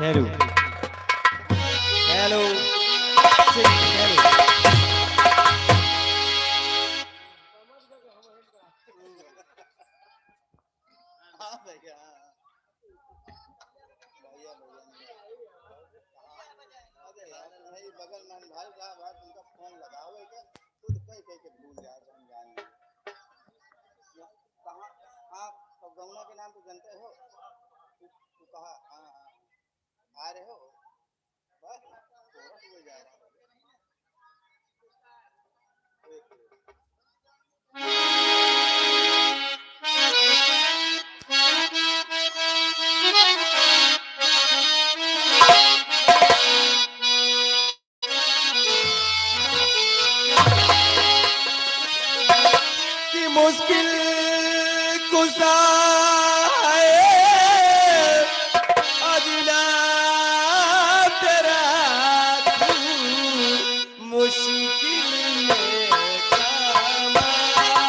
Hello hello hello. हाँ भैया भैया भैया अरे यार भाई बगल में भाई साहब आज तुमका फोन लगाओ क्या खुद कह कह के भूल जाओ अनजान में कहाँ हाँ तो गौना के नाम तो जानते हो तू कहा हाँ हाँ आ रहे हो बस थोड़ा सा जा रहा कि मुश्किल कुशा है अजला तेरा तू मुश्किल में काम आया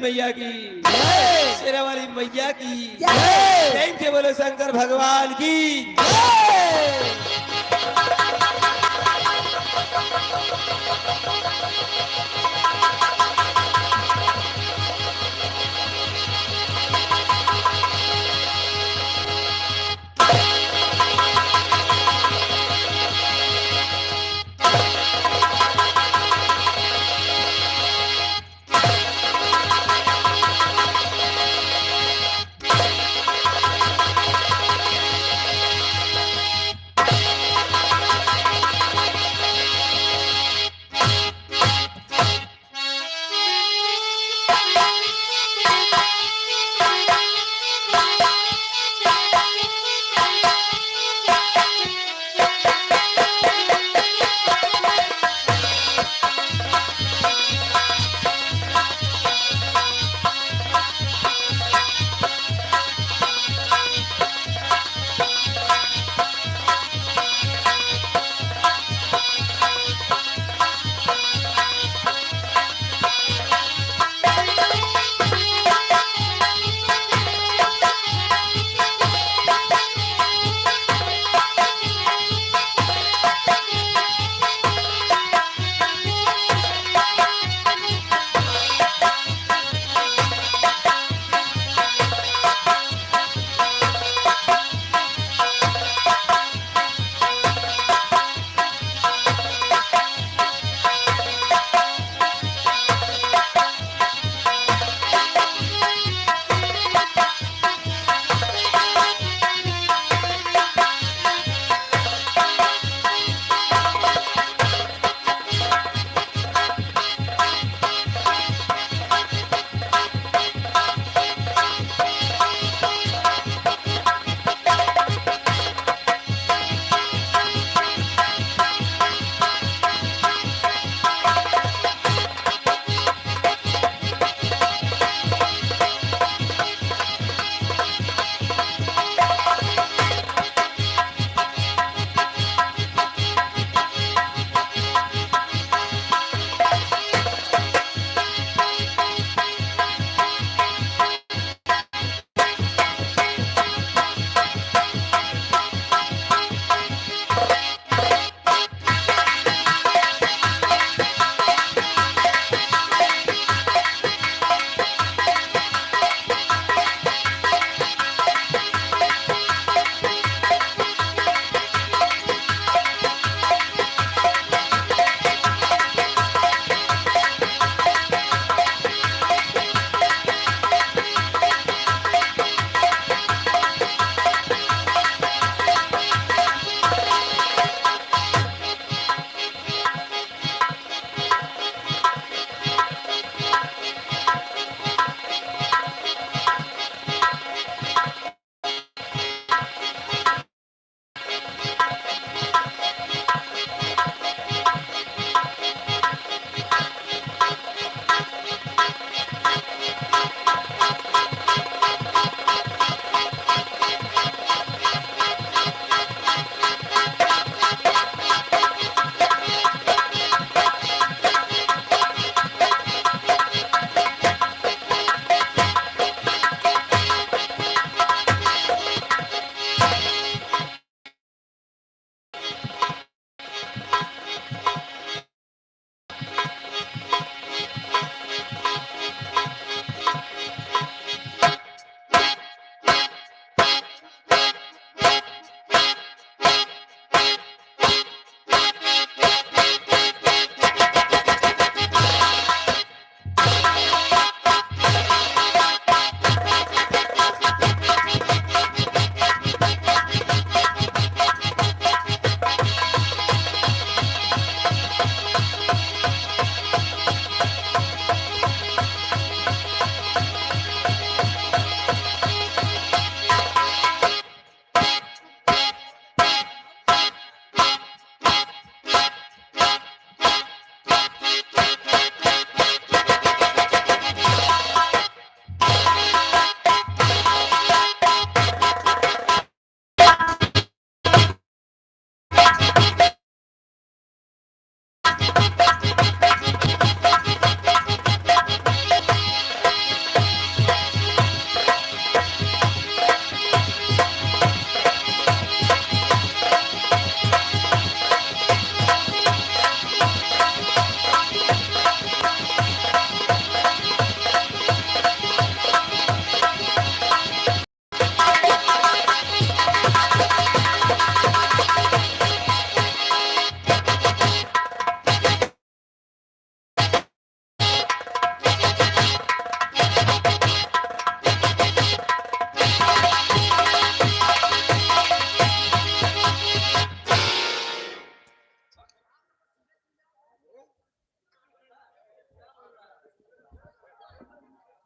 सरस्वती मैया की, जय। शेरा वाली मैया की, जय। प्रेम से बोलो शंकर भगवान की।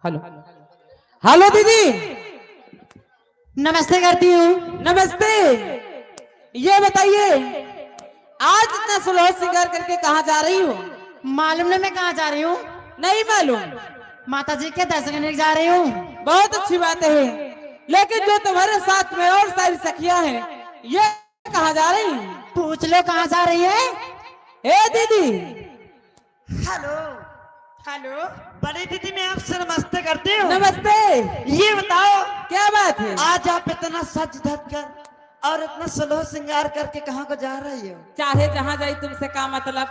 हेलो हेलो दीदी, नमस्ते करती हूँ। नमस्ते। ये बताइए आज इतना सुलह श्रृंगार करके कहाँ जा रही हो? मालूम नहीं मैं कहाँ जा रही हूँ। नहीं मालूम? माता जी के दर्शन करने जा रही हूँ। बहुत अच्छी बात है, लेकिन जो तुम्हारे साथ में और सारी सखियां हैं ये कहाँ जा रही हैं? पूछ लो कहाँ जा रही है। ए दीदी। हेलो हेलो, बड़ी दीदी मैं आपसे नमस्ते करती हूँ। नमस्ते। ये बताओ क्या बात है? आज आप इतना सज धज कर और इतना सुलह श्रृंगार करके कहाँ को जा रही हो? चाहे जहाँ जाई तुमसे क्या मतलब?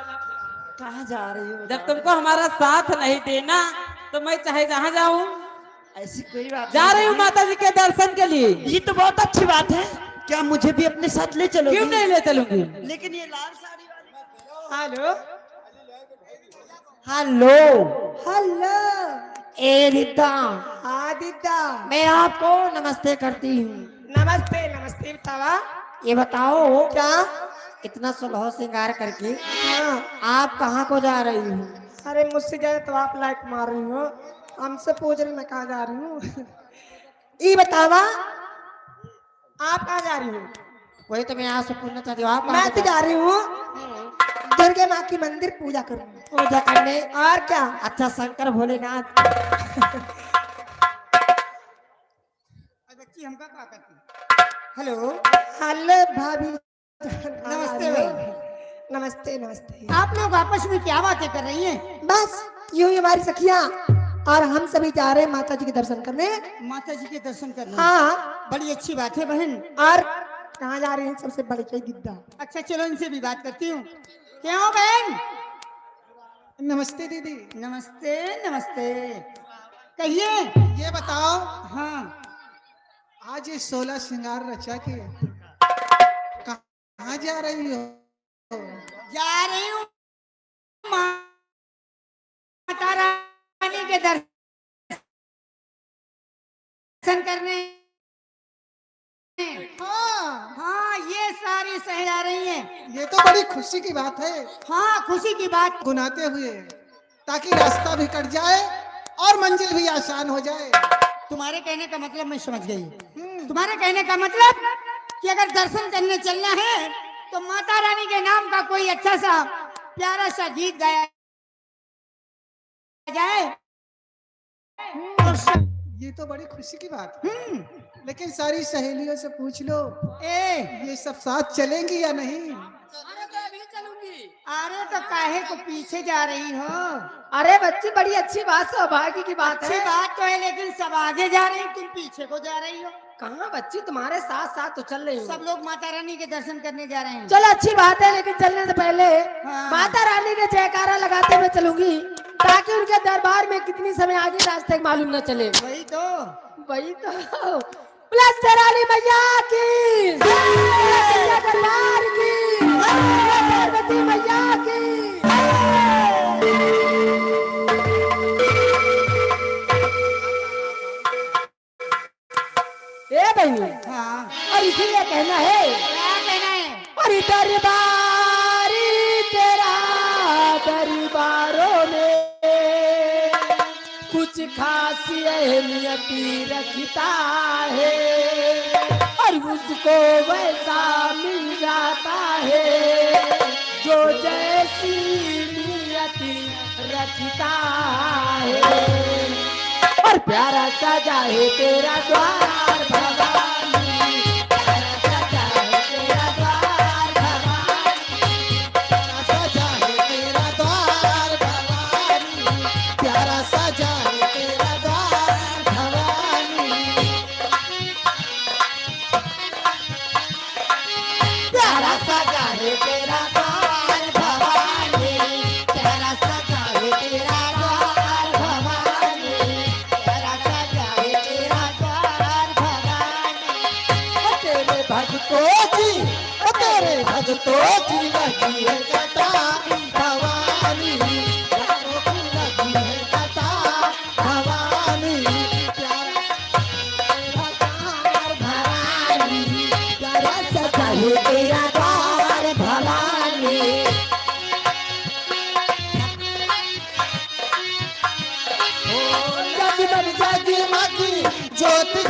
कहाँ जा रही हो? जब तुमको हमारा साथ नहीं देना तो मैं चाहे जहाँ जाऊँ। ऐसी कोई बात जा रही हूँ माता जी के दर्शन के लिए। ये तो बहुत अच्छी बात है। क्या मुझे भी अपने साथ ले चलोगी? क्यों नहीं ले चलूंगी? लेकिन ये लाल साड़ी वाली। Hello hello hello. ए रिद्दा, हाँ दीदा, मैं आपको नमस्ते करती हूँ। नमस्ते नमस्ते बतावा। ये बताओ क्या? इतना सुलह श्रृंगार करके आप कहाँ को जा रही हो? अरे मुझसे जाए तो आप लाइक मार रही हो, हमसे पूछ रही मैं कहाँ जा रही हूँ। ये बतावा आप कहाँ जा रही हो? वही तो मैं आपसे पूछना चाहती हूँ। आप मैं तो जा रही हूँ दुर्गा माँ की मंदिर पूजा करने। पूजा करने? और क्या? अच्छा शंकर भोलेनाथ। बच्ची हमका क्या करती? हेलो हेलो भाभी, नमस्ते भाई। नमस्ते नमस्ते। आप लोग आपस में क्या बातें कर रही हैं? बस यूं ही हमारी सखियां और हम सभी जा रहे हैं माता जी के दर्शन करने। माता जी के दर्शन करने? हाँ, बड़ी अच्छी बात है बहन। और कहाँ जा रही हैं? सबसे बड़ी कही दिद्दा। अच्छा चलो इनसे भी बात करती हूँ। क्यों बहन? नमस्ते दीदी। नमस्ते नमस्ते। कहिए। ये बताओ हाँ, आज ये 16 श्रृंगार रचा के कहाँ जा रही हो? जा रही हूँ माता रानी के दर्शन करने। हाँ, हाँ, ये सारी सह जा रही हैं। ये तो बड़ी खुशी की बात है। हाँ, खुशी की बात। गुनाते हुए ताकि रास्ता भी कट जाए और मंजिल भी आसान हो जाए। तुम्हारे कहने का मतलब मैं समझ गई। तुम्हारे कहने का मतलब कि अगर दर्शन करने चलना है तो माता रानी के नाम का कोई अच्छा सा प्यारा सा गीत गाया जाए। और ये तो बड़ी खुशी की बात है। लेकिन सारी सहेलियों से पूछ लो ये सब साथ चलेंगी या नहीं? अरे तो काहे को पीछे जा रही हो? अरे बच्ची बड़ी अच्छी बात, सौभाग्य की बात अच्छी है। बात तो है, लेकिन सब आगे जा रही, तुम पीछे को जा रही हो। कहाँ बच्ची, तुम्हारे साथ साथ तो चल रही हूँ। सब लोग माता रानी के दर्शन करने जा रहे हैं। चलो अच्छी बात है, लेकिन चलने से पहले हाँ। माता रानी के जयकारा लगाते हुए चलूंगी ताकि उनके दरबार में कितनी समय आगे रास्ते मालूम न चले। वही तो। वही तो। प्लस रानी मैया की, मैया दरबार की, पार्वती मैया की। ए बहनी, हाँ, और इसीलिए कहना है, क्या कहना है? अरे दरबारी तेरा दरबारों में कुछ खास अहमियत रखता है और उसको वैसा मिल जाता है जो जैसी नियत रखता है। और प्यारा सजा है तेरा द्वार भवानी, प्यारा सजा है तेरा द्वार भवानी, सजा है तेरा द्वार भवानी, प्यारा सजा है तेरा द्वार भवानी। प्यारा सजा है तेरा द्वार भवानी, प्यारा सजा है तेरा द्वार भवानी, प्यारा सजा है तेरा द्वार भवानी। ओ तेरे भक्तों की, ओ तेरे भक्तों की लगी है कथा भवानी, भक्तों की लगी है कथा भवानी, प्यारा द्वार भवानी, प्यारा सजा है तेरा द्वार भवानी। जब मन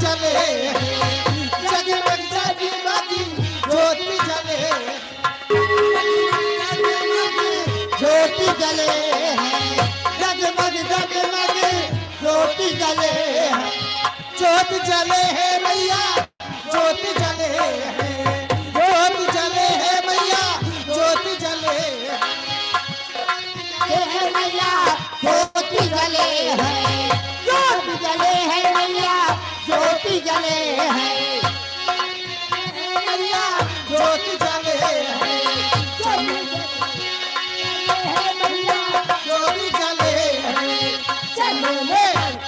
जले जगमग जगमग ज्योति जले ज्योति जले हैं जगमग जगमग ज्योति जले हैं ज्योति जले है मैया ज्योति जले है ज्योति जले है मैया ज्योति जले है मैया ज्योति जले हैं ज्योति जले है मैया ज्योति जले हैं मैया ज्योति जले है ज्योति जले है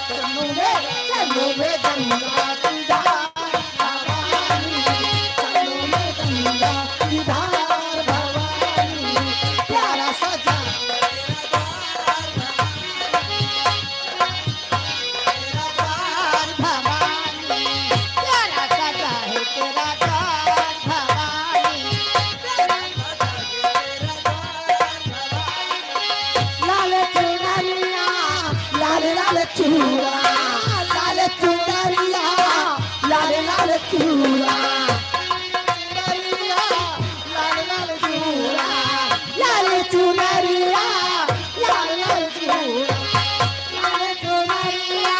चलो में गंगा की धार भवानी चलो में गंगा की धार भवानी प्यारा सजा भवानी प्यारा सजा है तेरा द्वार भवानी लाल चुनरिया लाल लाल चूड़ा लाल चुनरिया लाल लाल चूड़ा लाल लाल चूड़ा लाल चुनरिया लाल लाल चूड़ा लाल चुनरिया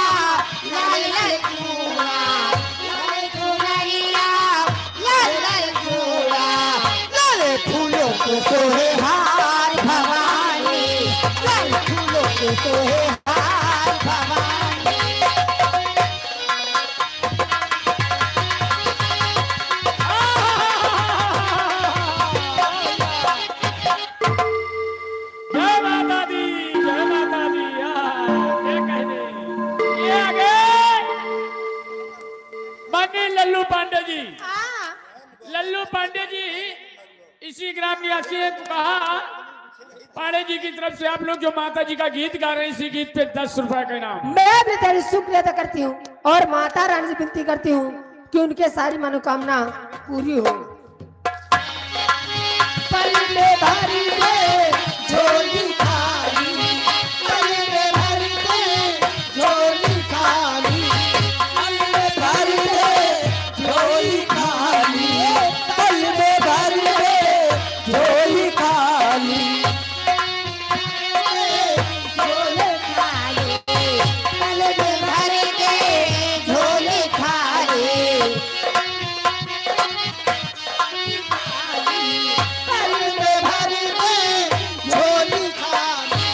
लाल लाल चूड़ा लाल चुनरिया लाल लाल चूड़ा लाल फूलों के सोहे हार भवानी लाल फूलों के सोहे हार भवानी जय माता दी जय माता दी। ये कहने ये आगे माननीय लल्लू पांडे जी। लल्लू पांडे जी इसी ग्राम निवासी है। तो कहा पांडे जी की तरफ से आप लोग जो माता जी का गीत गा रहे हैं इसी गीत पे 10 रुपए का इनाम। मैं भी तेरी शुक्रिया अदा करती हूँ और माता रानी से विनती करती हूँ कि उनके सारी मनोकामना पूरी हो। पल में भर दे झोली खाली पल में भर दे झोली खाली पल में भर दे झोली खाली पल में भर दे झोली खाली झोली खाली पल में भर दे झोली खाली पल में भर दे झोली खाली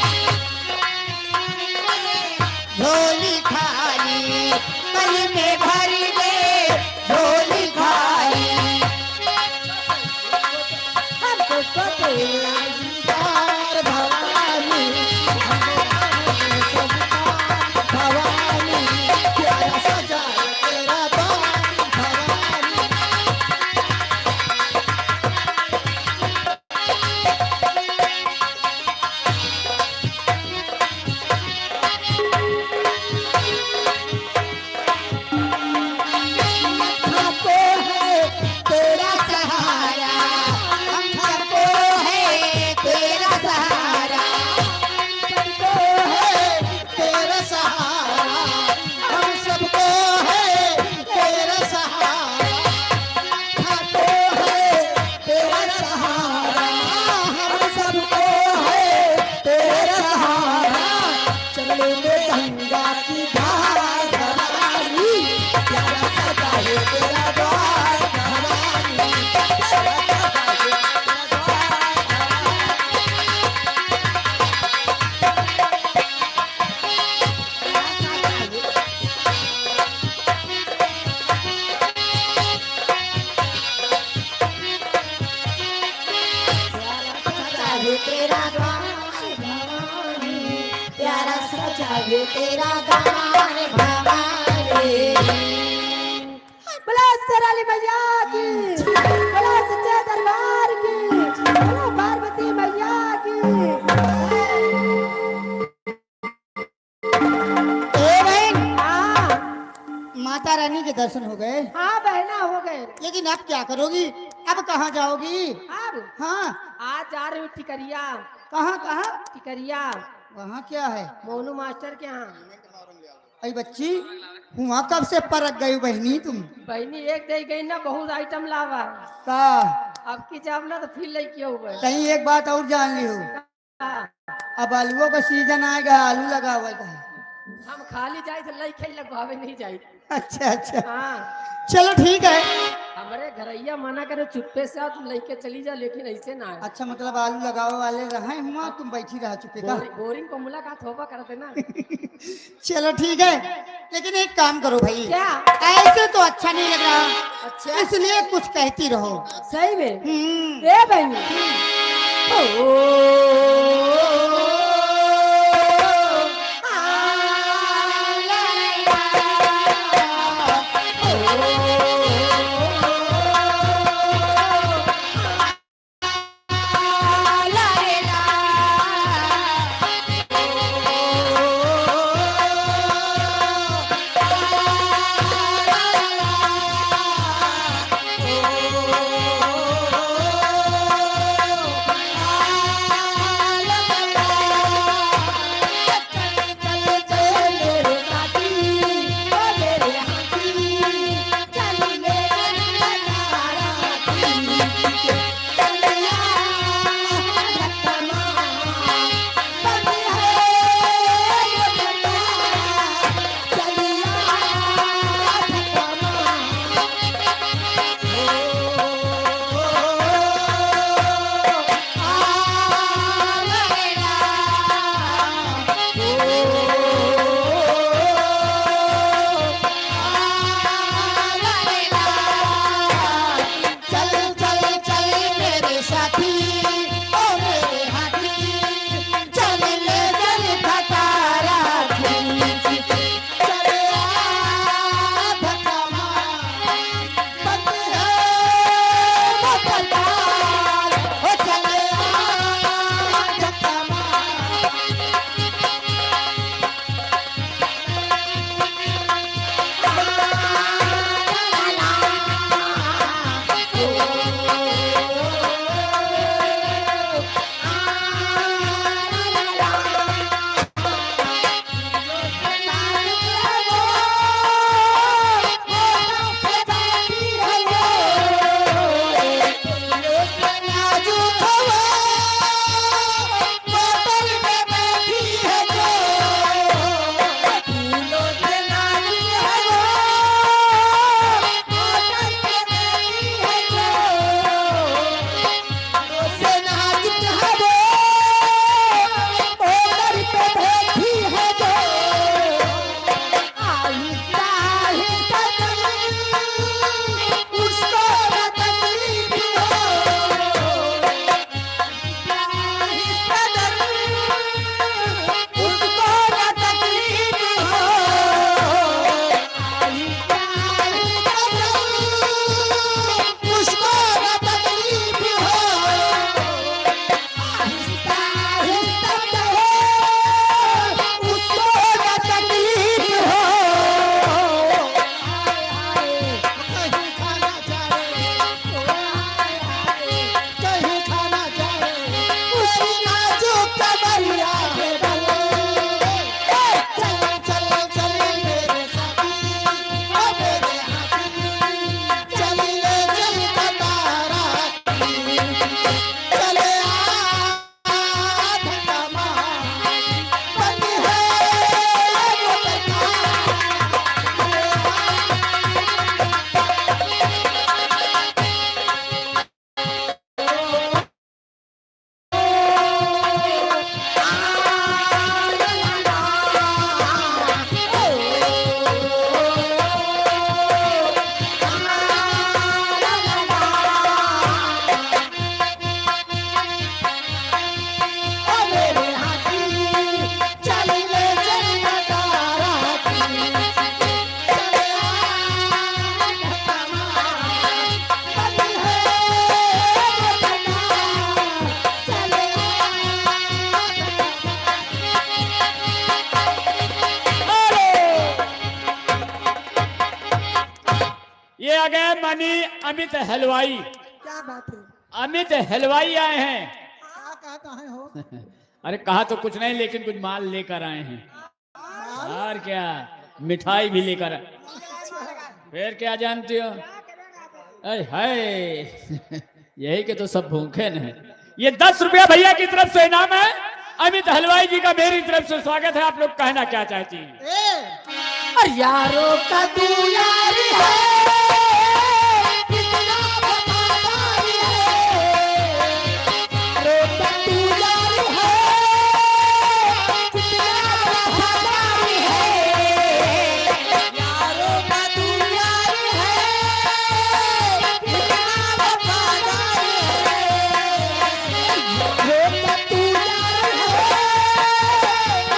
झोली खाली पल में भर दे झोली खाली हमको तेरा दीदार भवानी भवानी प्यारा सजा तेरा द्वार भवानी हमको है तेरा सहारा हमको है तेरा सहारा हमको है तेरा सहारा हम सबको है तेरा सहारा हमको है तेरा सहारा हम सबको है तेरा सहारा चलो में गंगा की धार भवानी प्यारा सजा है तेरा द्वार भवानी प्यारा सजा है तेरा द्वार तेरा द्वार भवानी प्यारा सजा है तेरा द्वार भवानी बोला सराली मैया की, बोला सच्चे दरबार की, बोला पार्वती मैया की। माता रानी के दर्शन हो गए। हाँ बहना हो गए। लेकिन अब क्या करोगी? अब कहाँ जाओगी? अब हाँ आज जा रही हूँ टिकरिया। कहाँ कहाँ? टिकरिया वहाँ क्या है? मोनू मास्टर के यहाँ। अरे बच्ची हुआ कब से परक गई बहनी तुम? बहनी एक दे गई ना, बहुत आइटम लावा। का अब की जाब ना तो फिर लेके हुए। कहीं एक बात और जान ली हो, अब आलूओं का सीजन आएगा, आलू लगावा का। हम खाली जाए तो लई लगवावे नहीं जाए। अच्छा अच्छा, हाँ, चलो ठीक है। हमारे घरैया मना करे चुप्पे से तुम लेके चली जा, लेकिन ऐसे ना है। अच्छा मतलब आलू लगावे वाले रहे हुआ, तुम बैठी रहा चुके का। बोरिंग को मुलाकात होगा करते ना। चलो ठीक है, लेकिन एक काम करो भाई, क्या? ऐसे तो अच्छा नहीं लग रहा, अच्छा इसलिए कुछ कहती रहो। सही में हम्म। ए बहनी, ये आ गए मानी अमित हलवाई। क्या बात है? अमित हलवाई आए हैं। कहाँ है हो? अरे कहा तो कुछ नहीं, लेकिन कुछ माल लेकर आए हैं। और क्या, मिठाई भी लेकर फिर क्या जानती हो? अरे हाय यही के तो सब भूखे हैं। ये 10 रुपया भैया की तरफ से इनाम है। अमित हलवाई जी का मेरी तरफ से स्वागत है। आप लोग कहना क्या चाहती हैं? और यारों का तू यार है, कितना वफादार है। यारों का तू यार है, कितना वफादार है। यारों का तू यार है, कितना वफादार है। यारों का तू यार है,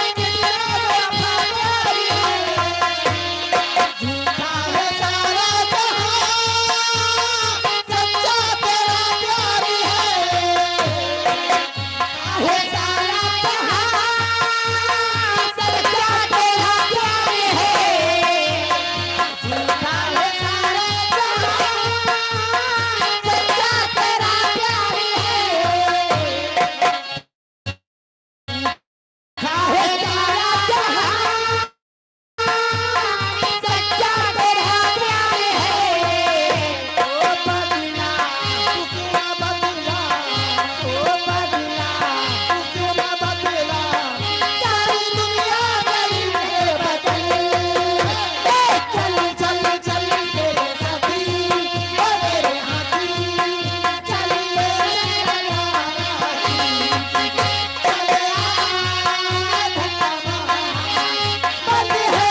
कितना वफादार है। झूठा है सारा जहां, सच्चा तेरा प्यार है सारा जहां, सच्चा तेरा प्यार है। झूठा है सारा जहां, सच्चा तेरा प्यार है। झूठा है सारा जहां, सच्चा तेरा प्यार है। ओ बदला तू क्यों बदला, ओ बदला तू क्यों बदला। सारी दुनिया गई है बदल। चल चल चल तेरे साथी, ओ मेरे हाथी, चल मेरे हाथी। चल आ धक्का मार, बंद है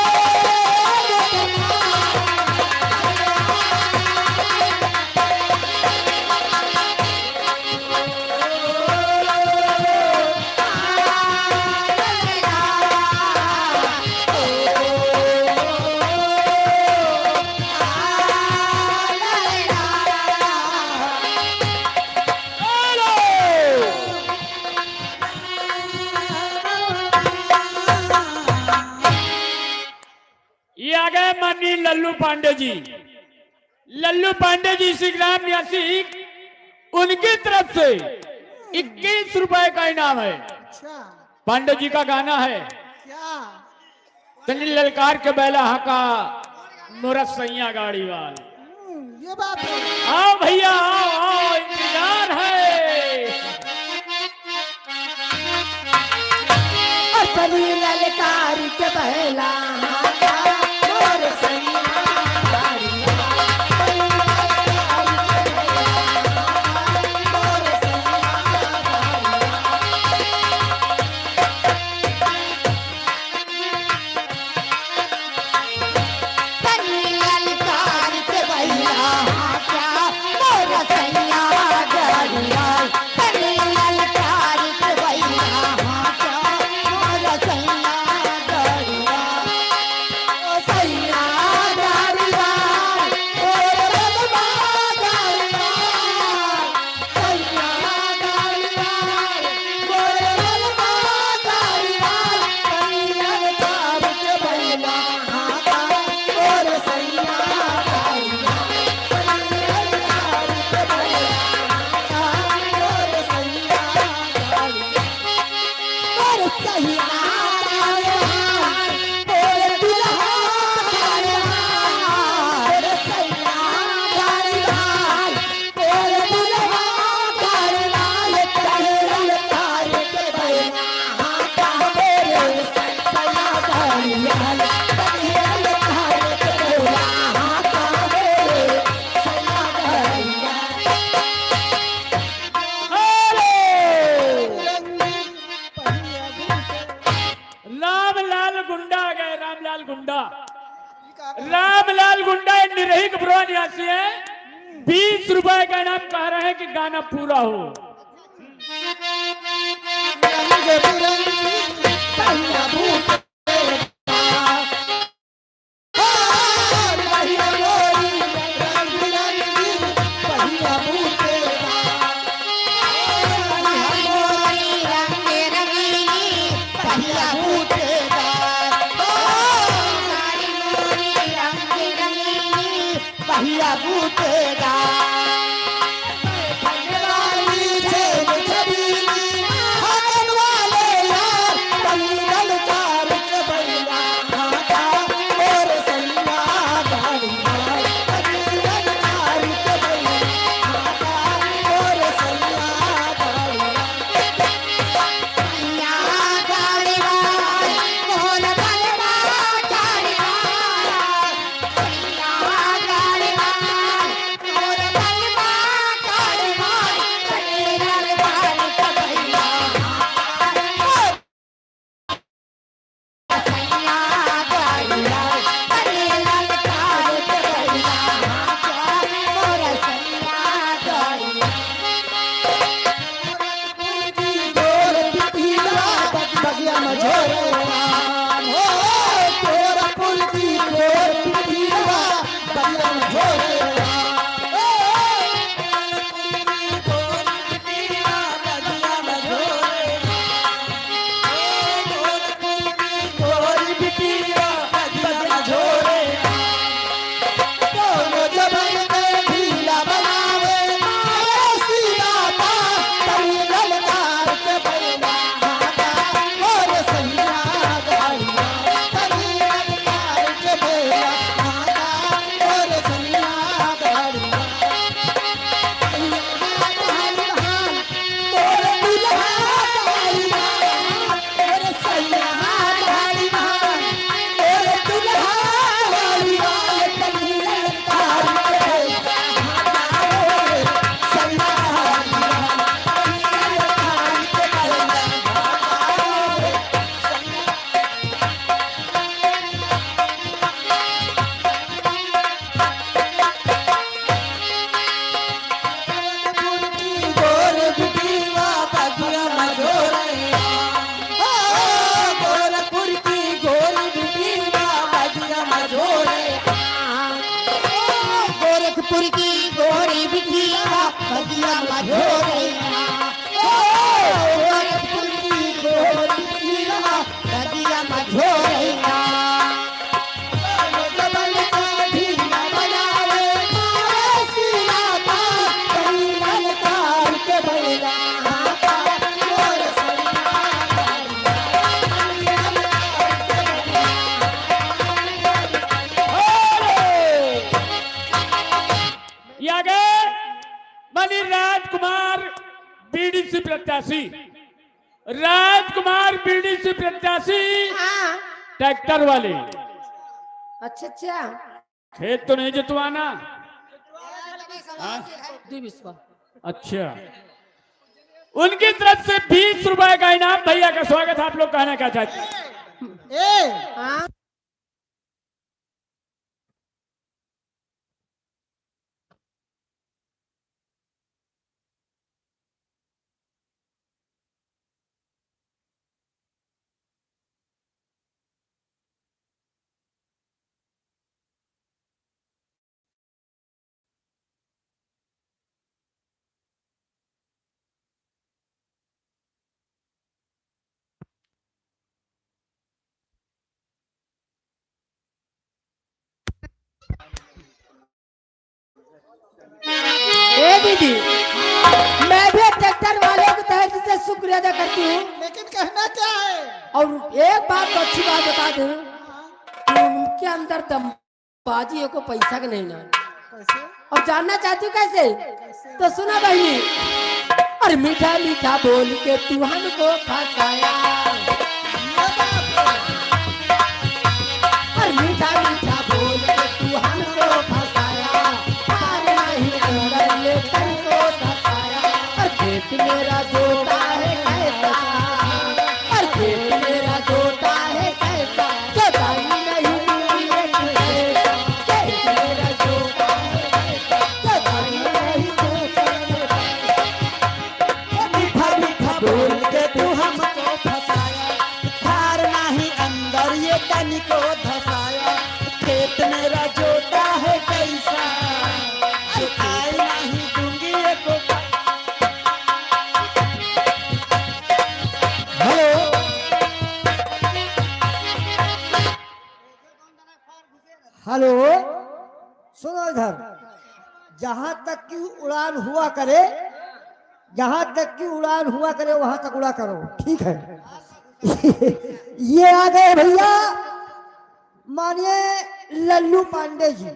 ये आ गए माननीय लल्लू पांडे जी। लल्लू पांडे जी इसी ग्राम निवासी, उनकी तरफ से 21 रुपए का इनाम है। अच्छा पांडे जी का गाना है क्या? तनी ललकार के बैला हाका मोरा सैया गाड़ी वाल। ये बात है। आओ भैया आओ आओ, इंतजार है। और तनी ललकार के बहला हाका मोर सैया गाड़ी वाला। मोर सैया गाड़ी वाला। तनी ललकार के बहला हाका मोर सैया गाड़ी वाला। तनी ललकार के बहला हाका मोर सैया गाड़ी वाला। ओ सैया गाड़ी वाला, ओ बलवा गाड़ी वाला। सैया गाड़ी वाला, ओ बलवा गाड़ी वाला। तनी ललकार के बहला हाका मोर सैया गाड़ी वाला। तनी ललकार के बहला हाका मोर सैया गाड़ी वाला। मोर सैया गाड़ी वाला, मोर दुल्हा गाड़ी वाला। मोर सैया गाड़ी वाला, मोर दुल्हा गाड़ी वाला। तनी ललकार के बहला हाका मोर सैया गाड़ी वाला। तनी ललकार के बहला हाका मोर सैया गाड़ी रामलाल गुंडा आ गए। रामलाल गुंडा, रामलाल गुंडा निरही कपड़वा निवासी है। 20 रुपए का इनाम कह रहे हैं कि गाना पूरा हो। रंग बिरंगी पहिया भूत पहिया गोरी, रंग बिरंगी पहिया भूत पहिया भूत पहिया भूतेगा। वाली छेद छबीली हाथन वाले यार, तनी ललकार के बैला हाका गोरखपुर की गोरी बिटिया बगिया मझोरैया गोरखपुर की गोरी बिटिया बगिया मझोरैया जबल का ढीला बनावे मारे सीना का कहीं ललकार के बैला मोर ये आगे बनी राजकुमार बीडीसी प्रत्याशी, राजकुमार बीडीसी प्रत्याशी हाँ। ट्रैक्टर वाले। अच्छा अच्छा खेत तो नहीं जुतवाना। हाँ? विश्वा अच्छा, उनकी तरफ से 20 रुपए का इनाम भैया का स्वागत आप लोग कहना क्या चाहते हैं? हाँ। ए दीदी, मैं भी ट्रैक्टर वाले को तहे दिल से शुक्रिया अदा करती हूँ, लेकिन कहना क्या है? और एक बात तो अच्छी बात बता दूं कि उनके अंदर दमबाजी को पैसा का नहीं ना। और जानना चाहती हूँ कैसे? तो सुना बहनी, और मीठा मीठा बोल के तू हमको फंसाया, और मीठा मीठा बोल के तू हमको फंसाया, हार नहीं अंदर ले तन को धसाया, और खेत मेरा जोता है कैसा, और खेत मेरा जोता है कैसा, जोताई नहीं दूंगी एक पैसा, खेत मेरा जोता है कैसा, जोताई नहीं दूंगी एक पैसा। मीठा मीठा बोल के तू हमको फसाया, धार नहीं अंदर ये तन को धसाया, खेत मेरा जोता है कैसा, जोताई नहीं दूंगी एक हेलो हेलो, सुनो इधर, जहां तक की उड़ान हुआ करे, जहां तक की उड़ान हुआ करे वहां तक उड़ा करो, ठीक है? ये आ गए भैया मानिए लल्लू पांडे जी,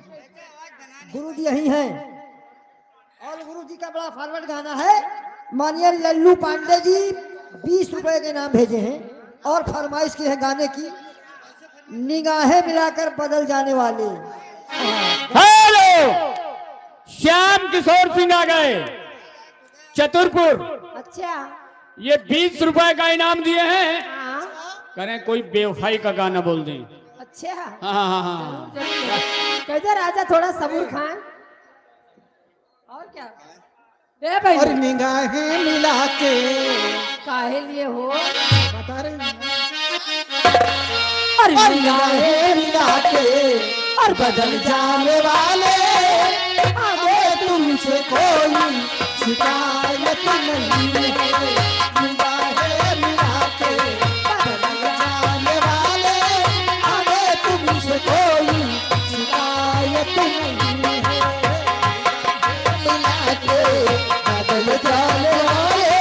गुरु जी यही हैं, और गुरु जी का बड़ा फॉरवर्ड गाना है। मानिए लल्लू पांडे जी 20 रुपए के नाम भेजे हैं और फरमाइश की है गाने की, निगाहें मिलाकर बदल जाने वाले। हेलो, श्याम किशोर सिंह आ गए चतुरपुर। अच्छा ये 20 रुपए का इनाम दिए हैं, हाँ करें कोई बेवफाई का गाना बोल दें। अच्छा हाँ हाँ हाँ, कैसे राजा थोड़ा सबूर खान और क्या ए भाई और निगाहें मिला के काहे लिए हो बता रही हूँ। अरे और निगाहें मिला के और बदल जाने वाले, हमें तुमसे कोई शिकायत नहीं है, निगाहें मिला के बदल जाने वाले, हमें तुमसे कोई शिकायत नहीं है, मिला के बदल जाने वाले,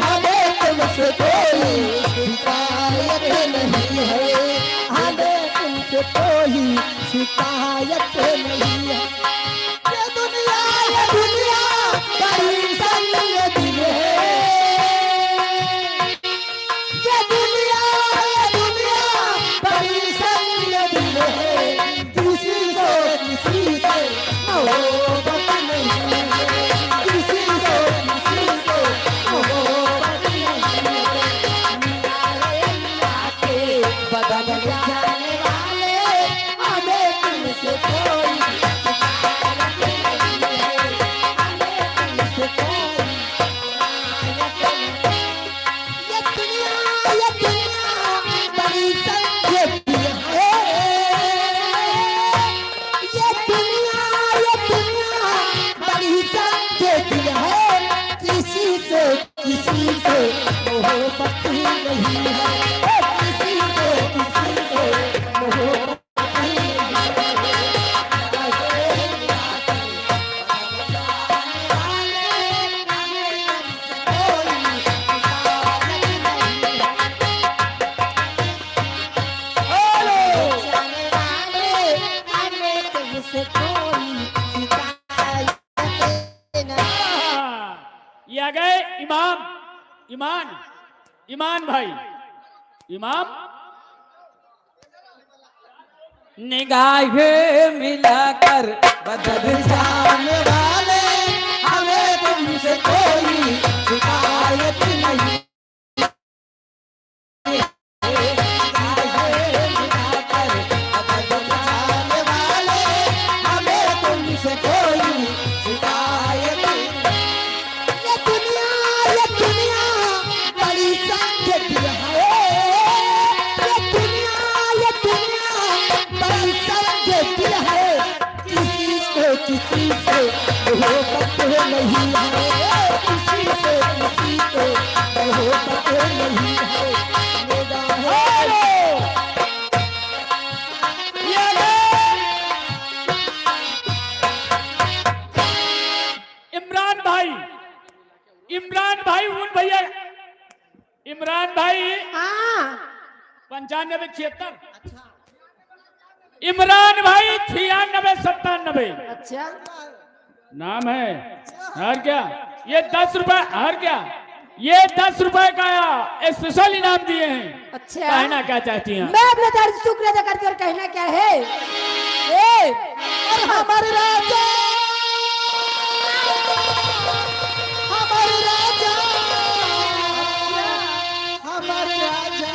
हमें तुमसे कोई शिकायत नहीं है, हमें तुमसे कोई शिकायत नहीं है। ये दुनिया बड़ी सन ये दिल है, ये दुनिया बड़ी सन ये दिल है, किसी से मोहब्बत नहीं है, किसी से मोहब्बत नहीं है, मिला के बदल जाने वाले, हमें तुमसे कोई ये दिल है किसी से मोहब्बत ही नहीं है, किसी से मोहब्बत ये आ गए ईमान भाई। इमाम निगाहें मिलाकर बदल जाने वाले हमें तुमसे कोई शिकायत नहीं, किसी से मोहब्बत नहीं है, किसी से मोहब्बत नहीं है। इमरान भाई उन भैया इमरान भाई हाँ 95 76 इमरान भाई 96 97 अच्छा नाम है। और क्या ये 10 रुपए और क्या ये 10 रुपए का स्पेशल इनाम दिए हैं। अच्छा कहना क्या चाहती हैं? मैं अपने दर्द शुक्र अदा करती हूँ और कहना क्या है और हमारे राजा हमारे राजा हमारे राजा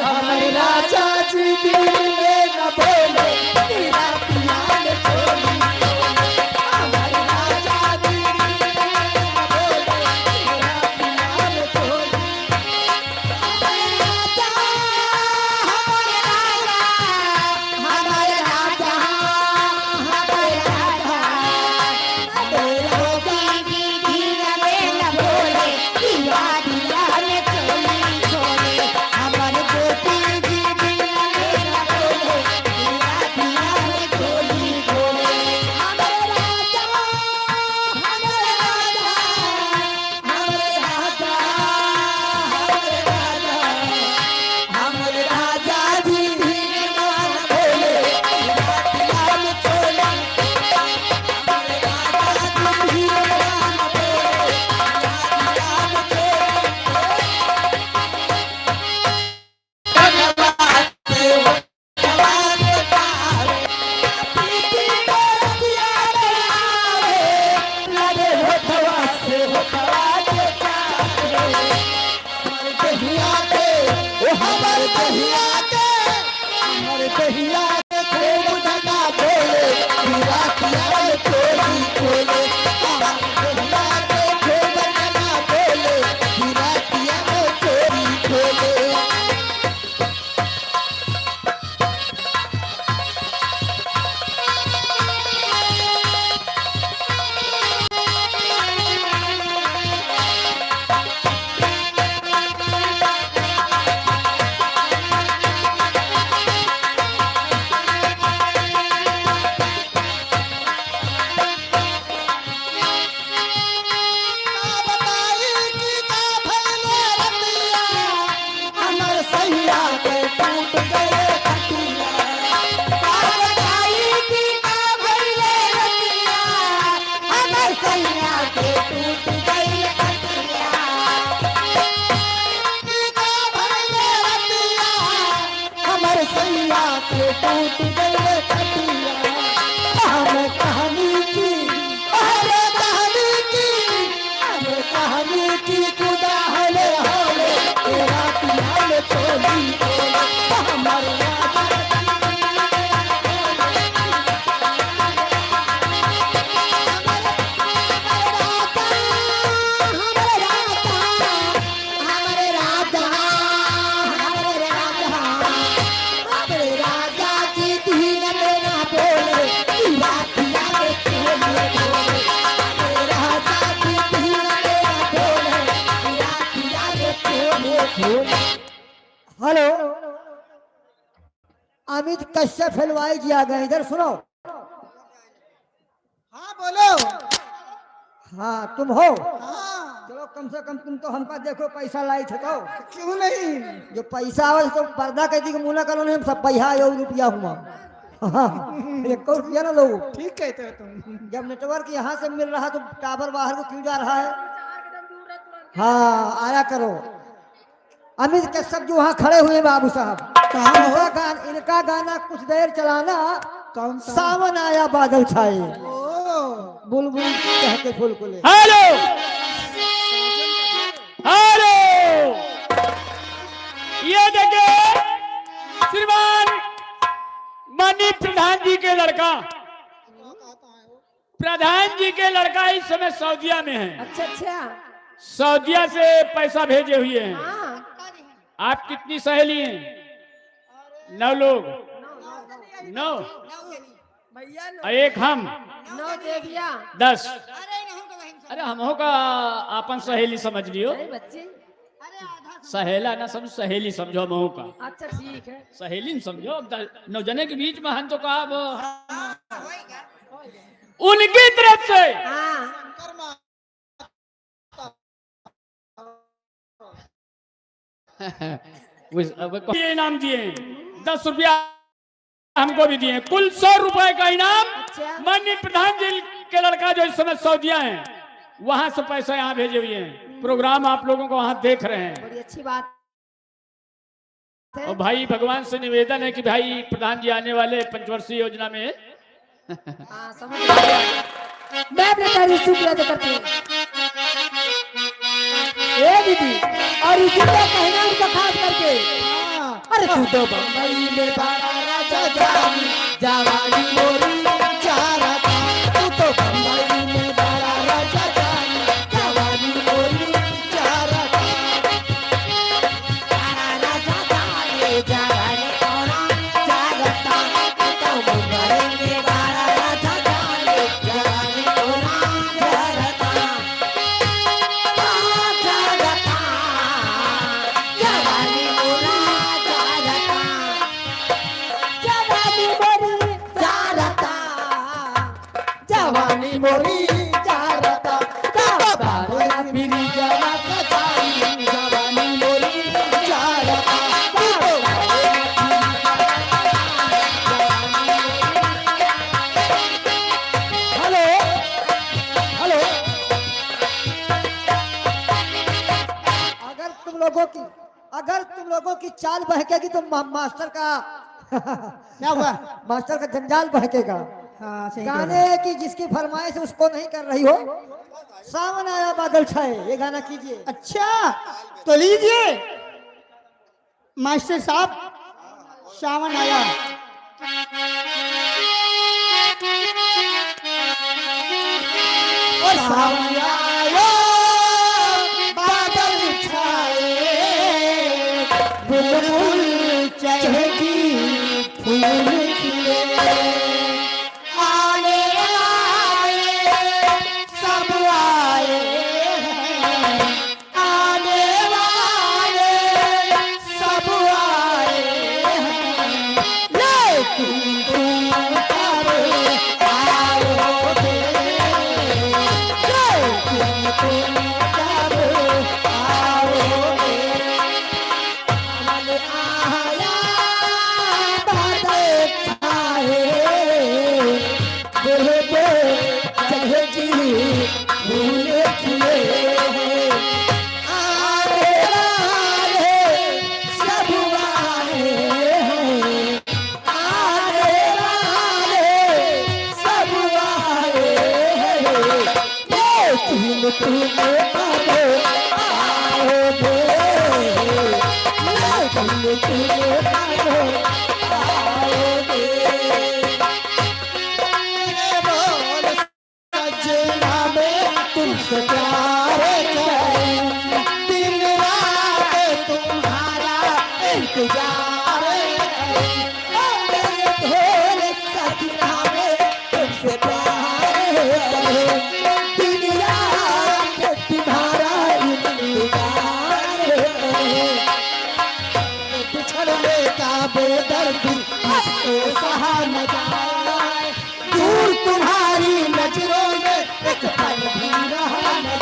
हमारे राजा जी दिल में न बोले तेरा प्यार छोड़ी, हमारे राजा जी दिल में न बोले तेरा प्यार छोड़ी, हमारे राजा हमारे राजा हमारे राजा जी दिल में न बोले तेरा प्यार छोड़ी छोड़ी, हमारे बेटी जी दिल में न बोले तेरा प्यार छोड़ी छोड़ी, हमारे राजा हमारे राजा हमारे राजा हमारे राजा जी दिल में न बोले तेरा प्यार छोड़ी, हमारे राजा जी दिल में न बोले टूट गए खटिया, हमें कहानी की हमें कहानी की खुदा हले हले तेरा प्यार छोड़ी हमारे राजा की दीन में अमित कश्यप हलवाई जी आ गए, इधर सुनो। हाँ बोलो। हाँ तुम हो? हाँ चलो कम से कम तुम तो हमका देखो पैसा लाई थे तो। क्यों नहीं? जो पैसा आवे तो पर्दा कहती कि मुला करो नहीं, हम सब पैसा यो रुपया हुआ। हाँ, 1 रुपया ना लो। ठीक कहते हो तुम। जब नेटवर्क यहाँ से मिल रहा तो टावर बाहर को क्यों जा रहा है? हाँ आया करो। अमित कश्यप जो वहाँ खड़े हुए बाबू साहब, इनका गाना कुछ देर चलाना। कौन सा? सावन आया बादल छाए, ओ बुलबुल कहते फूल को ले। हेलो हेलो, ये देखिए श्रीमान माननीय प्रधान जी के लड़का, प्रधान जी के लड़का इस समय सऊदीया में है। अच्छा अच्छा। सऊदीया से पैसा भेजे हुए हैं। हाँ आप कितनी सहेली हैं? 9 लोग। 9 भैया और एक हम 9 दे दिया। 10। अरे हमहो का आपन सहेली समझ लियो। बच्चे सहेला ना समझ, सहेली समझो हमहो का। अच्छा ठीक है। सहेली न समझो। अब 9 जने के बीच में हम तो कहा उनकी तरफ से हाँ ये इनाम दिए, 10 रुपया हमको भी दिए, कुल 100 रुपए का इनाम। अच्छा। माननीय प्रधान जी के लड़का जो इस समय सऊदीया है, वहां से पैसा यहाँ भेजे हुए हैं। प्रोग्राम आप लोगों को वहां देख रहे हैं। बड़ी अच्छी बात है। और भाई भगवान से निवेदन है कि भाई प्रधान जी आने वाले पंचवर्षीय योजना में हाँ समझ गया। मैं अपने कार्य शुक्रिया अदा करती हूँ। ए दीदी, और इसी का कहना उनका खास करके। अरे तू तो बम्बई में बड़ा राजा जानी, जवानी मोरी चारा था। तू तो बम्बई में बड़ा राजा जानी, जवानी मोरी चारा था। बड़ा राजा जानी, जवानी मोरी चारा था। तू तो बम्बई में बड़ा राजा जानी, जवानी मोरी चारा था। चारा था, जवानी मोरी चारा था। जवानी मोरी चारता, जवानी मेरी जवा कचाई, जवानी मोरी चारता। हेलो हेलो, अगर तुम लोगों की चाल बहकेगी तो मास्टर का क्या हुआ? मास्टर का जंजाल बहकेगा। हाँ सही गाने की जिसकी फरमाइश उसको नहीं कर रही हो, सावन आया बादल छाए, ये गाना कीजिए। अच्छा तो लीजिए मास्टर साहब, सावन आया। और सावन आया बादल छाए, बुलबुल चहकी फूल खिले। आने वाले सब आए हैं, आने वाले सब आए हैं, लेकिन तुम कब आओगे, लेकिन तुम कब आओगे। सावन आया बादल छाए, बुलबुल चहकी फूल खिले हैं। आने वाले सब आए हैं, आने वाले सब आए हैं, लेकिन तुम कब आओगे, लेकिन तुम कब आओगे। बोल सजना में तुमसे प्यार करें, दिन रात तुम्हारा इंतजार करें। मेरे भोल सजना में तुमसे प्यार करें, दिन रात तुम्हारा इंतजार करें। बिछड़ने का बेदर्दी इससे सहा न जाए, दूर तुम्हारी नजरों में एक पल भी रहा न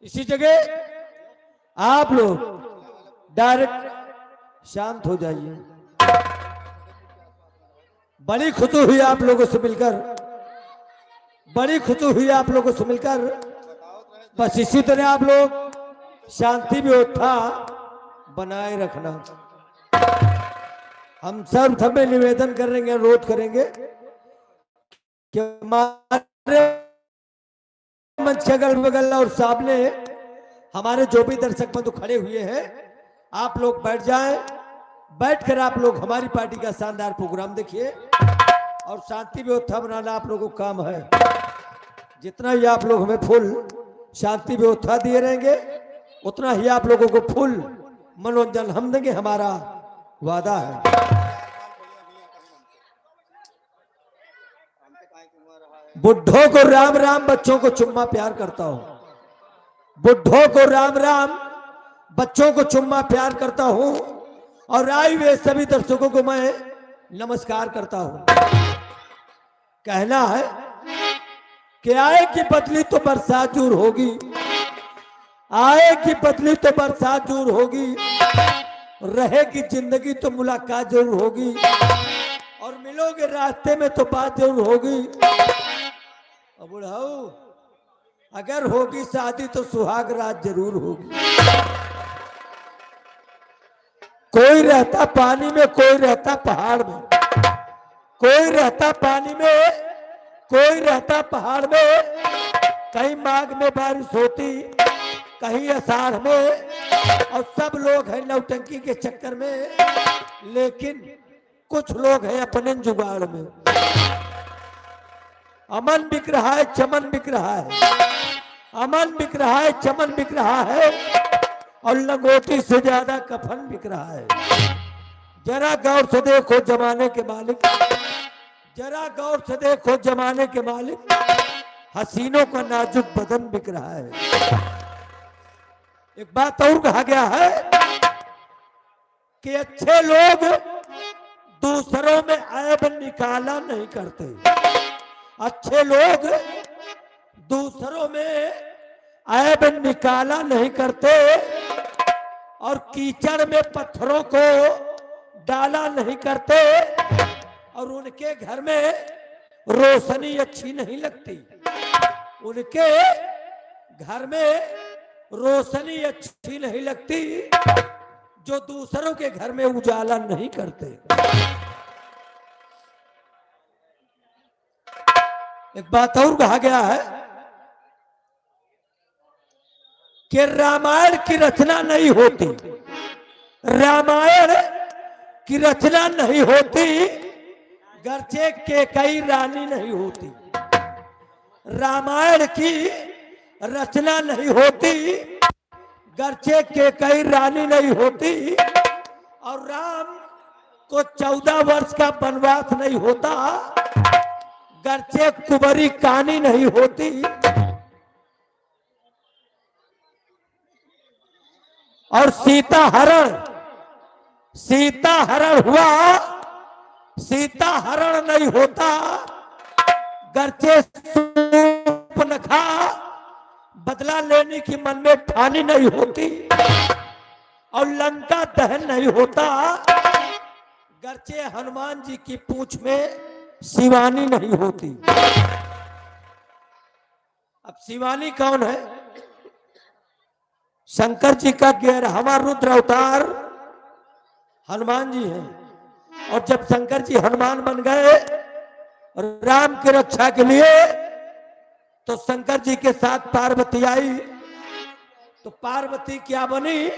इसी जगह आप लोग डायरेक्ट शांत हो जाइए। बड़ी खुशी हुई आप लोगों से मिलकर, बड़ी खुशी हुई आप लोगों से मिलकर। बस इसी तरह आप लोग शांति व्यवस्था बनाए रखना। हम सब में निवेदन करेंगे, अनुरोध करेंगे कि हमारे मंच के अगल बगल और सामने हमारे जो भी दर्शक बंधु खड़े हुए हैं, आप लोग बैठ जाएं। बैठकर आप लोग हमारी पार्टी का शानदार प्रोग्राम देखिए और शांति व्यवस्था बनाना आप लोगों का काम है। जितना ही आप लोग हमें फुल शांति व्यवस्था दिए रहेंगे, उतना ही आप लोगों को फुल मनोरंजन हम देंगे, हमारा वादा है। बुढ़ों को राम राम, बच्चों को चुम्मा प्यार करता हूं। बुढ़ों को राम राम, बच्चों को चुम्मा प्यार करता हूं और आए हुए सभी दर्शकों को मैं नमस्कार करता हूं। कहना है कि आए की बदली तो बरसात जरूर होगी, आए की बदली तो बरसात जरूर होगी, रहेगी जिंदगी तो मुलाकात जरूर होगी, और मिलोगे रास्ते में तो बात जरूर होगी। बुढ़ाऊ अगर होगी शादी तो सुहाग रात जरूर होगी। कोई रहता पानी में, कोई रहता पहाड़ में, कोई रहता पानी में, कोई रहता पहाड़ में। कहीं माघ में बारिश होती, कहीं आषाढ़ में, और सब लोग हैं नौटंकी के चक्कर में, लेकिन कुछ लोग हैं अपने जुगाड़ में। अमन बिक रहा है, चमन बिक रहा है, अमन बिक रहा है, चमन बिक रहा है, और लंगोटी से ज्यादा कफन बिक रहा है। जरा गौर से देखो जमाने के मालिक, जरा गौर से देखो जमाने के मालिक, हसीनों का नाजुक बदन बिक रहा है। एक बात और कहा गया है कि अच्छे लोग दूसरों में ऐब निकाला नहीं करते, अच्छे लोग दूसरों में ऐब निकाला नहीं करते, और कीचड़ में पत्थरों को डाला नहीं करते, और उनके घर में रोशनी अच्छी नहीं लगती, उनके घर में रोशनी अच्छी नहीं लगती जो दूसरों के घर में उजाला नहीं करते। एक बात और कहा गया है कि रामायण की रचना नहीं होती, रामायण की रचना नहीं होती, गर्चे के कई रानी नहीं होती। रामायण की रचना नहीं होती, गर्चे के कई रानी नहीं होती, और राम को 14 वर्ष का वनवास नहीं होता, गर्चे कुंवरी कहानी नहीं होती। और सीता हरण हुआ, सीता हरण नहीं होता, गर्चे सूर्पनखा बदला लेने की मन में ठानी नहीं होती, और लंका दहन नहीं होता, गर्चे हनुमान जी की पूंछ में शिवानी नहीं होती। अब शिवानी कौन है? शंकर जी का 11वां रुद्र अवतार हनुमान जी हैं। और जब शंकर जी हनुमान बन गए राम की रक्षा के लिए, तो शंकर जी के साथ पार्वती आई। तो पार्वती क्या बनी?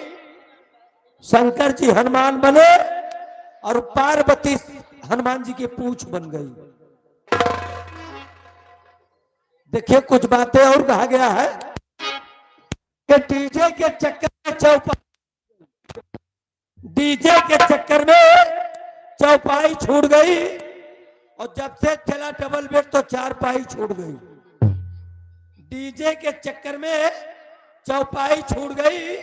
शंकर जी हनुमान बने और पार्वती हनुमान जी की पूंछ बन गई। देखिए कुछ बातें और कहा गया है कि डीजे के चक्कर में चौपाई छूट गई, और जब से चला डबल बेड तो चारपाई छूट गई। डीजे के चक्कर में चौपाई छूट गई,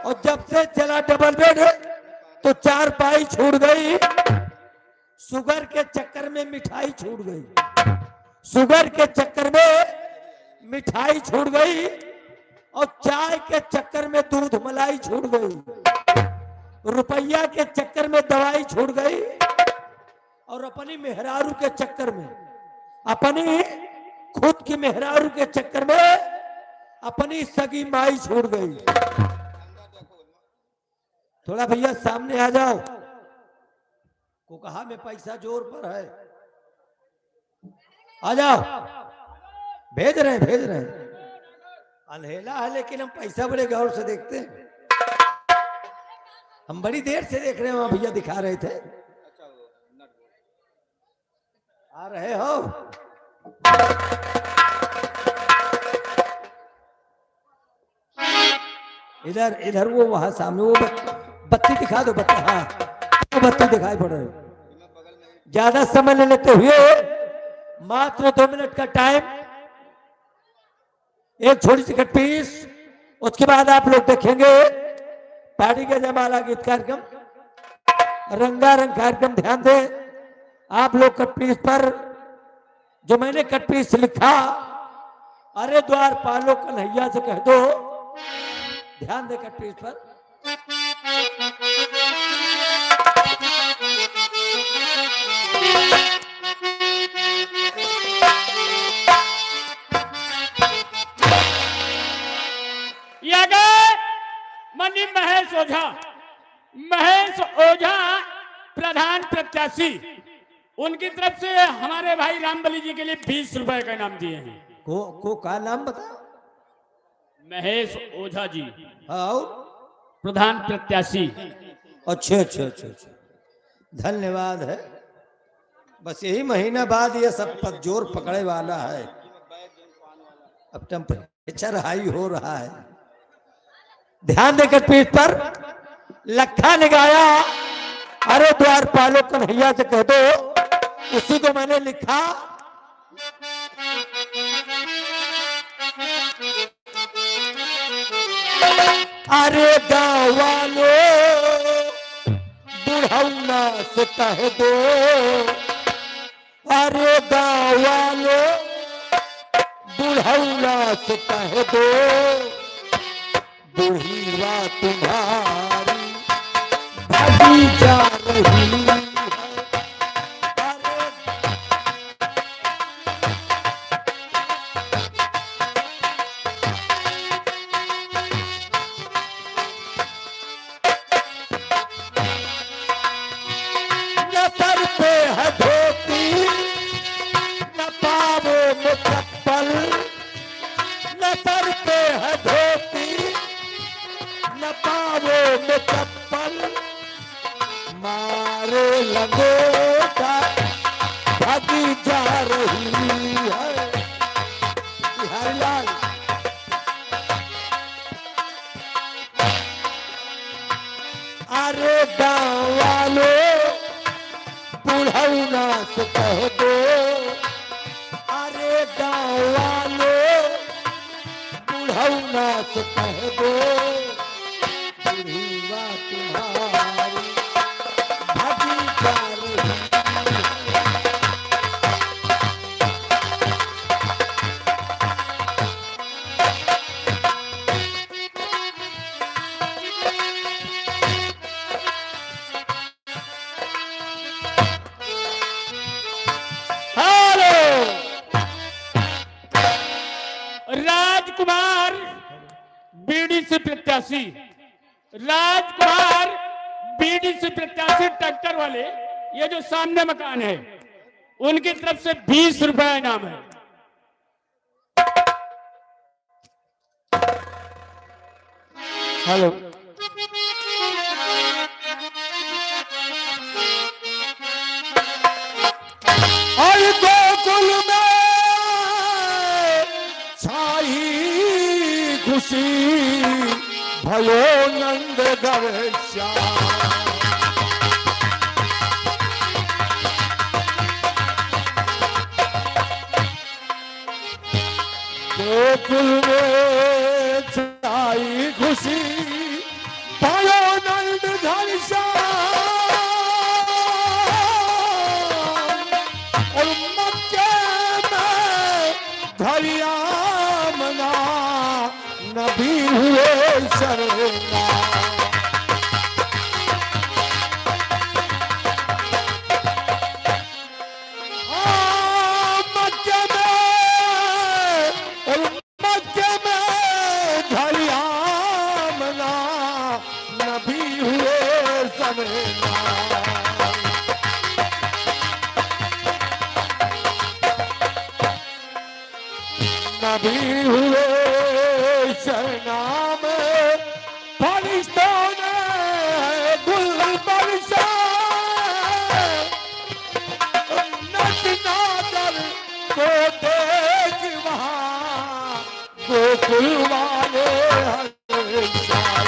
और जब से चला डबल बेड तो चारपाई छूट गई। शुगर के चक्कर में मिठाई छूट गई, शुगर के चक्कर में मिठाई छूट गई, और चाय के चक्कर में दूध मलाई छूट गई, रुपया के चक्कर में दवाई छूट गई, और अपनी मेहरारू के चक्कर में, अपनी खुद की मेहरारू के चक्कर में अपनी सगी माई छूट गई। थोड़ा भैया सामने आ जाओ। को कहा मैं पैसा जोर पर है, आ जाओ। भेज रहे हैं। अनहेला है लेकिन हम पैसा बड़े गौर से देखते हैं। हम बड़ी देर से देख रहे हैं, वहां भैया दिखा रहे थे। आ रहे हो? इधर वो वहां सामने वो बत्ती दिखा दो। बत्ती, हाँ वो बत्ती दिखाई पड़ रही। ज्यादा समय ले लेते हुए मात्र 2 मिनट का टाइम, एक छोटी सी कट पीस, उसके बाद आप लोग देखेंगे पार्टी का जयमाला गीत कार्यक्रम, रंगारंग कार्यक्रम। ध्यान दें आप लोग कट पीस पर, जो मैंने कट पीस लिखा, अरे द्वार पालो कन्हैया से कह दो। ध्यान दे कट पीस पर। मनी महेश ओझा प्रधान प्रत्याशी, उनकी तरफ से हमारे भाई रामबली जी के लिए 20 रुपए का इनाम दिए हैं। को का नाम बता? महेश ओझा जी, हाँ प्रधान प्रत्याशी। अच्छा। धन्यवाद है। बस यही महीना बाद ये सब पर जोर पकड़े वाला है। अब टेम्परेचर हाई हो रहा है। ध्यान देकर पीठ पर लखा ने गाया, अरे द्वार पालो कन्हैया से कह दो। उसी को मैंने लिखा। अरे गाँव वालों बुढ़ौना से कह दो, अरे गाँव वालों बुढ़ौना से कह दो, बुढ़ीवा तुम्हारी भगी जा रही है। न सर पे है धोती, न पावों में चप्पल, न सर पे है बुढ़ौना से कह दो, अरे गाँव वाले बुढ़ौना से कह दो, बुढ़िया तुम्हारी भगी जा रही। राजकुमार बीडी से प्रत्याशी, राजकुमार बीडी से प्रत्याशी टक्कर वाले, ये जो सामने मकान है उनकी तरफ से 20 रुपए इनाम है। हेलो, और गोकुल में छाई खुशी भयो नंद घर श्याम। गोकुल में छाई खुशी भयो नंद घर श्याम, और मक्के में धरिया मना नबी हुए शर्मा। मक्के में, और मक्के में धरिया मना नबी हुए शर्मा। नबी हुए शरनाम, फरिश्तों ने गुल बरसा, नचना कर को देख वहाँ गोकुल वाले हर्षाए।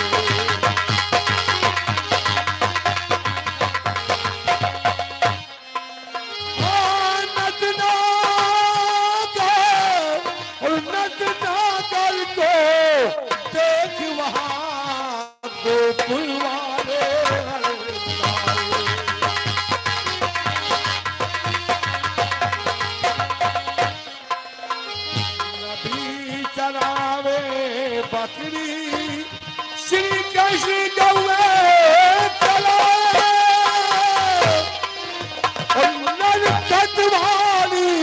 नचना देख वहाँ गोकुल वाले नबी चरावे बकरी, श्री कृष्ण गौए चलाए, और नरकट वाली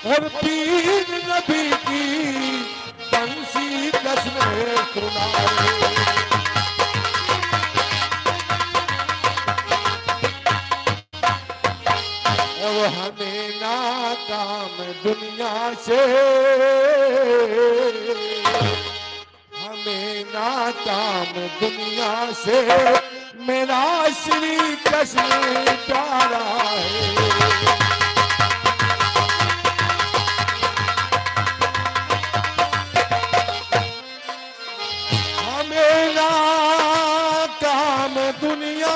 और पीर नबी की बंसी कसमें सुनाए। और हमें नाकाम दुनिया से, हमें नाकाम दुनिया से मेरा श्री कृष्ण प्यारा है। मेरा काम दुनिया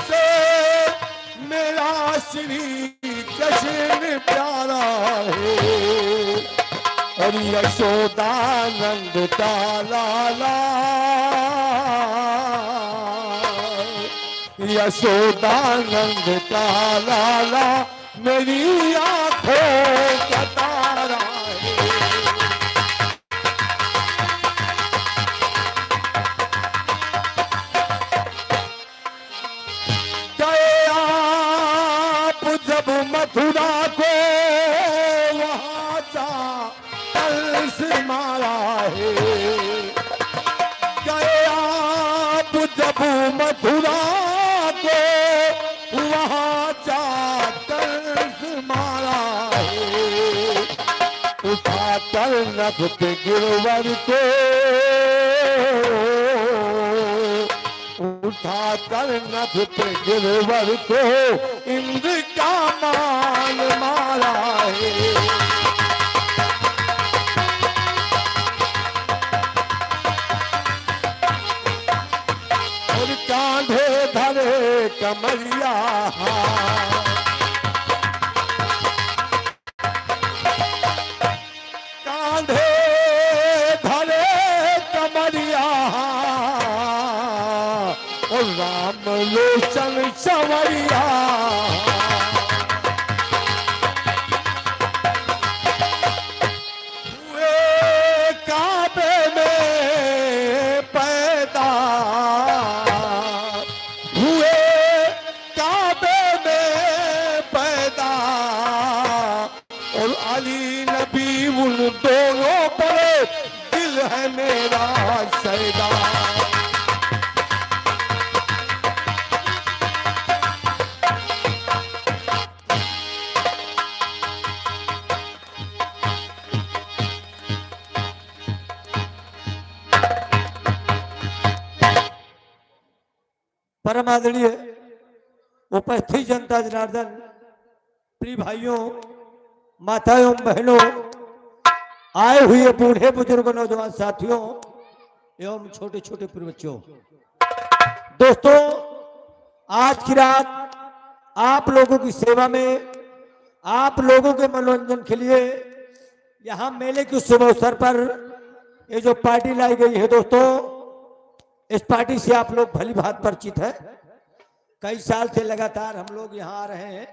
से मेरा श्री कृष्ण प्यारा है, और यशोदानंद का लाला, यशोदानंद का लाला मेरी आंखों का तारा है। जब मथुरा को वहाँ जा तलस मारा है, गए आप जब मथुरा को वहाँ जा तलस मारा है, उठा कर नभ पे गिरवर को, उठा कर नभ पे गिरवर को इंद्र का मान मारा है। और कांधे धरे कमरिया, परम आदरणीय उपस्थित जनता जनार्दन, प्रिय भाइयों, माताओं, बहनों, आए हुए बूढ़े बुजुर्ग, नौजवान साथियों एवं छोटे छोटे बच्चों, दोस्तों, आज की रात आप लोगों की सेवा में, आप लोगों के मनोरंजन के लिए यहाँ मेले के शुभ अवसर पर ये जो पार्टी लाई गई है दोस्तों, इस पार्टी से आप लोग भली भांति परिचित है। कई साल से लगातार हम लोग यहाँ आ रहे हैं।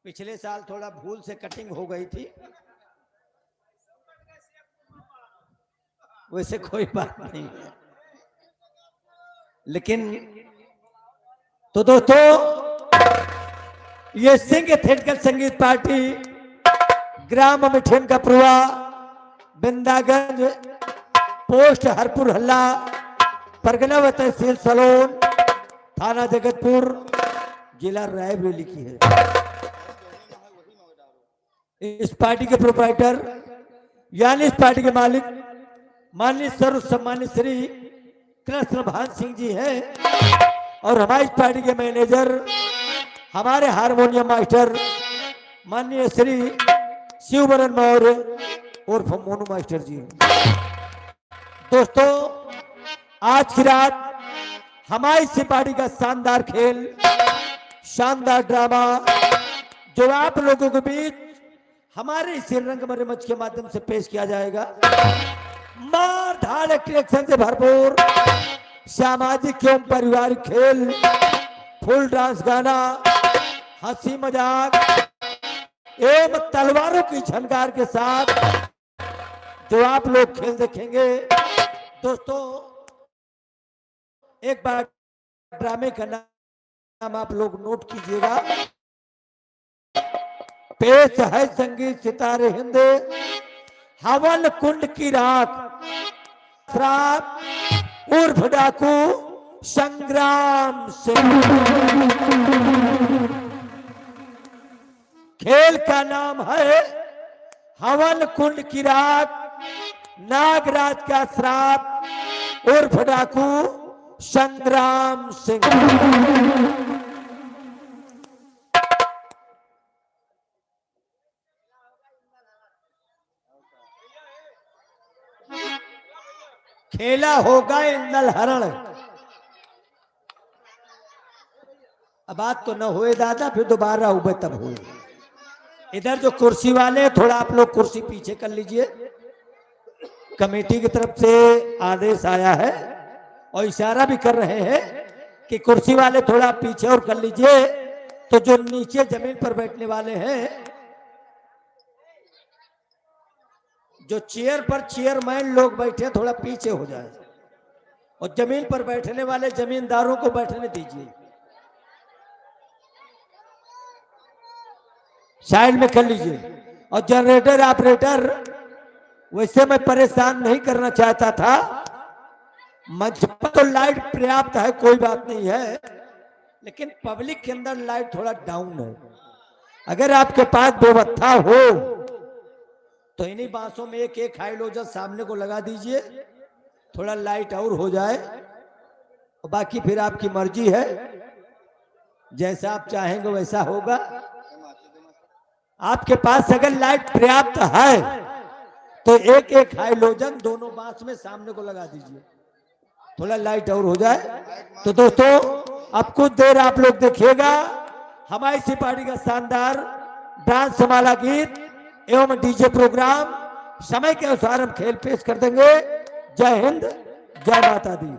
पिछले साल थोड़ा भूल से कटिंग हो गई थी, वैसे कोई बात नहीं है, लेकिन तो दोस्तों, ये सिंह थिएटर संगीत पार्टी ग्राम मिठन का पुरवा, बिंदागंज, पोस्ट हरपुर हल्ला, परगना व तहसील सलोन, थाना जगतपुर, जिला रायबरेली की है। इस पार्टी के प्रोप्राइटर यानी इस पार्टी के मालिक माननीय सर्व सम्मानित श्री कृष्ण भान सिंह जी हैं, और हमारी इस पार्टी के मैनेजर हमारे हारमोनियम मास्टर माननीय श्री शिवबरन मौर्य और मोनू मास्टर जी। दोस्तों, आज की रात हमारी इस पार्टी का शानदार खेल, शानदार ड्रामा जो आप लोगों के बीच हमारे इस रंगमंच मंच के माध्यम से पेश किया जाएगा। मार धाड़ एक्शन से भरपूर सामाजिक एवं पारिवारिक खेल, फुल डांस, गाना, हंसी मजाक एवं तलवारों की झनकार के साथ जो आप लोग खेल देखेंगे। दोस्तों, एक बार ड्रामे का नाम आप लोग नोट कीजिएगा। पेश है संगीत सितारे हिंद, हवन कुंड की रात, श्राप उर्फ डाकू संग्राम सिंह। खेल का नाम है हवन कुंड की रात, नागराज का श्राप उर्फ डाकू संग्राम सिंह। खेला होगा इंदल हरण। अब बात तो न हुए दादा, फिर दोबारा उबे तब हुए। इधर जो कुर्सी वाले, थोड़ा आप लोग कुर्सी पीछे कर लीजिए। कमेटी की तरफ से आदेश आया है और इशारा भी कर रहे हैं कि कुर्सी वाले थोड़ा पीछे और कर लीजिए, तो जो नीचे जमीन पर बैठने वाले हैं, जो चेयर पर चेयरमैन लोग बैठे, थोड़ा पीछे हो जाए, और जमीन पर बैठने वाले जमींदारों को बैठने दीजिए, साइड में कर लीजिए। और जनरेटर ऑपरेटर, वैसे मैं परेशान नहीं करना चाहता था, मंच पर तो लाइट पर्याप्त है, कोई बात नहीं है, लेकिन पब्लिक के अंदर लाइट थोड़ा डाउन है। अगर आपके पास व्यवस्था हो तो इन्हीं बांसों में एक एक हाइलोजन सामने को लगा दीजिए, थोड़ा लाइट और हो जाए, और बाकी फिर आपकी मर्जी है, जैसा आप चाहेंगे वैसा होगा। आपके पास अगर लाइट पर्याप्त है तो एक एक हाइलोजन दोनों बांस में सामने को लगा दीजिए, थोड़ा लाइट और हो जाए। तो दोस्तों, अब कुछ देर आप लोग देखिएगा हमारी इसी पार्टी का शानदार डांस, समाला गीत एवं डीजे प्रोग्राम। समय के अनुसार हम खेल पेश कर देंगे। जय हिंद, जय माता दी।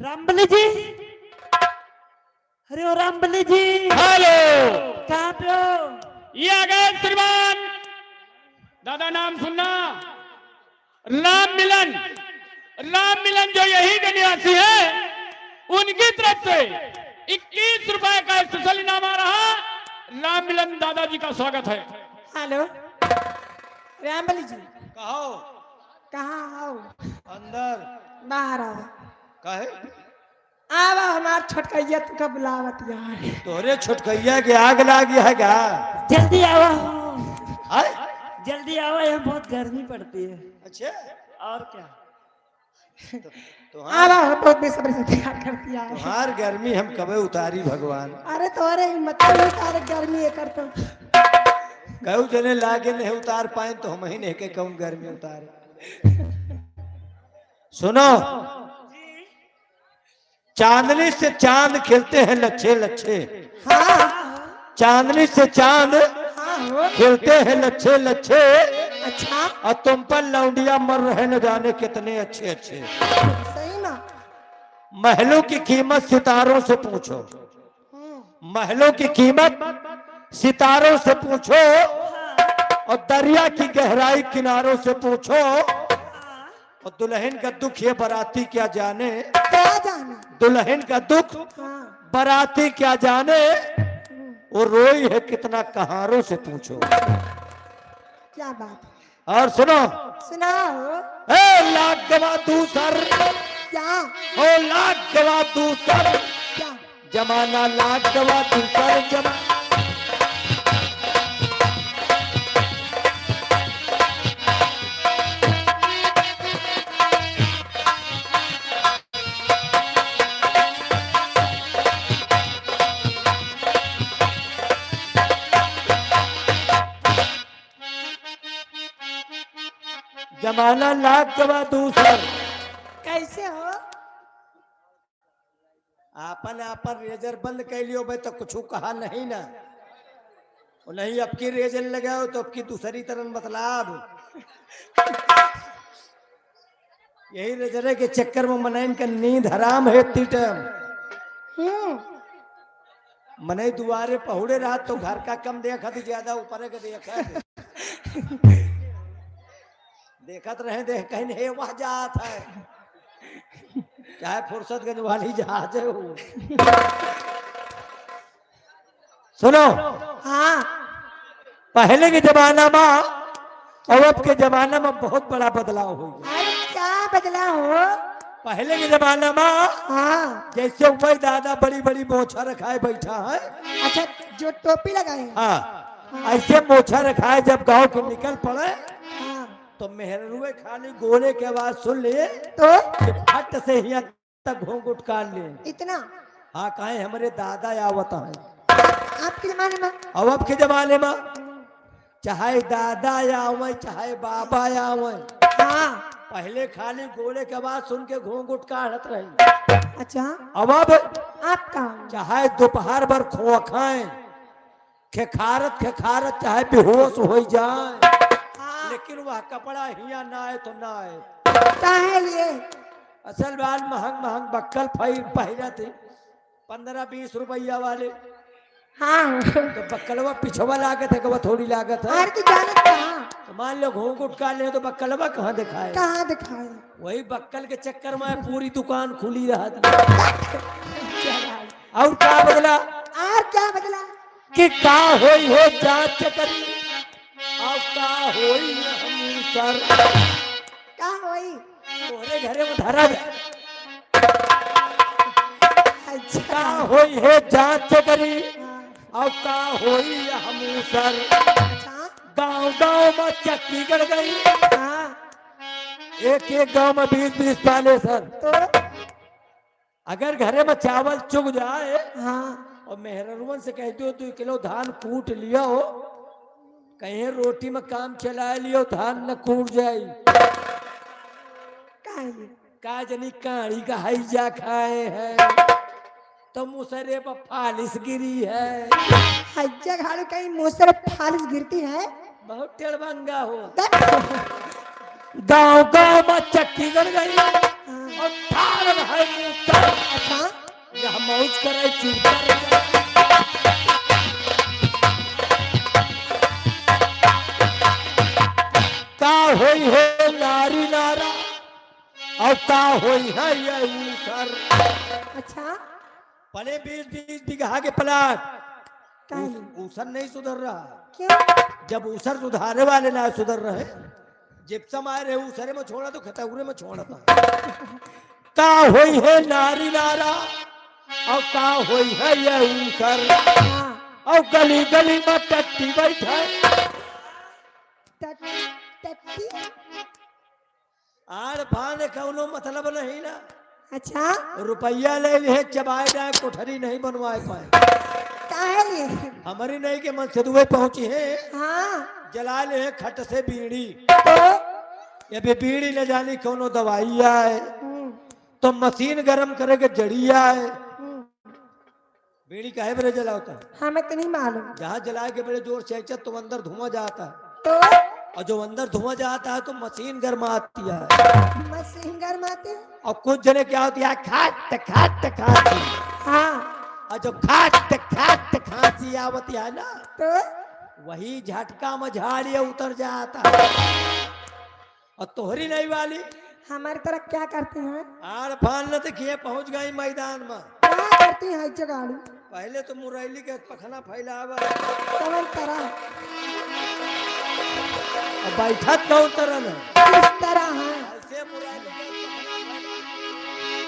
रामबली जी, अरे ओ रामबली जी, हेलो, कहाँ पे हो? ये आ गए श्रीमान। दादा नाम सुनना, राम मिलन। राम मिलन जो यही के निवासी है, उनकी तरफ से 21 रुपए का स्पेशल इनाम आ रहा। राम मिलन दादाजी का स्वागत है। हेलो रामबली जी, कहो कहाँ आओ? अंदर बाहर आओ। कहे आवा हमार छोटकैया तुका बुलावत यार। तोरे छोटकैया के आग लागी है क्या? जल्दी आओ, आय? जल्दी आओ, यहाँ बहुत गर्मी पड़ती है। अच्छा और क्या? तुम्हार आवा बहुत बेसब्री से तैयार कर दिया है। तुम्हार गर्मी हम कबे उतारी भगवान? अरे तोरे मतलब ही तारे गर्मी है कर तो। कहू जने लागे नहीं उतार पाए तो हम ही नहीं के कहूँ गर्मी उतारे। सुनो, चांदनी से चांद खिलते हैं लच्छे लच्छे। हाँ चांदनी से चांद हाँ हो। खिलते हैं लच्छे लच्छे, अच्छा और तुम पर लौंडिया मर रहे न जाने कितने अच्छे अच्छे। सही ना। महलों की कीमत सितारों से पूछो, महलों की कीमत सितारों से पूछो, और दरिया की गहराई किनारों से पूछो। और दुल्हन का दुख ये बाराती क्या जाने, क्या जाना? दुल्हन का दुख हाँ बाराती क्या जाने। वो रोई है कितना कहारों से पूछो। क्या बात है? और सुनो, सुनाओ। ए लाख गवा दूसर, क्या ओ लाख गवा दूसर, क्या? जमाना लाख गवा दूसर जमा। जमाना लाख गवा दूसर। कैसे हो? आपन आपन रेजर बंद कर लियो भाई तो कुछ कहा नहीं ना। और नहीं अब की रेजर लगाओ तो अब की दूसरी तरह मतलब। यही रेजर के चक्कर में मनाइन का नींद हराम है। मने दुआरे पहुड़े रहा तो घर का कम देखा तो ज्यादा ऊपर के देखा। देखत रहे देख कहीं नहीं वह जात है, चाहे फुर्सतगंज वाली जहाज है वो। सुनो, हाँ पहले के जमाना में और अब के जमाना में बहुत बड़ा बदलाव हो गया। अरे क्या बदला हो? पहले के जमाना में हाँ जैसे ऊपर दादा बड़ी बड़ी मोछा रखाए बैठा है, अच्छा जो टोपी लगाए हैं। हाँ ऐसे मोछा रखाए जब गांव के निकल पड़े हाँ तो मेहरुए खाली गोले के आवाज सुन लिए तो कि फट से यहाँ तक घूंघट काट ले। इतना हाँ कहे हमारे दादा आवत है। आपके जमाने में? और अब के जमाने में चाहे दादा आवे चाहे बाबा आवे, हाँ पहले खाली गोले के आवाज सुन के घूंघट काटत रही। अच्छा अब आपका चाहे दोपहर भर खो खाए खेखारत खेखारत चाहे बेहोश हो जाए, हाँ लेकिन वह कपड़ा हिया ना आए तो ना आए। काहे लिए? असल बात महंग महंग बक्कल पहिरा थे 15-20 रुपया वाले। हाँ तो बक्कलवा पिछवा लागत है कि थोड़ी लागत है। अरे तू जानत कहाँ? तो मान लो घूंघट काट ले तो बक्कलवा कहाँ दिखाए? कहाँ दिखाए? वही बक्कल के चक्कर में पूरी दुकान खुली रहा थी। और क्या बदला और क्या बदला? कि का होई हो जांच करी और का होई हम सर क्या होई? तोरे घरे में धरा गया। का अच्छा होई है जांच करी हाँ, और का होई हम सर। अच्छा गांव गांव में चक्की गड़ गई, हाँ एक एक गांव में 20-20 पाले सर। तो अगर घरे में चावल चुग जाए हाँ और मेहरवन से कहते हो 2 किलो धान कूट लिया हो, कहीं रोटी में काम चला लियो धान न कूट जाए। काहे लिए? का जनी काड़ी का हैजा खाए हैं तो मुसरे पर फालिस गिरी है। हज्जा घाड़ू कहीं मुँह से फालिस गिरती है। बहुत टेढ़बंगा हो। गांव गांव में चक्की गड़ गई, हाँ, और थार है मूतर अच्छा यह मौज करे चूतर का होई है नारी नारा और का होई है ये ऊसर अच्छा पले 20-20 बीघा के प्लाट काहे ऊसर नहीं सुधर रहा क्यों जब ऊसर सुधारे वाले ना सुधर रहे जिप्सम आए रहे ऊसरे में छोड़ा तो खतौरे में छोड़ा था का होई है नारी नारा और का होई है ये ऊसर हाँ और गली गली में टट्टी बैठे टट्टी आर फान कौनो मतलब नहीं ना अच्छा रुपया ले लिए चबाए जाए कोठरी नहीं बनवाए पाए काहे लिए हमारी नहीं के मन से दुबई पहुंची है हाँ जला ले खट से बीड़ी तो ये भी बीड़ी ले जानी कोनो दवाई आए हम्म, तो मशीन गरम करे के जड़ी आए हम्म, बीड़ी काहे बड़े जलाता है हमें तो नहीं मालूम जहाँ जलाए के बड़े जोर से तो अंदर धुआं जाता है तो और जो अंदर धुआं जाता है तो मशीन गर्माती है मशीन गरमाते और कुछ जने क्या होती है खाट खांसी हाँ और जो खाट खांसी आवती है ना तो वही झटका में झाड़िया उतर जाता है और तोहरी नहीं वाली हमारी तरह क्या करते हैं आर फान न देखिए पहुंच गई मैदान में क्या करती है जगाड़ू पहले तो मुरैली के पखना फैलावा कौन तरह और बैठक कौन तरह है किस तरह है ऐसे मुरैली के पखना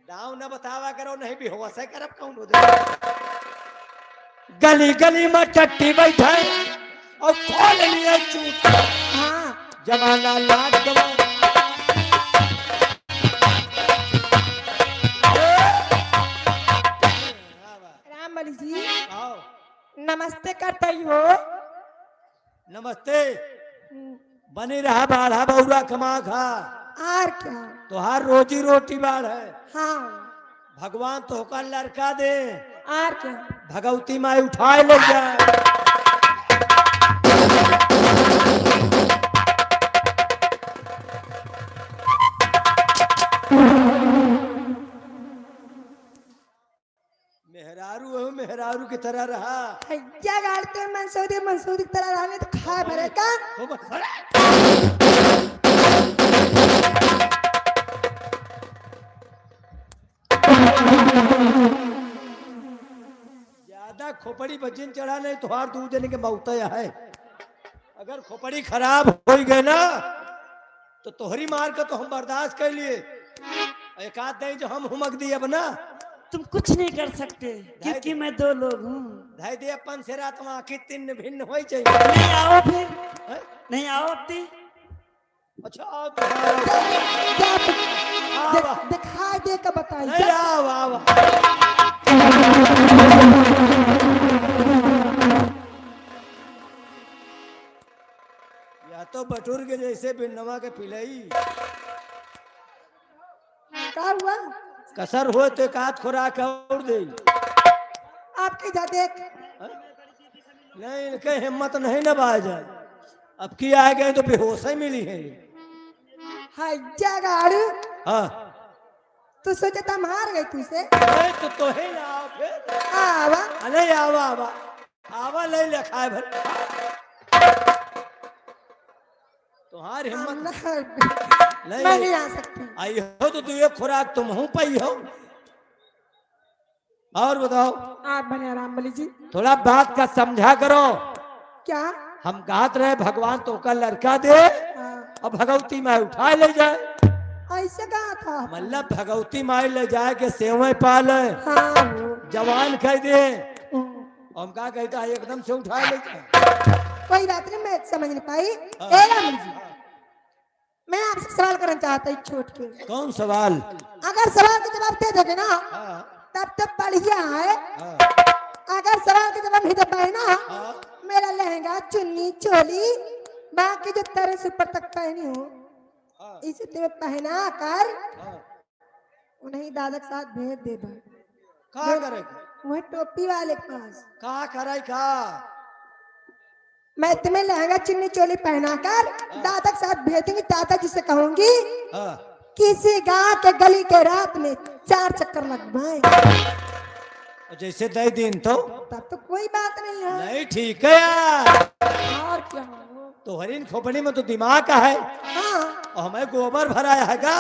दाव न बतावा करो नहीं भी हो से करब कौन हो गली गली में टट्टी बैठे और खोल लिए चूत हाँ जमाना लाट गवा राम बली जी आओ नमस्ते करते ही हो नमस्ते बनी रहा बाढ़ा बौरा कमा खा और क्या तोहार रोजी रोटी बाढ़ है हाँ भगवान तो का लड़का दे और क्या भगवती माई उठाए ले जाए मेहरारू की तरह रहा भैया गाड़ते मंसूरी की तरह रहने तो खा भरे का हो बस, अरे! ज्यादा खोपड़ी बजिन चढ़ा नहीं तो हार दूर देने के मौत है अगर खोपड़ी खराब हो गए ना तो तोहरी मार का तो हम बर्दाश्त कर लिए एक आध नहीं जो हम हुमक दिए अब ना तुम कुछ नहीं कर सकते क्योंकि मैं 2 लोग हूँ। धाई दे अपन से रात वहाँ की तीन भिन्न हो चाहिए नहीं आओ फिर हैं? नहीं आओ अपनी अच्छा आओ तो आओ। दिखा दे का बताइए नहीं आओ आओ या तो बटूर के जैसे बिन्नवा के पिलाई क्या हुआ कसर हो तो एक आध खुराक और दे आपके जा देख नहीं इनके हिम्मत नहीं न जाए अब की आ गए तो बेहोश ही मिली है भैया गाड़ू हाँ तू सोचे तो हम हार गई तुझसे तो ही ना आओ फिर आवा नहीं आवा आवा आवा नहीं लिखाए भर तुम्हारी हिम्मत मैं नहीं आ सकती आई हो तो तू एक खुराक तुम हूं पाई हो और बताओ आप बने राम बली जी थोड़ा बात का समझा करो क्या हम कहते रहे भगवान तो का लड़का दे हाँ, और भगवती माई उठा ले जाए ऐसे कहा था मतलब भगवती माई ले जाए के सेवे पाले हाँ वो जवान कह दे हम्म, हम क्या कहता है एकदम से उठा ले जाए कोई बात नहीं मैं समझ नहीं पाई हाँ। ए राम जी मैं आपसे सवाल करना चाहता हूँ छोट के कौन सवाल अगर सवाल का जवाब दे दोगे ना हाँ, तब तब बढ़िया है हाँ, अगर सवाल का जवाब नहीं दे पाए ना हाँ, मेरा लहंगा चुन्नी चोली बाकी जो तरह से ऊपर तक पहनी हो हाँ, इसे तुम्हें पहना कर हाँ। उन्हें दादा के साथ भेज दे बा का करेगा वह टोपी वाले के पास का करे का मैं तुम्हें लहंगा चुन्नी चोली पहनाकर दादा के साथ भेजूंगी। दादाजी से कहूंगी हाँ। किसी गांव के गली के रात में 4 चक्कर लगवाए। जैसे दे दिन तो तब तो कोई बात नहीं है। नहीं, ठीक है यार। और क्या? तो हरिन खोपड़ी में तो दिमाग का है हाँ और हमें गोबर भराया है का।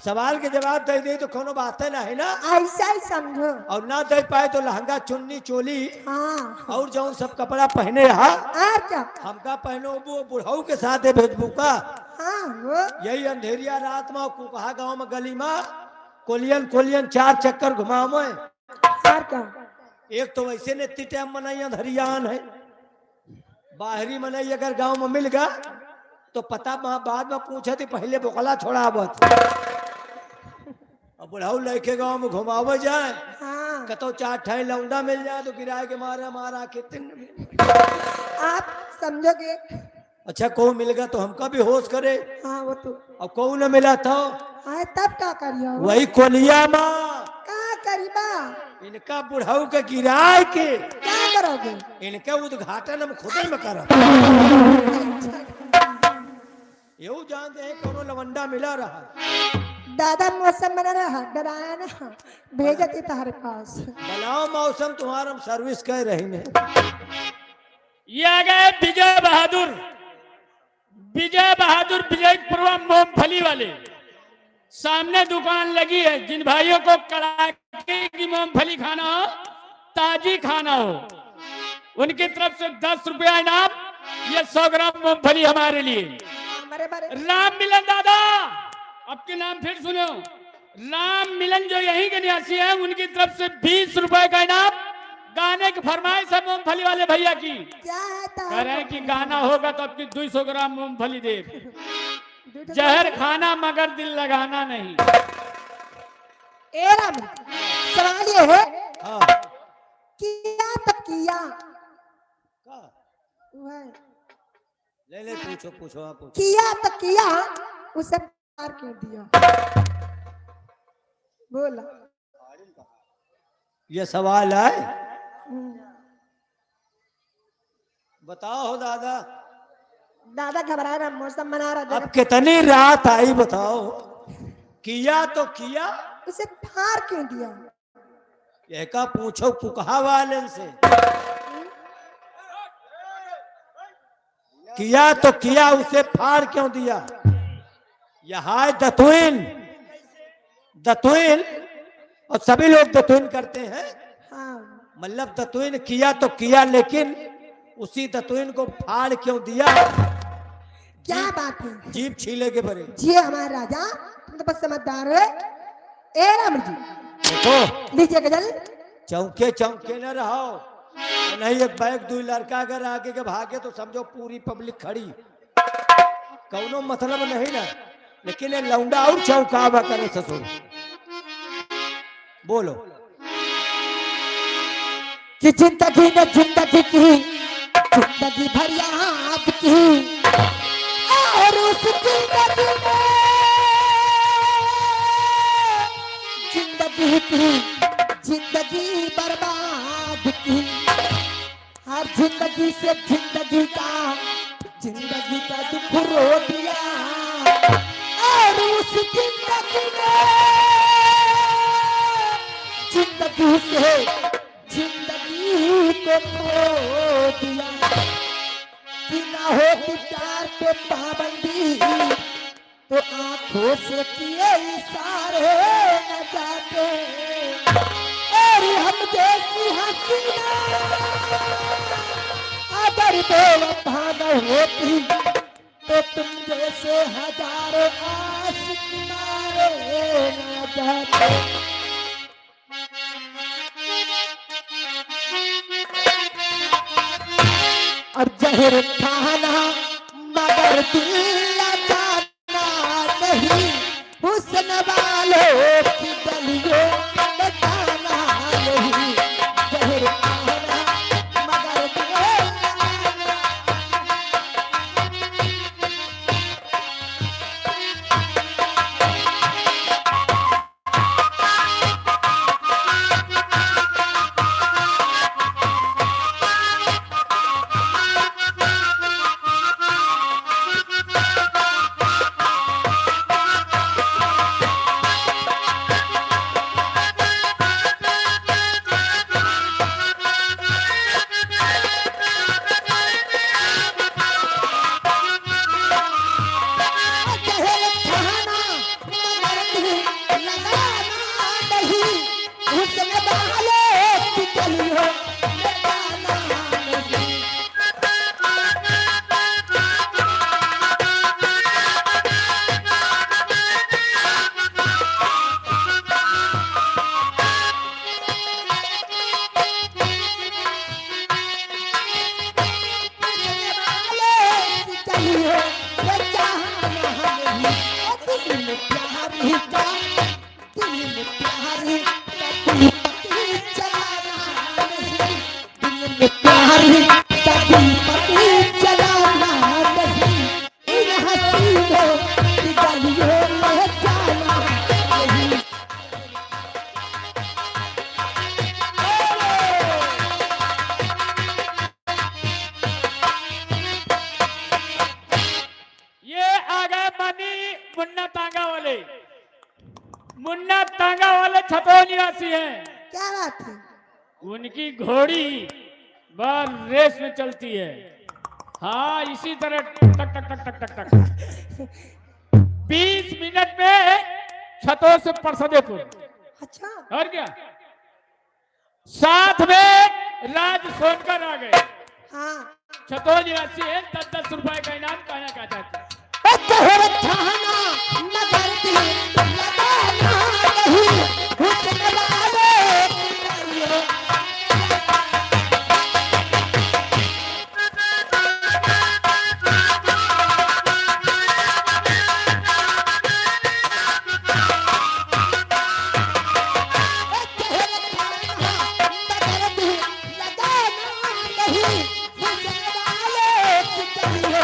सवाल के जवाब दे दे तो कोनो बात है ना, है ना। ऐसा ही समझो। और ना दे पाए तो लहंगा चुन्नी चोली हाँ और जो सब कपड़ा पहने रहा और क्या? हमका पहनो वो बुढ़ऊ के साथ है भेजबू का। हाँ वो यही अंधेरिया रात में कुकहा गांव में गली में कोलियन कोलियन 4 चक्कर घुमाओ में। और क्या? एक तो वैसे ने इतनी टाइम मनाई अंधरियान है, बाहरी मनाई अगर गांव में मिल गया तो पता बाद में पूछे थी पहले बोकला छोड़ावत। अब बुढ़ाऊ लेके गांव में घुमावे जाए हाँ कतो 4 ठाई लौंडा मिल जाए तो किराए के मारे हमारा कितने। आप समझोगे। अच्छा को मिल गया तो हमका भी होश करे। हाँ वो तो अब को न मिला तो हाँ तब क्या करियो? वही कोलिया माँ क्या करीबा? इनका बुढ़ाऊ के किराए के क्या करोगे? इनके उद्घाटन हम खुद में कर यू जानते हैं कोनो लवंडा मिला रहा। दादा मौसम बना रहा डराया ना, भेजा थी तुम्हारे पास। बनाओ मौसम तुम्हारा सर्विस कर रही ने। ये आ गए विजय बहादुर विजयपुरवा मूंगफली वाले। सामने दुकान लगी है। जिन भाइयों को कड़ाके की मूंगफली खाना हो, ताजी खाना हो, उनकी तरफ से 10 रुपया इनाम। ये 100 ग्राम मूंगफली हमारे लिए। हमारे बारे राम मिलन दादा, आपके नाम फिर सुनो। राम मिलन जो यहीं के निवासी हैं, उनकी तरफ से 20 रुपए का इनाम। गाने की फरमाइश है मूंगफली वाले भैया की। क्या है कह रहे हैं कि गाना होगा तो आपकी 200 ग्राम मूंगफली दे। जहर खाना मगर दिल लगाना नहीं। ए राम, सवाल ये है हाँ किया तो किया का? वह ले पूछो पूछो आप पूछो। किया तो किया, उसे प्यार क्यों दिया? बोला। ये सवाल है, बताओ हो दादा। दादा घबरा रहा, मौसम बना रहा, अब कितनी रात आई बताओ। किया तो किया, उसे प्यार क्यों दिया? ये का पूछो कुकहा वाले से। किया तो किया, उसे फाड़ क्यों दिया? यहाँ है दतुइन और सभी लोग दतुइन करते हैं। हाँ मतलब दतुइन किया तो किया, लेकिन उसी दतुइन को फाड़ क्यों दिया? क्या बात है? जीभ छीले के भरे। जी हमारे राजा, तुम तो बस समझदार है। ए राम जी, देखो लीजिए गजल। चौके चौके न रहो, नहीं एक बैग 2 लड़का अगर आगे के भागे तो समझो पूरी पब्लिक खड़ी। कौनो मतलब नहीं ना, लेकिन ये लौंडा और चौकावा करे ससुर। बोलो कि जिंदगी ने जिंदगी की जिंदगी भर याद की, और उस जिंदगी में जिंदगी की जिंदगी बर्बाद की। हर जिंदगी से जिंदगी का दुख रो दिया, और उस जिंदगी में जिंदगी से जिंदगी को खो दिया। बिना हो प्यार पे पाबंदी तो आंखों से किए इशारे न जाते, और हम जैसी हसीना अगर बेवफा न होती तो तुम जैसे हजारों आशिक मारे न जाते। और जहर खाना मगर दिल लगाना नहीं, हुस्न वालों की गलियों में जाना नहीं। जहर खाना मगर दिल लगाना। परी का दिल में प्यार का दीपक जलाना नहीं, दिल में प्यार का दीपक जलाना नहीं, इन हसीनों की गलियों में जाना नहीं। ये आ गए मानी मुन्ना तांगा वाले। मुन्ना तांगा वाले छतौल निवासी हैं। क्या बात है? उनकी घोड़ी बस रेस में चलती है। हाँ, इसी तरह टक टक टक टक टक टक 20 मिनट में छतौल से परसदेपुर। अच्छा, और क्या, साथ में राज सोनकर आ गए। हाँ, छतौल निवासी है। 10-10 रुपए का इनाम कहना चाहते हैं। कहर थाना नगर दिल लगाना नहीं, हुस्न वाले करियो। कहर थाना नगर दिल लगाना नहीं, हुस्न वाले करियो।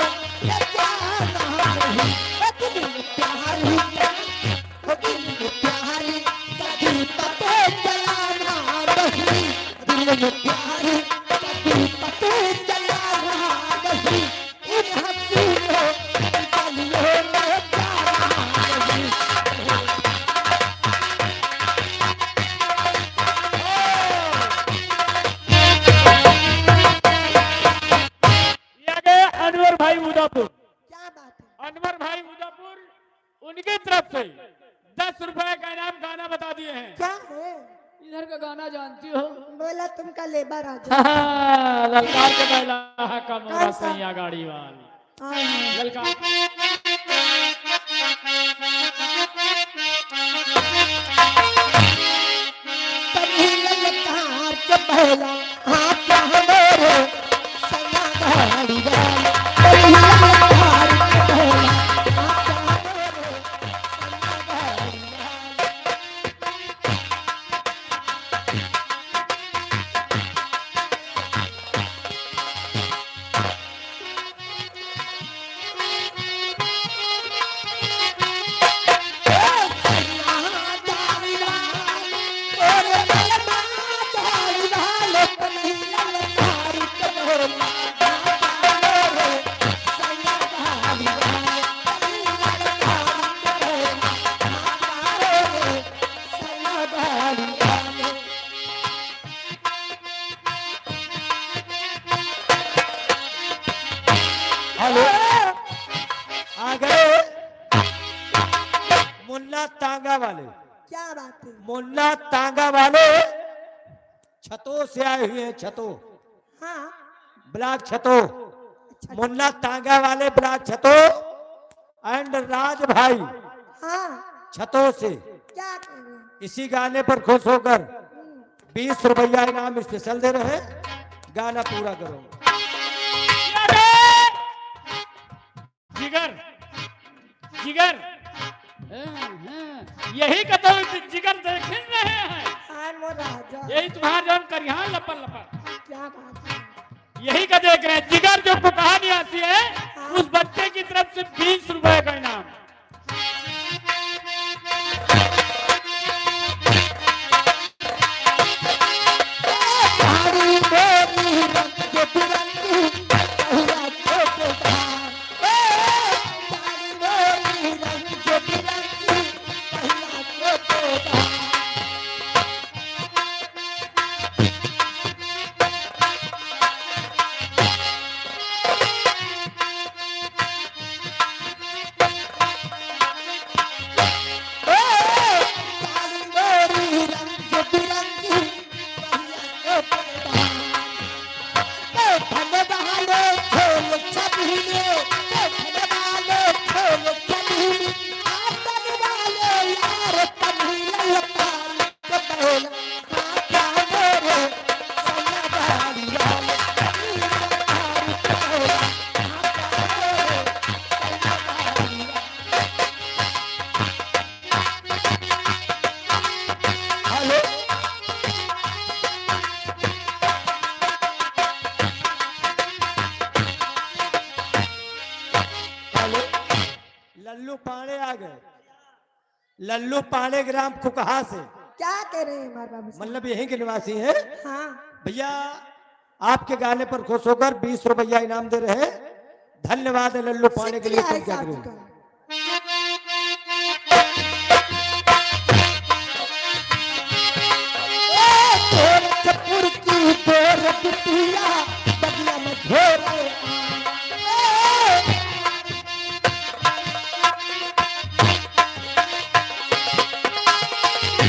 ये गए अनवर भाई उदयपुर। क्या बात है? अनवर भाई उदयपुर, उनकी तरफ से 10 रुपए का इनाम गाना बता दिए हैं। क्या है? इधर का गाना जानती हो? बोला तुमका लेबर आ जा। हाँ, ललकार के बैला का मोरा कौन सा? सैया गाड़ी वाली हाँ, हाँ। ललकार। कभी ललकार के पहला हाथ हमारे सैया गाड़ी वाला। कभी ललकार के पहला हाथ हमारे सैया गाड़ी वाला। हेलो, आ गए मुन्ना तांगा वाले। क्या बात है? मुन्ना तांगा वाले छतो से आए हुए हैं। छतो, हाँ, ब्लॉक छतो। मुन्ना तांगा वाले ब्लॉक छतो एंड राज भाई हाँ, छतो से क्या कर रहे हैं? इसी गाने पर खुश होकर 20 रुपया इनाम स्पेशल दे रहे हैं। गाना पूरा करो। जिगर जिगर, यही का तो जिगर देख रहे हैं। हाँ, मोर राजा। यही तुम्हारा जौन करिहा लपन लपन, क्या बात है? यही का देख रहे हैं। जिगर जो कहानी आती है, उस बच्चे की तरफ से 20 रुपए का इनाम। लल्लू पांडे ग्राम कुकहा से, क्या कह रहे हैं हमारे बाबू साहब? मतलब यहीं के निवासी हैं। हाँ भैया आपके गाने पर खुश होकर 20 रुपया इनाम दे रहे हैं। धन्यवाद है लल्लू पांडे के लिए। तुम क्या साथ करोगे? का। गोरखपुर की गोर बिटिया बगिया में घेरे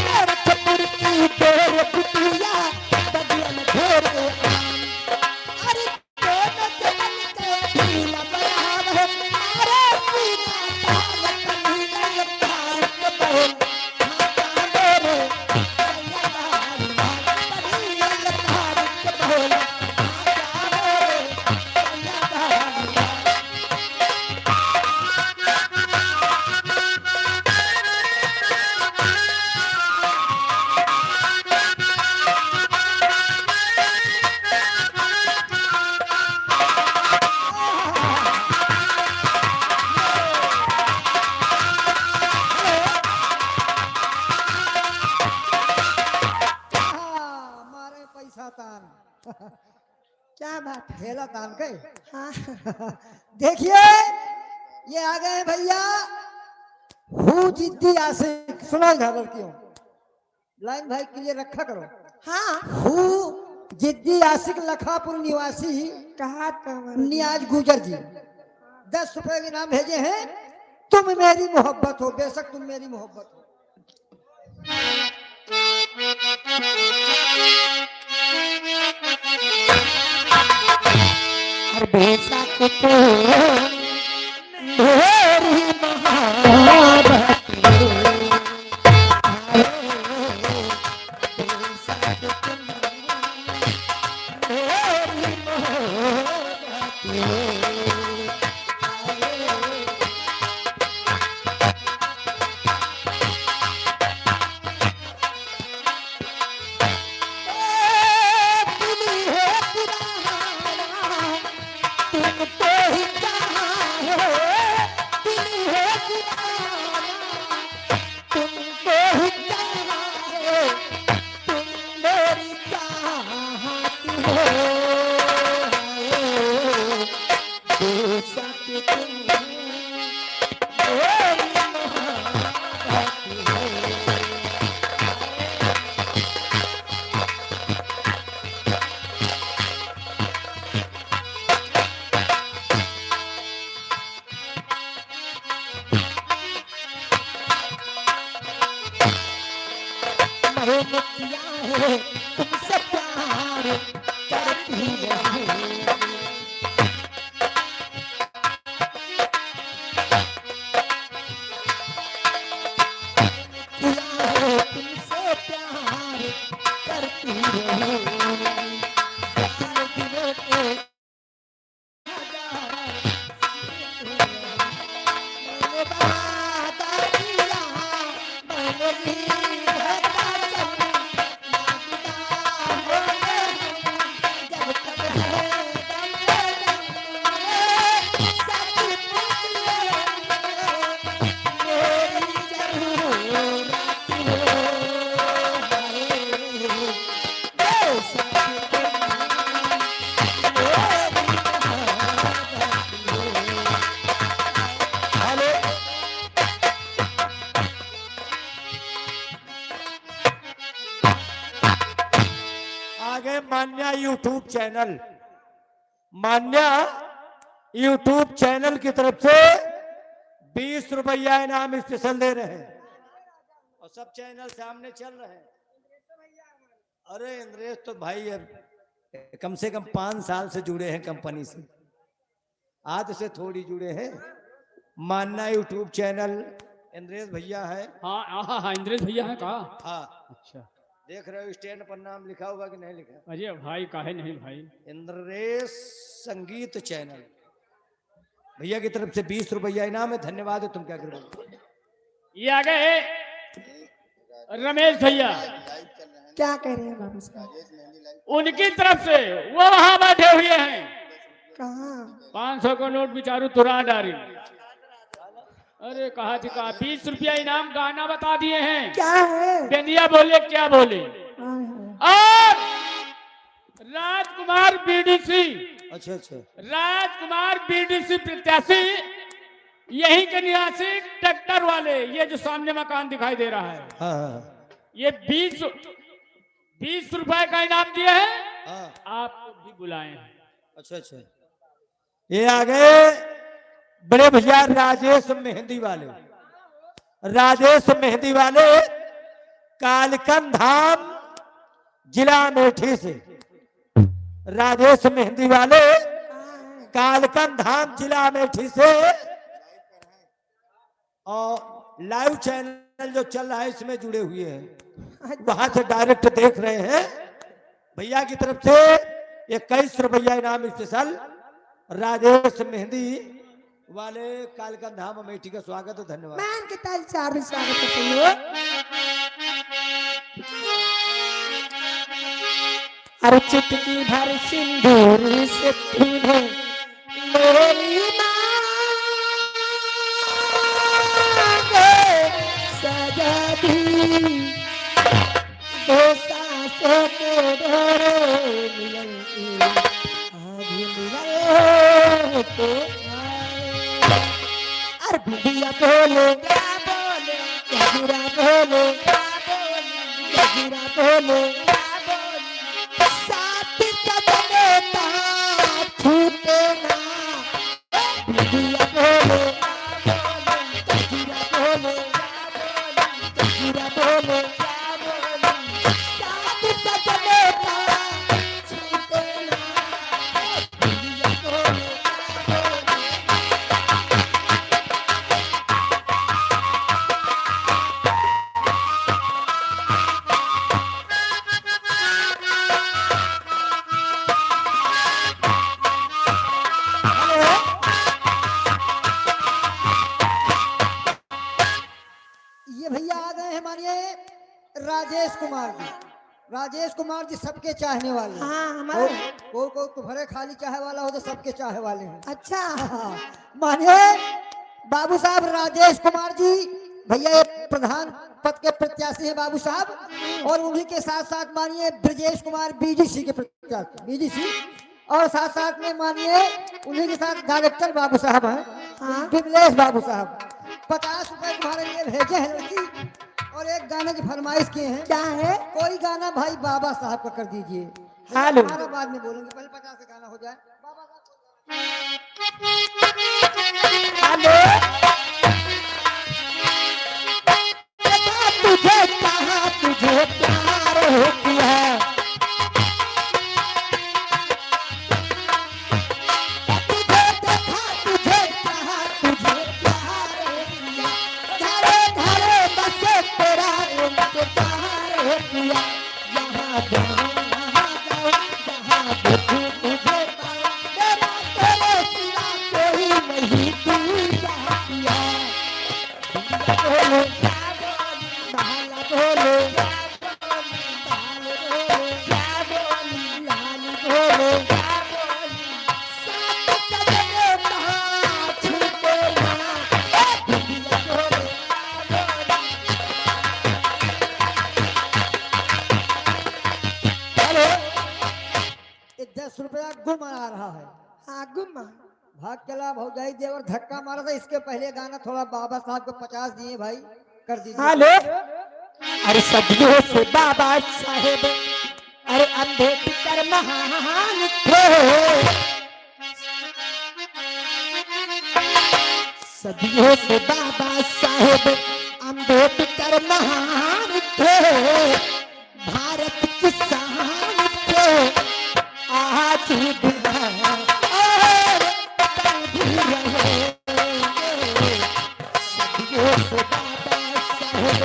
गोरखपुर की गोर बिटिया बगिया में घेरे अरे कौन जमन के ढीला बयान है अरे सीना ताल कमीना ताल बोल हाँ, मारे पैसा तान क्या बात है? खेला तान के। हाँ देखिए ये आ गए भैया हूँ जिद्दी आशिक। सुना इधर लड़कियों, लाइन भाई के लिए रखा करो। हाँ हूँ जिद्दी आशिक लखापुर निवासी कहा तो नियाज गुजर जी 10 रुपए के नाम भेजे हैं। तुम मेरी मोहब्बत हो, बेशक तुम मेरी मोहब्बत हो। हर बेशक तो मेरी मोहब्बत बेशक तुम मेरी मैंने किया है तुमसे प्यार करती रहूं किया है तुमसे प्यार करती रहूं अपने दिलों के मैंने वादा किया मैंने ली है कसम जब तक है दम सच मेरी जरूरत हो सच हेलो आगे मान्या यूट्यूब चैनल, मान्या यूट्यूब चैनल की तरफ से 20 रुपया इनाम स्पेशल दे रहे हैं और सब चैनल सामने चल रहे हैं। अरे इंद्रेश तो भाई अब कम से कम 5 साल से जुड़े हैं कंपनी से, आज से थोड़ी जुड़े हैं। मान्या यूट्यूब चैनल इंद्रेश भैया है। हाँ हाँ हाँ इंद्रेश भैया है कहा। हाँ अच्छा देख रहे हो स्टैंड पर नाम लिखा होगा कि नहीं लिखा? अरे भाई काहे नहीं भाई। इंद्रेश संगीत चैनल भैया की तरफ से 20 रुपया इनाम है। धन्यवाद है। तुम क्या करोगे? ये आ गए रमेश भैया, क्या कह रहे हैं बाबू साहब? उनकी तरफ से वो वहां बैठे हुए हैं। कहाँ? 500 का नोट बिचारू तुरा डारी। अरे कहा थी कहा 20 रुपया इनाम गाना बता दिए हैं। क्या है? बेंदिया बोले क्या बोले। और राजकुमार बीडीसी, अच्छा अच्छा। राजकुमार बीडीसी प्रत्याशी यही के निवासी ट्रैक्टर वाले, ये जो सामने मकान दिखाई दे रहा है, हाँ हाँ ये 20 रुपए का इनाम दिया है। हाँ। आपको भी बुलाए हैं। अच्छा अच्छा। ये आ गए बड़े भैया राजेश मेहंदी वाले, राजेश मेहंदी वाले कालकन धाम जिला अमेठी से। राजेश मेहंदी वाले कालकन धाम जिला अमेठी से। और लाइव चैनल जो चल रहा है इसमें जुड़े हुए हैं, वहां से डायरेक्ट देख रहे हैं। भैया की तरफ से 21 रुपया इनाम स्पेशल राजेश मेहंदी वाले कालकन धाम अमेठी का स्वागत है, धन्यवाद। मैं के ताल चार स्वागत करती हूँ। अरे चुटकी भर सिंदूर से तूने मेरी सजा दी, दो सांसों के डोरे मिलन की आज मिलन तो अरे बुढ़िया बोले क्या बोले, गजरा बोले क्या बोले, गजरा बोले क्या बोले, साथ सजने का छूटे ना, बुढ़िया बोले क्या बोले, गजरा बोले क्या बोले, साथ सजने का छूटे ना, बुढ़िया बोले ये भैया आ गए हैं मानिए राजेश कुमार जी। राजेश कुमार जी सबके चाहने वाले हैं। हाँ हमारे कोई तुम्हारे खाली चाहे वाला हो तो सबके चाहे वाले हैं। अच्छा हाँ, मानिए बाबू साहब राजेश कुमार जी भैया ये प्रधान पद के प्रत्याशी हैं बाबू साहब। और उन्हीं के साथ साथ मानिए ब्रजेश कुमार बीडीसी के प्रत्याशी बीडीसी, और साथ साथ में मानिए उन्हीं के साथ डायरेक्टर बाबू साहब हैं, विमलेश बाबू साहब। 50 रुपए तुम्हारे लिए भेजे हैं लड़की, और एक गाने की फरमाइश किए हैं। क्या है? कोई गाना भाई बाबा साहब का कर दीजिए। हेलो। हमारा बाद में बोलेंगे, पहले 50 का गाना हो जाए। बाबा साहब तुझे कहा तुझे प्यार हो किया, तुझे देखा तुझे कहा तुझे प्यार हो किया, घरे घरे बसे तेरा इंतजार हो किया, यहाँ जाऊँ जहाँ देखूँ तुझे पाऊँ, मेरा तेरे सिवा कोई नहीं तू चाहतिया, बोलो बाला बोलो क्या बोली लाल बोलो क्या बोली, साथ सजने कहाँ छूटे ना, दुनिया बोलो हेलो। ये 10 रुपया गुम आ रहा है। हाँ गुम्मा भाग चला भौजाई देवर धक्का मारा था। इसके पहले गाना थोड़ा बाबा साहब को 50 दिए भाई, कर दीजिए। हेलो। अरे सदियों से बाबा साहेब अरे अम्बेडकर महान थे, सदियों से बाबा साहेब अम्बेडकर महान थे, भारत की शान थे, आज दुनिया और कल भी रहेंगे, सदियों से बाबा साहेब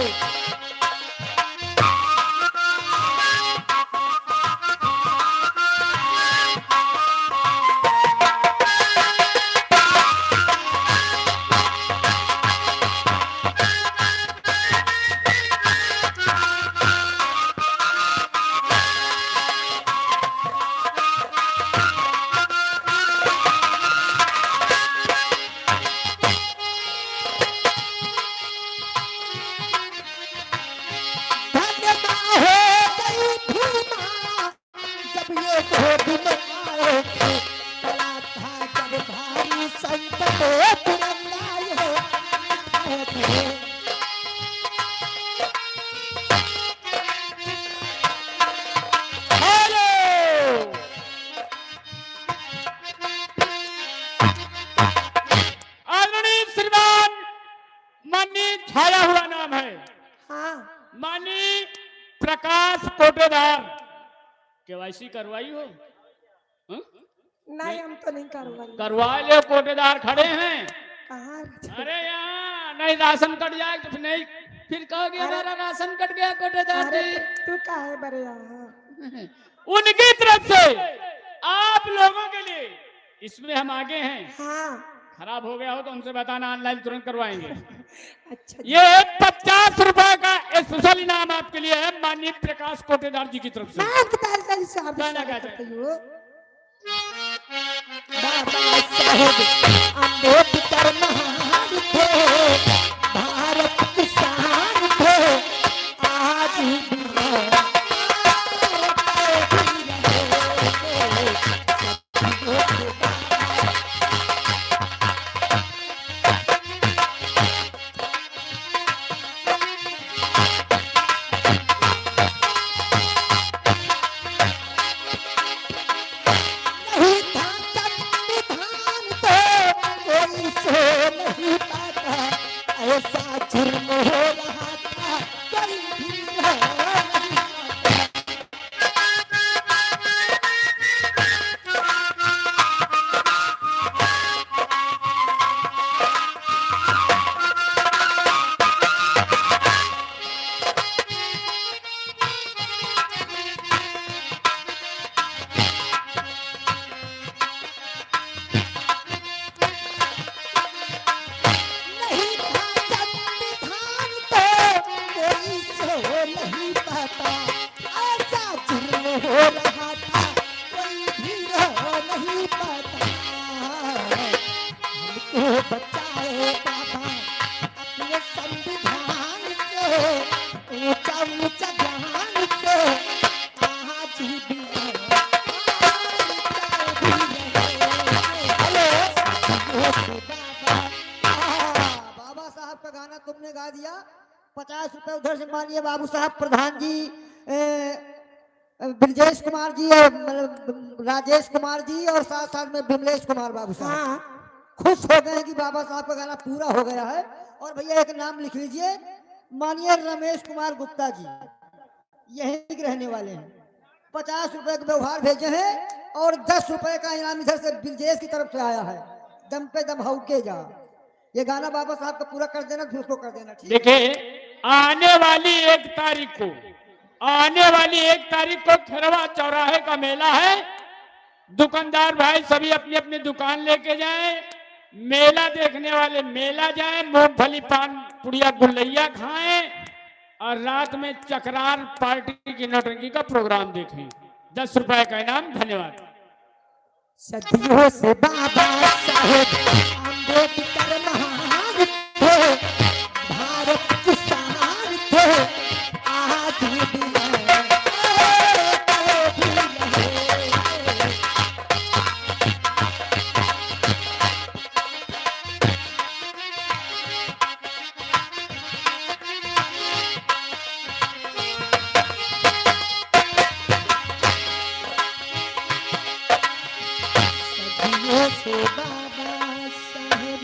कोटेदार केवाईसी करवाई हो? हाँ? नहीं हम तो नहीं करवाएंगे। करवा ले, कोटेदार खड़े हैं। कहाँ अरे यहाँ नहीं राशन कट जाए तो फिर नहीं, फिर कहोगे हमारा राशन कट गया कोटेदार अरे जी। तू काहे बरे यहाँ? उनकी तरफ से आप लोगों के लिए इसमें हम आगे हैं। हाँ खराब हो गया हो तो उनसे बताना, ऑनलाइन तुरंत करवाएंगे। अच्छा ये 50 रुपए का स्पेशल इनाम आपके लिए है माननीय प्रकाश कोटेदार जी की तरफ से। मैं तारी साहब गाना गाते हैं। करती हूँ। बाबा साहेब अम्बेडकर महान थे, भारत किसान थे, आज भी नहीं था संविधान तो कोई सो नहीं पाता, ऐसा जुर्म हो रहा था कोई भी रह नहीं पाता। नहीं था संविधान तो कोई सो नहीं पाता, ऐसा जुर्म हो रहा था कोई भी रह नहीं पाता। हमको बचाए बाबा अपने संविधान से, ऊंचा ऊंचा ज्ञान से, आज भी बाबा साहब का गाना तुमने गा दिया। 50 रुपए उधर से मानिए बाबू साहब प्रधान जी, ब्रजेश कुमार जी और मतलब राजेश कुमार जी और साथ साथ में विमलेश कुमार बाबू साहब हाँ खुश हो गए हैं कि बाबा साहब का गाना पूरा हो गया है। और भैया एक नाम लिख लीजिए, मानिए रमेश कुमार गुप्ता जी, यहीं के रहने वाले हैं। 50 रुपए के व्यवहार भेजे हैं और 10 रुपए का इनाम इधर से ब्रजेश की तरफ से आया है। दम पे दम हौके जा, ये गाना बाबा साहब का पूरा कर देना, फिर उसको कर देना। ठीक है? देखिए आने वाली 1 तारीख को, आने वाली 1 तारीख को खरवा चौराहे का मेला है। दुकानदार भाई सभी अपनी अपनी दुकान लेके जाएं, मेला देखने वाले मेला जाएं, मूंगफली पान पुड़िया गुल्लैया खाएं और रात में चकरार पार्टी की नौटंकी का प्रोग्राम देखें। 10 रुपए का इनाम। धन्यवाद। सदियों से बाबा साहेब अम्बेडकर महान थे, भारत किसान थे, आज भी रहे, कल भी रहे। सदियों से बाबा साहेब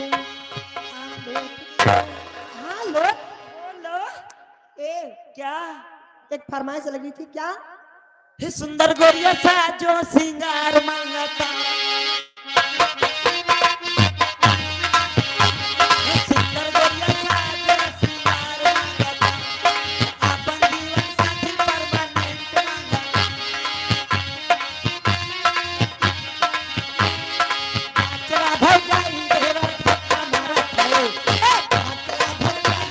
अम्बेडकर। हेलो हेलो ए क्या एक फरमाइश लगी थी क्या? हे सुंदर गोरिया साजो सिंगार मांगता, हे सुंदर गोरिया साजो सिंगार मांगता, अपन जीवन साथी परमानेंट मांगता। आचरा भर जाई देवर धक्का मारत है, आचरा भर जाई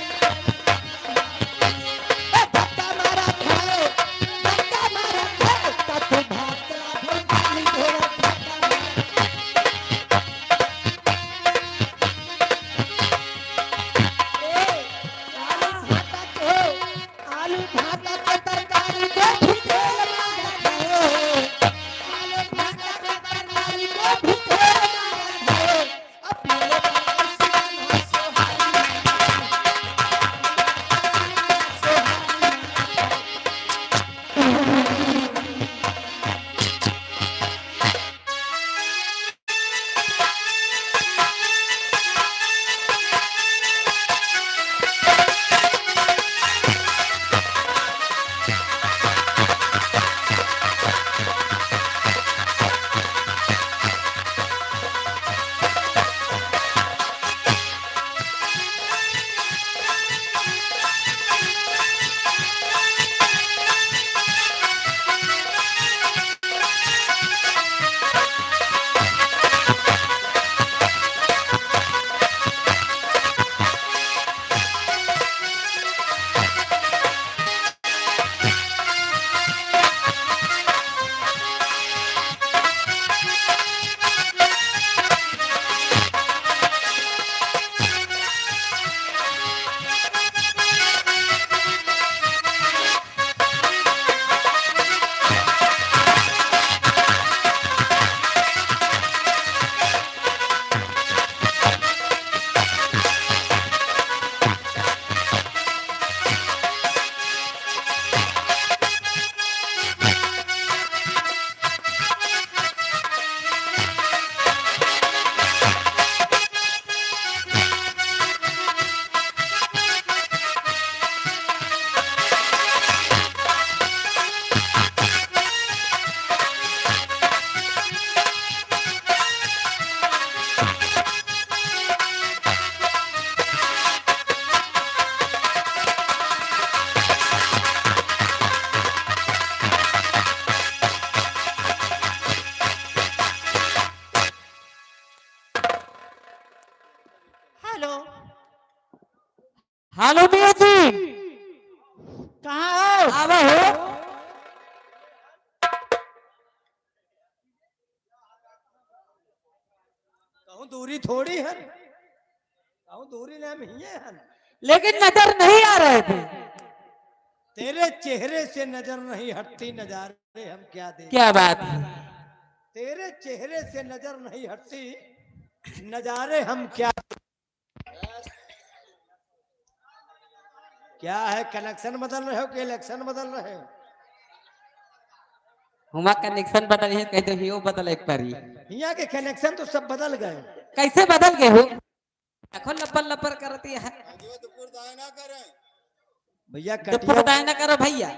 धक्का मारत है, धक्का मारत है, तू भातरा भर जाई देवर धक्का मारत है। आलू भाता के तरकारी के भुतेल मारत है, आलू भाता के तरकारी के भुतेल मारत है, अपने बाल सियाना सोहारी हेलो मियाँ जी, कहाँ हो? आवा हो। कहूँ दूरी थोड़ी है, कहूँ दूरी नाम ही है। लेकिन नजर नहीं आ रहे थे। तेरे चेहरे से नजर नहीं हटती, नजारे हम क्या देखें। क्या बात है। तेरे चेहरे से नजर नहीं हटती, नजारे हम क्या। क्या है, कनेक्शन बदल रहे हो कि इलेक्शन बदल रहे हो? हुआ कनेक्शन बदल है, कह दो हियो बदल एक बारी। यहाँ के कनेक्शन तो सब बदल गए। कैसे बदल गए हो? देखो लपर लपर करती है। भैया दुपुर दाएं ना करो भैया।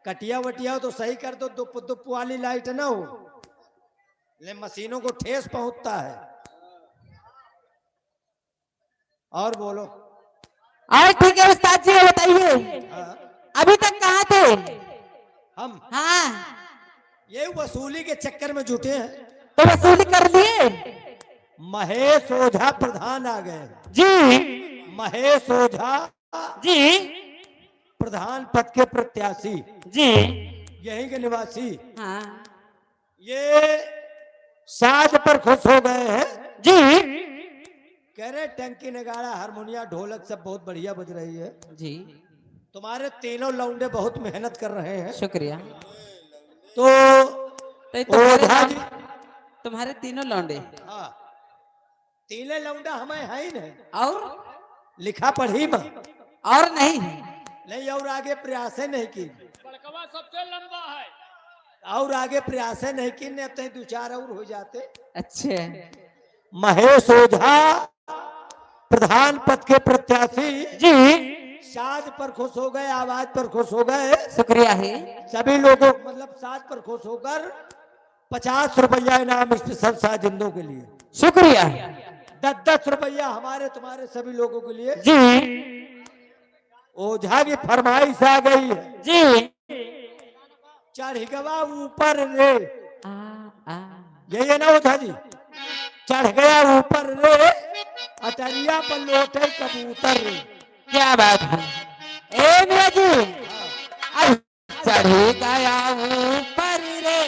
कटिया वटिया हो तो सही कर दो, दुप दुप वाली लाइट ना हो, ले मशीनों को ठेस पहुंचता है। और बोलो। और ठीक है उस्ताद जी, बताइए हाँ, अभी तक कहाँ थे? हम हाँ, ये वसूली के चक्कर में जुटे हैं। तो वसूली कर लिए? महेश ओझा प्रधान आ गए जी महेश ओझा जी प्रधान पद के प्रत्याशी, जी। यहीं के निवासी। हाँ ये साज पर खुश हो गए हैं जी कह रहे टंकी नगाड़ा हारमोनिया ढोलक सब बहुत बढ़िया बज रही है। जी, तुम्हारे तीनों लौंडे बहुत मेहनत कर रहे हैं। शुक्रिया। तो ओझा जी, तुम्हारे तीनों लौंडे हाँ, तीनों लौंडा हमें है ही नहीं, और लिखा पढ़ी में और नहीं नहीं, और आगे प्रयास नहीं की, बड़कवा सबसे लंबा है। और आगे प्रयास नहीं की, अब तक दो चार और हो जाते। अच्छे। महेश ओझा प्रधान पद के प्रत्याशी जी, साज पर खुश हो गए, आवाज पर खुश हो गए। शुक्रिया है। सभी लोगों मतलब साज पर खुश होकर 50 रुपया इनाम स्पेशल साजिंदों के लिए, शुक्रिया 10-10 रुपया हमारे तुम्हारे सभी लोगों के लिए। जी ओझा की फरमाइश आ गई है, जी। चढ़ गवा ऊपर रे, आ यही है ना ओझा जी? चढ़ गया ऊपर रे, अटरिया पर लौटे कबूतर रे। क्या बात है। ए मियाँ जी, अब चढ़ गया ऊपर रे,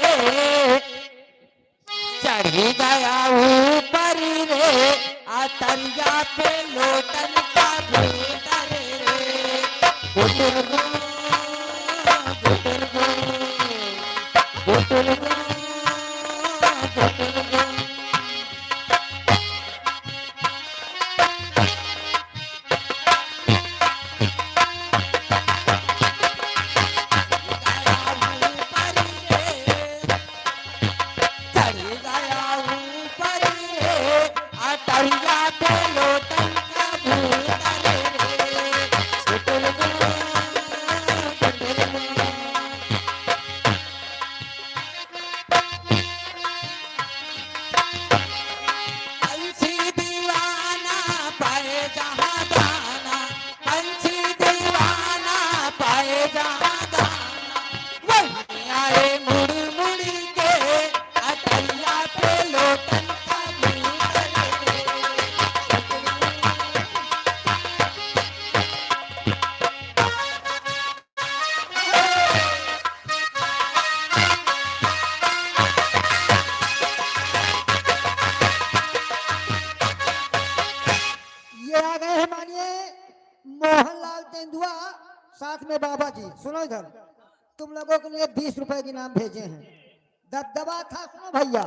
चढ़ गया ऊपर रे, अतरिया पे लोटन का भीतर रे। गुटुरगु, गुटुरगु, गुटुरगु, गुटुरगु। ये आ गए हैं मानिए मोहनलाल तेंदुआ, साथ में बाबा जी। सुनो इधर, तुम लोगों के लिए 20 रुपए के नाम भेजे हैं। दबदबा था, सुनो भैया,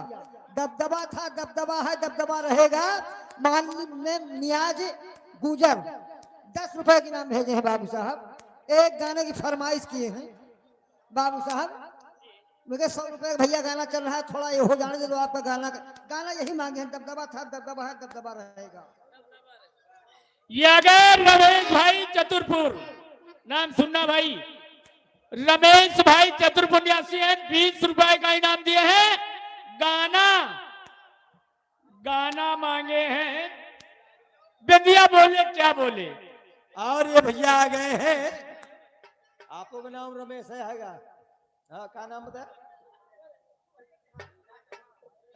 दबदबा था, दबदबा है, दबदबा रहेगा। मान में नियाज गुजर 10 रुपए के नाम भेजे हैं बाबू साहब। एक गाने की फरमाइश किए हैं बाबू साहब। मुझे 100 रुपए भैया गाना चल रहा है, थोड़ा ये हो जाने दे दो। आपका गाना गाना यही मांगे हैं, दबदबा था, दबदबा है, दबदबा रहेगा। ये अगर रमेश भाई चतुरपुर, नाम सुनना भाई, रमेश भाई चतुरपुर निवासी है, 20 रुपए का इनाम दिए हैं। गाना गाना मांगे हैं, बेदिया बोले क्या बोले। और ये भैया आ गए हैं, आपको का नाम रमेश है? हाँ, क्या नाम बताया?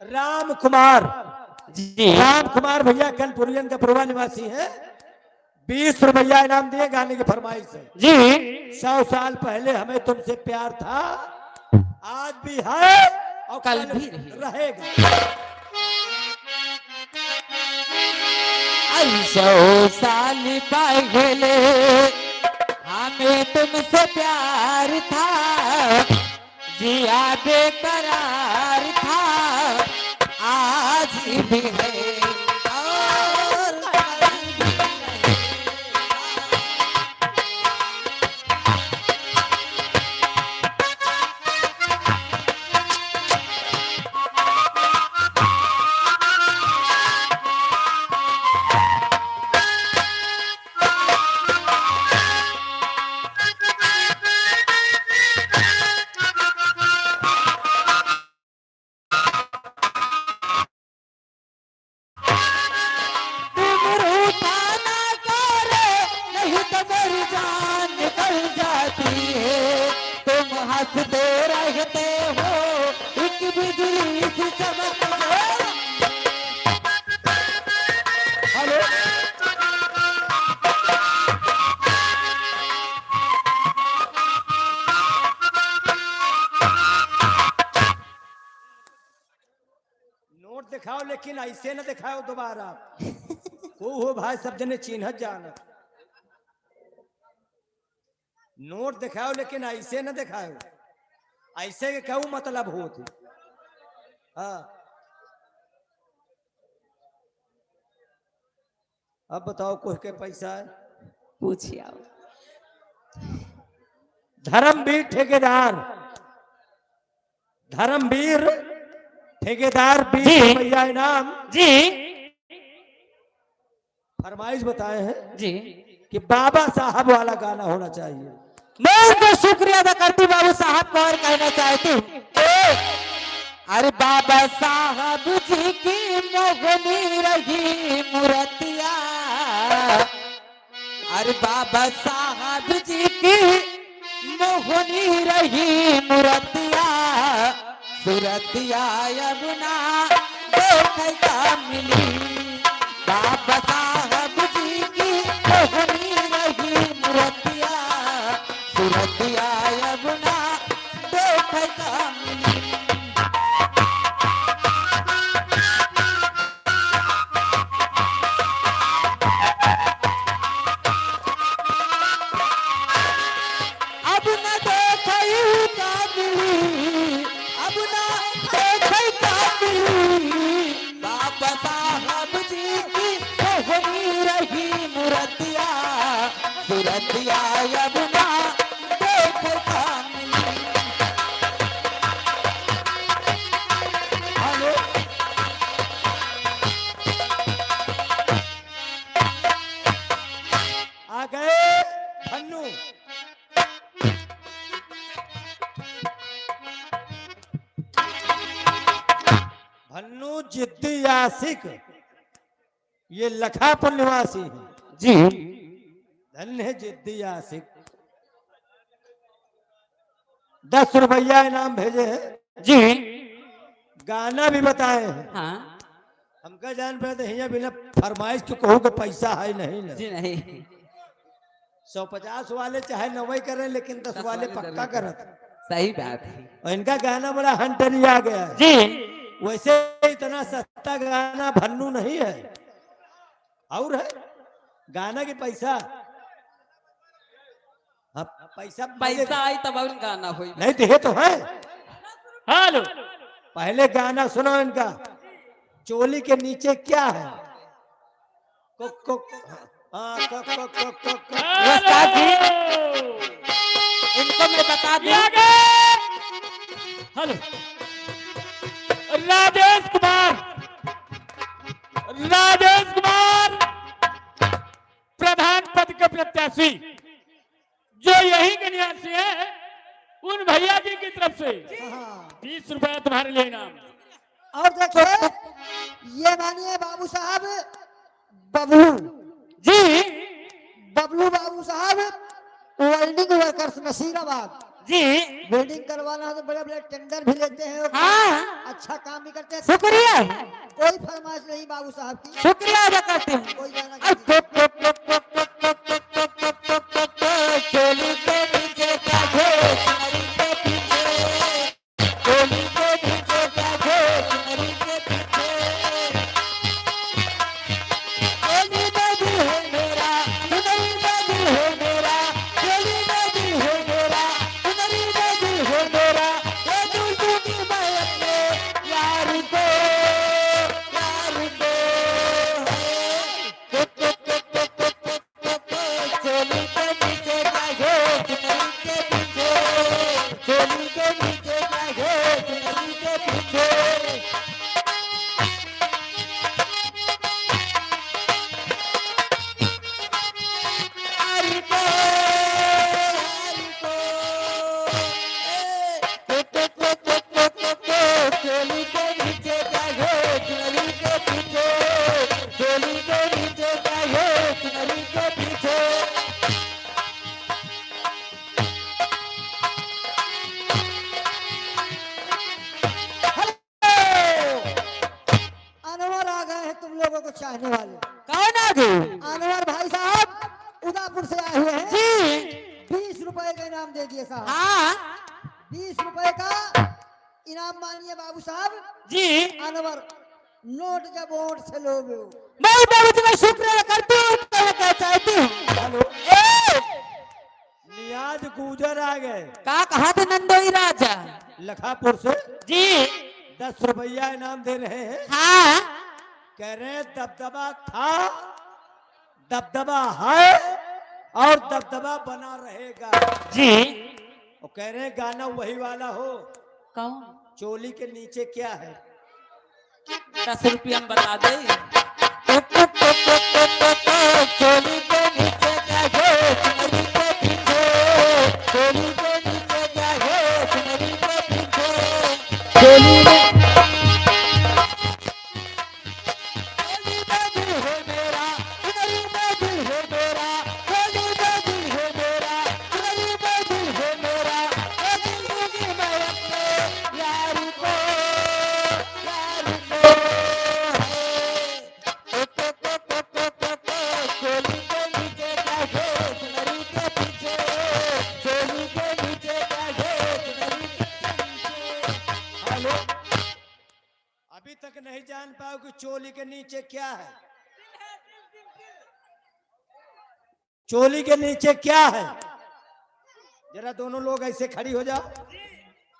राम कुमार जी, राम कुमार भैया कनपुरियन का पूर्वा निवासी है। 20 रुपया इनाम दिए गाने की फरमाइश है। जी 100 साल पहले हमें तुमसे प्यार था, आज भी है और कल कल भी रहेगा। 100 साल पहले हमें तुमसे प्यार था, जिया बेकरार था, आज भी है और कल भी रहेगा। तुम रूठा ना करो, नहीं तो मेरी जान निकल जाती है। तुम हंसते रहते हो, एक बिजली सी चमक हेलो नोट दिखाओ लेकिन ऐसे न दिखाओ दोबारा। हो भाई सब जने चिन्ह जाना। नोट दिखाओ लेकिन ऐसे न दिखाओ, ऐसे के कहूँ मतलब होती। हाँ अब बताओ कोई के पैसा है? पूछिए आप। धर्मवीर ठेकेदार, धर्मवीर ठेकेदार 20 रुपया इनाम जी फरमाइश बताए हैं जी कि बाबा साहब वाला गाना होना चाहिए। मैं उनको शुक्रिया अदा करती बाबू साहब को और कहना चाहती हूँ, अरे बाबा साहब जी की मोहनी रही मूर्तिया, अरे बाबा साहब जी की मोहनी रही मूर्तिया, सूरतिया अब ना देखता मिली। बाबा साहब जी की मोहनी रही मूर्तिया, सूरतिया अब ना देखता मिली। अब न देखई का मिली, अब न देखई का मिली। बाबा साहब जी की मोहनी रही मूर्तिया, सूरतिया अब न देखता मिली। हेलो आ गए भन्नू। भन्नू जिद्दी आशिक, ये लखापुर निवासी है। जी धन्य है जिद्दी आशिक। 10 रुपया इनाम भेजे हैं। जी गाना भी बताए हैं। हाँ हमका जान पे तो हिया बिना फरमाइश के कहूँ कि पैसा है नहीं ना। जी नहीं 150 वाले चाहे 90 करें लेकिन 10 वाले पक्का करत। सही बात है और इनका गाना बड़ा हंटरी आ गया है। जी। वैसे इतना सस्ता गाना भन्नू नहीं है, और है गाना के पैसा। हाँ, पैसा पैसा आई तब और गाना हुई। नहीं तो ये तो है। हेलो पहले गाना सुनो इनका। चोली के नीचे क्या है? कुक कुक हाँ cook cook cook cook cook. उस्ताद जी इनको मैं बता दूं। हेलो राजेश कुमार, राजेश कुमार प्रधान पद के प्रत्याशी जो यही के निवासी है, उन भैया जी की तरफ से 20 रुपया तुम्हारे लिए इनाम। और देखिए ये मानिए बाबू साहब बबलू जी बबलू बाबू साहब वेल्डिंग वर्कर्स नसीराबाद। जी वेल्डिंग करवाना हो तो बड़े बड़े टेंडर भी लेते हैं और हाँ अच्छा काम भी करते हैं। शुक्रिया कोई फरमाइश नहीं बाबू साहब की। शुक्रिया अदा करते हैं। कोई गाना अरे, चोली के नीचे क्या है चुनरी के पीछे चोली के नीचे क्या है चुनरी के पीछे चोली में दिल है मेरा चुनरी में दिल है मेरा चोली में दिल है मेरा चुनरी में दिल है मेरा ये दूर दूंगी मैं अपने यार को चोली के नीचे क्या है चुनरी के पीछे चोली के नीचे क्या है चुनरी के पीछे चोली के नीचे क्या है चुनरी के पीछे चोली के नीचे क्या है चुनरी के पीछे अनवर आ गए हैं तुम लोगों को चाहने वाले। कौन आ गए अनवर भाई साहब उदापुर से आए हुए हैं। जी 20 रुपए का इनाम दे दिए साहब। हाँ 20 रुपए का इनाम मानिए बाबू साहब। जी अनवर नोट जब वोट से लोगे हो। मैं बाबू जी का शुक्रिया करती हूँ क्या चाहती हूँ हेलो ए नियाज गुजर आ गए का कहा थे नंदोई राजा लखापुर से जी 10 रुपया इनाम दे रहे हैं। हाँ कह रहे हैं दबदबा था दबदबा है और दबदबा बना रहेगा। जी और कह रहे हैं गाना वही वाला हो। कौन चोली के नीचे क्या है 10 रुपया हम बता दे चोली के नीचे क्या है चुनरी के पीछे चोली के नीचे क्या है चुनरी के पीछे चोली में दिल है मेरा चुनरी में दिल है मेरा चोली में दिल है मेरा चुनरी में दिल है मेरा ये दिल दूंगी मैं अपने यार को चोली के नीचे क्या है चुनरी के पीछे चोली के नीचे क्या है चुनरी के पीछे हेलो अभी तक नहीं जान पाओ कि चोली के नीचे क्या है। चोली के नीचे क्या है जरा दोनों लोग ऐसे खड़ी हो जाओ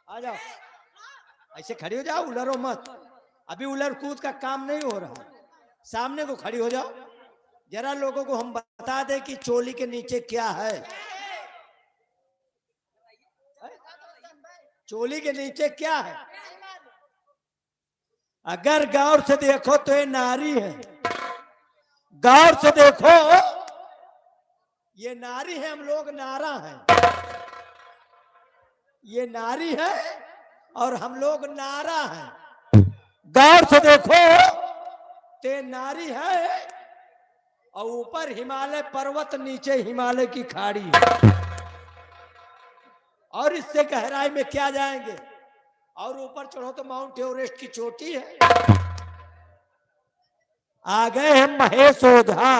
आ जाओ ऐसे खड़ी हो जाओ उलरो मत अभी उलर कूद का काम नहीं हो रहा सामने को खड़ी हो जाओ जरा लोगों को हम बता दें कि चोली के नीचे क्या है। चोली के नीचे क्या है अगर गौर से देखो तो ये नारी है। गौर से देखो ये नारी है हम लोग नारा हैं। ये नारी है और हम लोग नारा हैं। गौर से देखो ते नारी है और ऊपर हिमालय पर्वत नीचे हिमालय की खाड़ी है। और इससे गहराई में क्या जाएंगे और ऊपर चढ़ो तो माउंट एवरेस्ट की चोटी है। आ गए हैं महेश ओझा।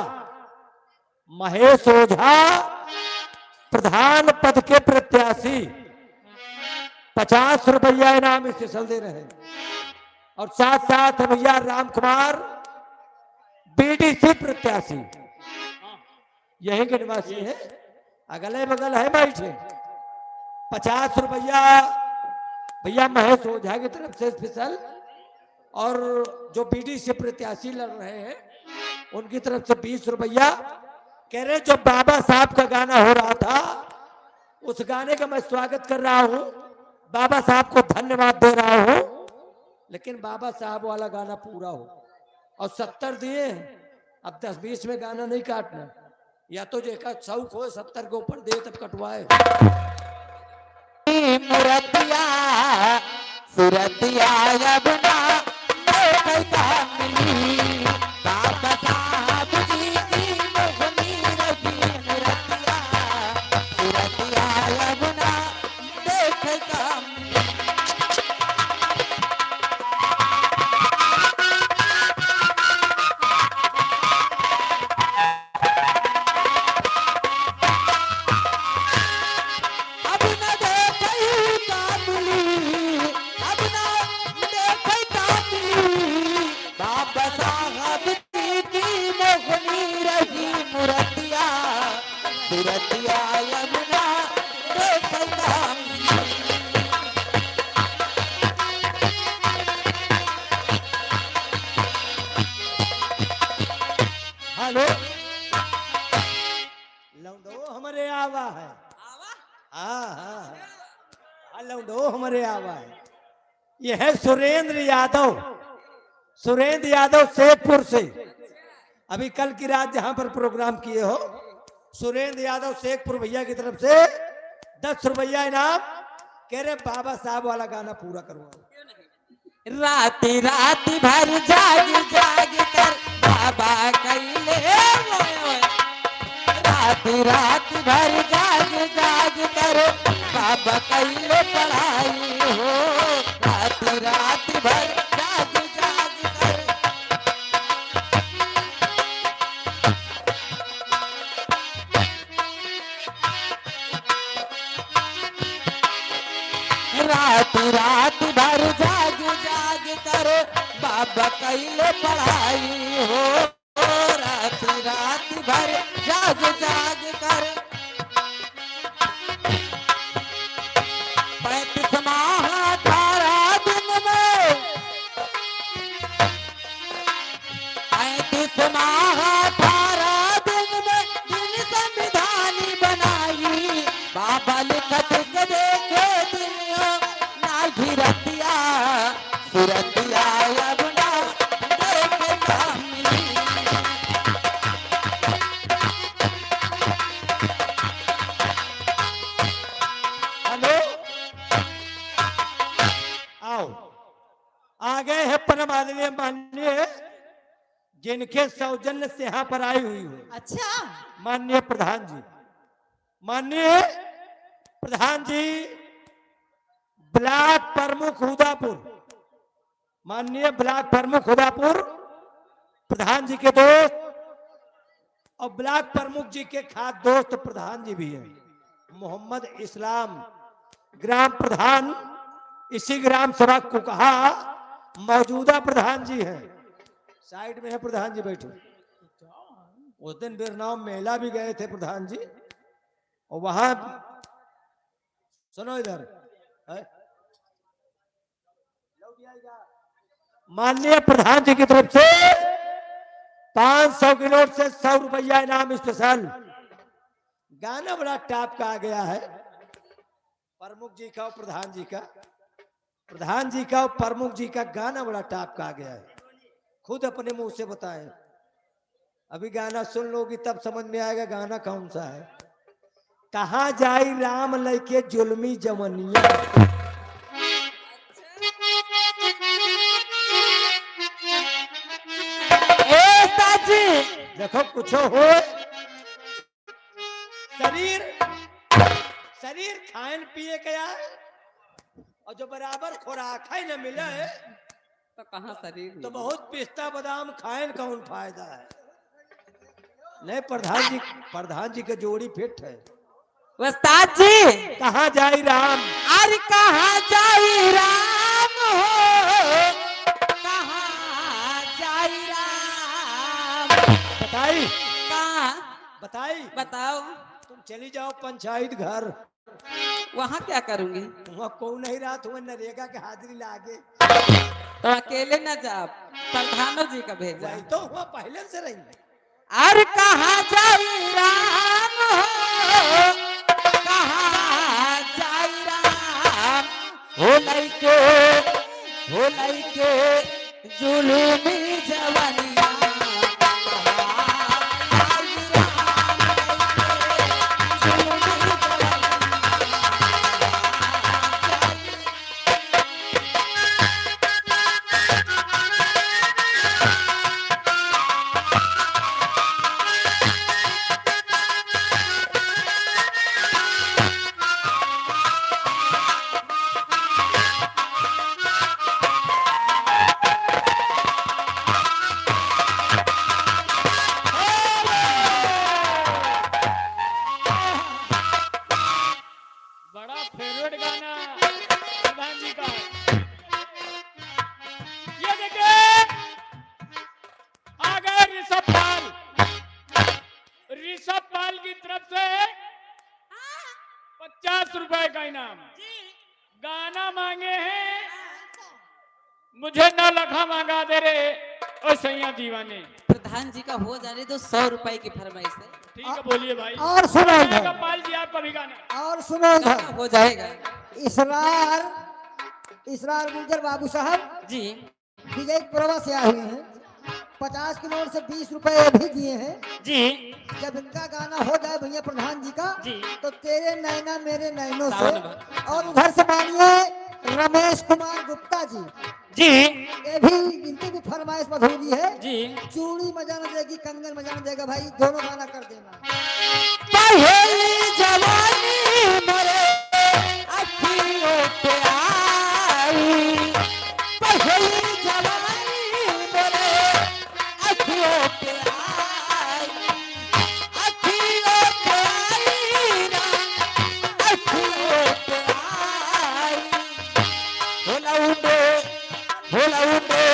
महेश ओझा प्रधान पद के प्रत्याशी 50 रुपया इनाम स्पेशल दे रहे हैं और साथ साथ भैया राम कुमार बीडीसी प्रत्याशी यहीं के निवासी है अगले बगल है बैठे 50 रुपया भैया महेश ओझा की तरफ से स्पेशल और जो बीडीसी प्रत्याशी लड़ रहे हैं उनकी तरफ से 20 रुपया। कह रहे जो बाबा साहब का गाना हो रहा था उस गाने का मैं स्वागत कर रहा हूं बाबा साहब को धन्यवाद दे रहा हूं लेकिन बाबा साहब वाला गाना पूरा हो और 70 दिए अब 10-20 में गाना नहीं काटना या तो जो एक शौक हो 70 के ऊपर दे तब कटवाए। मुरतिया सुरतिया यमुना कैसा मिली बाबा साहब जी की मोहनी रवि मुरतिया सुरतिया यमुना कैसा लौंडो हमारे आवा है। ये है सुरेंद्र यादव, सुरेंद्र यादव शेखपुर से। अभी कल की रात जहां पर प्रोग्राम किए हो, सुरेंद्र यादव शेखपुर भैया की तरफ से 10 रुपया इनाम। कह रहे बाबा साहब वाला गाना पूरा करवाओ। राती राती भर जाग जाग कर बाबा कैले ओए ओए। राती राती भर जाग जाग कर बाबा कैले पढ़ाई हो। राती राती भर जाग जाग कर राती राती भर जाग जाग कर बाबा कैले पढ़ाई हो। राती राती भर जाग जाग कर 35 माह 18 दिन में 35 माह 18 दिन में दिन संविधान बनाई। बाबा लिखत के देखे दुनिया ना घिरतिया सुरतिया अब ना देखे ना मिली। हेलो, आओ। आ गए हैं परम आदरणीय माननीय, जिनके सौजन्य से यहाँ पर आई हुई हो। अच्छा माननीय प्रधान जी, माननीय प्रधान जी, ब्लॉक प्रमुख उदापुर, माननीय ब्लॉक प्रमुख उदापुर प्रधान जी के दोस्त और ब्लॉक प्रमुख जी के खास दोस्त प्रधान जी भी हैं। मोहम्मद इस्लाम ग्राम प्रधान इसी ग्राम सभा को कहा मौजूदा प्रधान जी हैं। साइड में है प्रधान जी बैठे। उस दिन बिरनाव मेला भी गए थे प्रधान जी, और वहां सुनो इधर है? माननीय प्रधान जी की तरफ से 500 की नोट से 100 रुपया इनाम स्पेशल। गाना बड़ा टॉप का आ गया है। प्रमुख जी का और प्रधान जी का, प्रधान जी का और प्रमुख जी का गाना बड़ा टॉप का आ गया है। खुद अपने मुंह से बताएं। अभी गाना सुन लोगी तब समझ में आएगा गाना कौन सा है। कहाँ जाई राम लैके जुल्मी जवनिया। देखो कुछ हो, शरीर शरीर खान पिए गया और जो बराबर खुराक ही न मिले तो कहाँ शरीर तो बहुत पिस्ता बादाम खाएं कौन फायदा है। नहीं, प्रधान जी के जोड़ी फिट है। उस्ताद जी कहाँ जाई राम, अरे कहाँ जाई राम हो, कहाँ जाई राम। बताई कहाँ बताई बताओ। तुम चली जाओ पंचायत घर, वहाँ क्या करूंगी? वहाँ कौन नहीं रात हुआ नरेगा के हाजिरी लागे। तो अकेले न जाओ, प्रधानों जी का भेजा। वही तो हुआ पहले से रही। अरे कहाँ जाई राम हो, कहाँ जाई राम। हो लइके जुलूमी जवनिया। बड़ा फेवरेट गाना प्रधान जी का। ये देखिए आ गए ऋषभ पाल की तरफ से 50 रुपए का इनाम। गाना मांगे हैं, मुझे न लखा मांगा दे रे और सैया दीवाने। प्रधान जी का हो जाने तो 100 रुपए की फरमाइश है। ठीक है बोलिए भाई। और सुनो इधर, पाल जी आपका भी गाना। और सुनो इधर। हो जाएगा। इसरार इसरार गुजर बाबू साहब जी विजयपुरवा से आए हुए हैं। 50 की नोट से 20 रुपए भी दिए हैं। जी जब इनका गाना हो जाए भैया प्रधान जी का जी। तो तेरे नैना मेरे नैनों से। सावन भर। और उधर से मानिए रमेश कुमार गुप्ता जी, जी ये भी इनकी भी फरमाइश मधुरी है। जी। चूड़ी मजा न देगी कंगन मजा न देगा, भाई दोनों गाना कर देना। पहली जवानी मोरे अखियों पे आई, पहली जवानी मोरे अखियों पे आई, अखियों पे आई ना, अखियों पे आई। भोला उड़े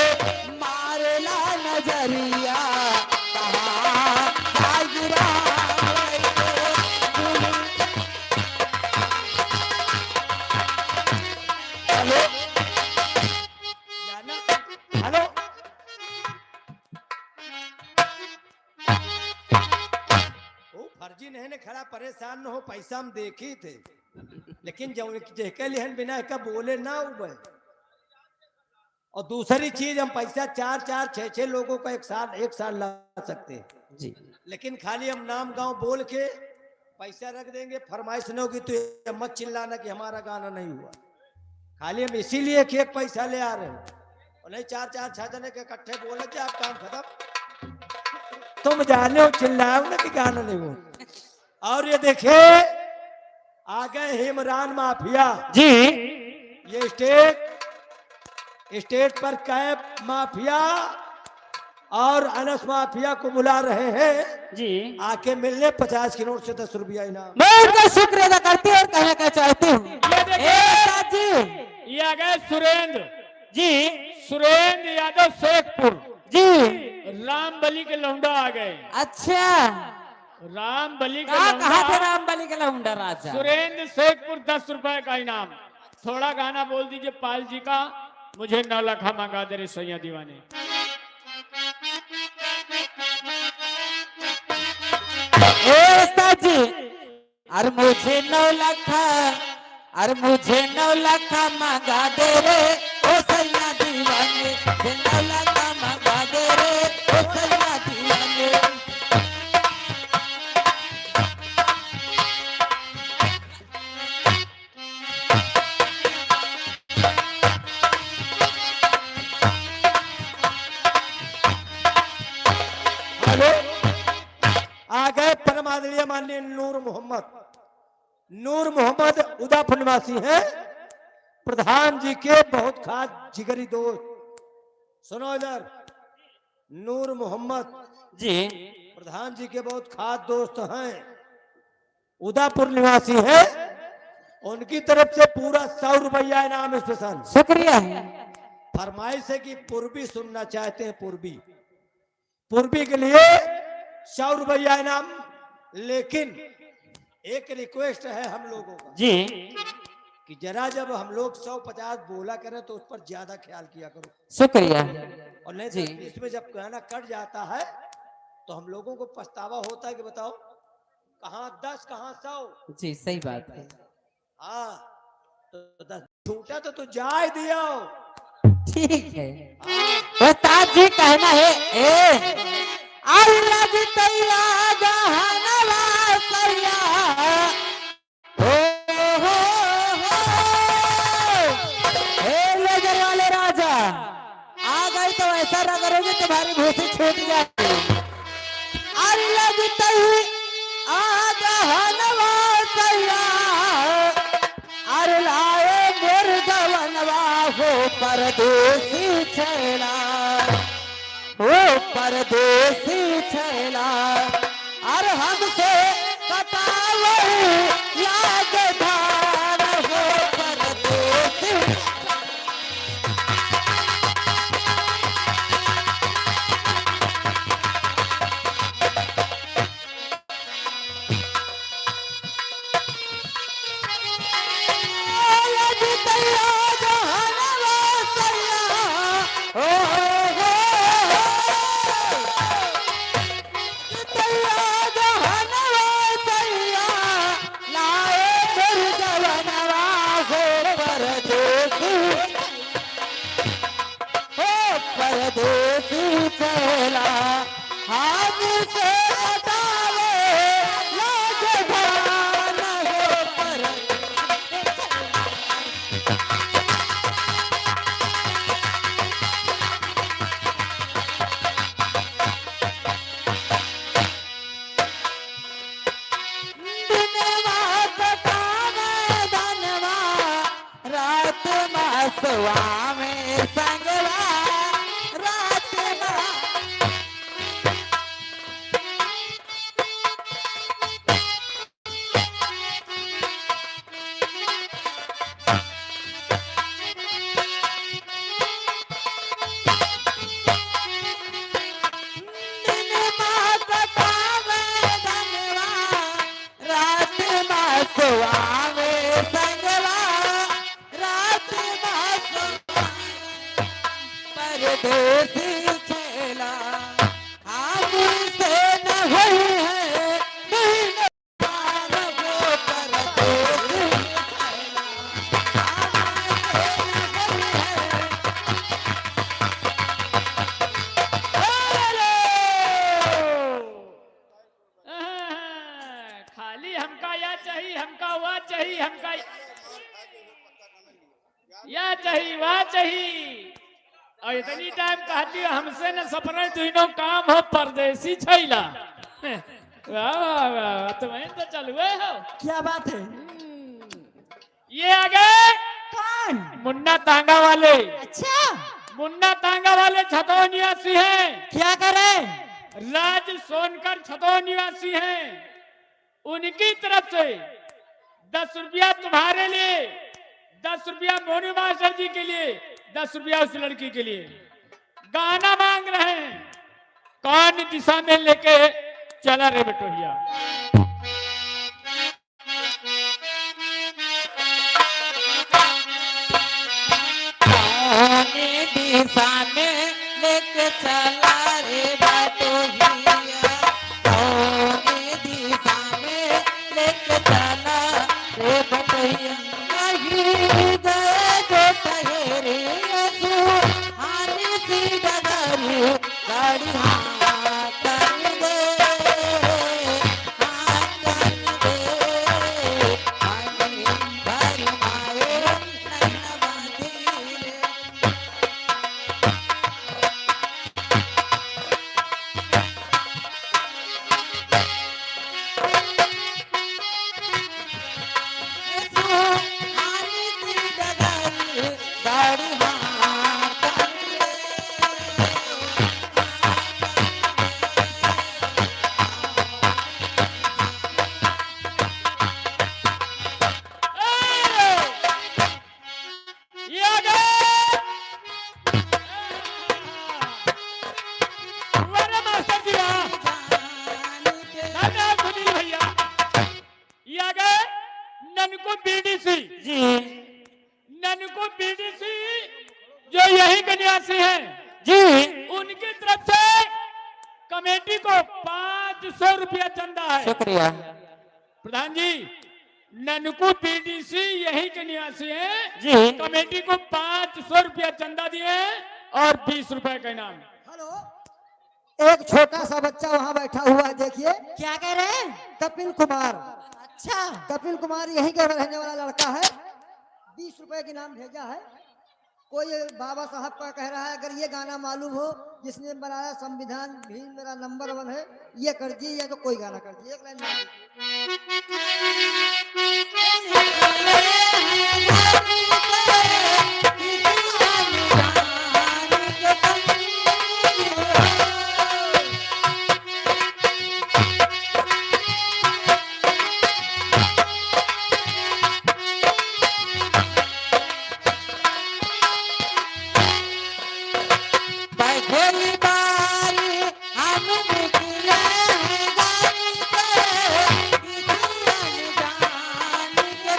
मारेला नजरिया कहाँ जागिरा। हेलो हेलो वो फर्जी नहीं ने खड़ा, परेशान न हो, पैसा हम देखी थे, लेकिन जब जेके लिहन बिना का बोले ना उबे। और दूसरी चीज, हम पैसा 4-4 6-6 लोगों का एक साल ला सकते हैं जी। लेकिन खाली हम नाम गांव बोल के पैसा रख देंगे, फरमाइश न होगी तो ये मत चिल्लाना कि हमारा गाना नहीं हुआ। खाली हम इसीलिए कि एक पैसा ले आ रहे हैं, और नहीं 4-4 6 जने के इकट्ठे बोले कि आप काम खत्म। तुम जाने हो चिल्लाओ ना कि गाना नहीं हुआ। और ये देखे आ गए हेमरान माफिया जी ये स्टेट पर कैब माफिया और अनस माफिया को बुला रहे हैं जी। आके मिलने 50 की नोट से 10 रुपया इनाम। मैं उनका शुक्र अदा करती हूँ और कहना क्या चाहती हूँ। ये देखिए, जी ये आ गए सुरेंद्र जी सुरेंद्र यादव शेखपुर। जी। राम बली के लौंडा आ गए। अच्छा राम बली के कहाँ थे लौंडा रामबली के लौंडा राजा? सुरेंद्र शेखपुर 10 रुपए का इनाम। थोड़ा गाना बोल दीजिए पाल जी का, मुझे 9 लाखा मंगा दे रे सैया दीवाने। जी अरे मुझे 9 लाखा, अरे मुझे 9 लाखा मंगा दे रे ओ सैया दीवाने, 9 लाखा मंगा दे रे ओ सैया दीवाने। हेलो आ गए परम आदरणीय माननीय नूर मोहम्मद उदापुर निवासी हैं, प्रधान जी के बहुत खास जिगरी दोस्त। सुनो इधर, नूर मोहम्मद जी प्रधान जी के बहुत खास दोस्त हैं, उदापुर निवासी हैं। उनकी तरफ से पूरा 100 रुपया इनाम स्पेशल। शुक्रिया है। फरमाइश है कि पूर्वी सुनना चाहते हैं, पूर्वी के लिए 100 रुपया इनाम। लेकिन एक रिक्वेस्ट है हम लोगों का जी कि जरा जब हम लोग 150 बोला करें तो उस पर ज्यादा ख्याल किया करो, शुक्रिया। और नहीं जी। तो इसमें जब गाना कट जाता है तो हम लोगों को पछतावा होता है कि बताओ कहाँ 10 कहाँ 100। जी सही बात है। हाँ तो 10 झूठा तो जाए दिया। ठीक है उस्ताद जी कहना है अल्लाह जी तैया जहानवा सैया लेजर वाले राजा आ गए तो ऐसा रगड़ोगे तुम्हारी भूसी छूट जाएगी। अल्लाह जी तैया जहानवा सैया अरे लाए मेरे जवनवा हो परदेसी छैला, हो परदेसी छैला अरे हमसे कटाओ याद धान हो परदेसी। लाए चला हाथ से हटावे लाज भान हो पर दिनवा कटावे धनवा रात मासवा में संगवा रात मा दिनवा कटावे धनवा रात मासवा में संगवा रात मासवा परदेसी चला हमसे न हुई है दिन पार वो परदेसी चला खाली हमका या चाहिए हमका वह चाहिए हमका या चाहिए वह चाहिए और इतनी टाइम कहती हो हमसे न सपने तीनों काम हो परदेसी छैला वाह वाह वाह तुम्हें तो चलुए हो क्या बात है? ये आ गए कौन? मुन्ना तांगा वाले अच्छा, मुन्ना तांगा वाले छतो निवासी हैं क्या करे? राज सोनकर छतो निवासी हैं उनकी तरफ से 10 रुपया तुम्हारे लिए 10 रुपया मोनू मास्टर जी के लिए 10 रुपया उस लड़की के लिए गाना मांग रहे हैं कौन दिशा में लेके चला रे बेटोहिया कौने दिशा में लेके चला रे बटोहिया कौने दिशा में लेके चला रे बटोहिया नहीं गए जो ठहरे असू हानि सी डगरी गाड़ी हाँ कर दे हाँ कर दे पानी भर मारे नैना बांधी रे ये आ गए अरे मास्टर जी धन्यवाद सुनील भैया ये आ गए ननको बीडीसी जी ननको बीडीसी जो यही के निवासी हैं जी उनकी तरफ से कमेटी को 500 रुपया चंदा है शुक्रिया प्रधान जी ननको बीडीसी यही के निवासी हैं जी कमेटी को 500 रुपया चंदा दिए और 20 रुपए का इनाम हेलो, एक छोटा सा बच्चा वहाँ बैठा हुआ है, देखिए क्या कह रहे हैं कपिल कुमार। अच्छा कपिल कुमार यहीं का रहने वाला लड़का है, 20 रुपए के नाम भेजा है। कोई बाबा साहब का कह रहा है अगर ये गाना मालूम हो जिसने बनाया संविधान भीम मेरा नंबर 1 है, ये कर दिए या तो कोई गाना कर दिए। एक लाइन गा दीजिए। पहली बारी हम निकले हैं गाड़ी से किसी अनजान के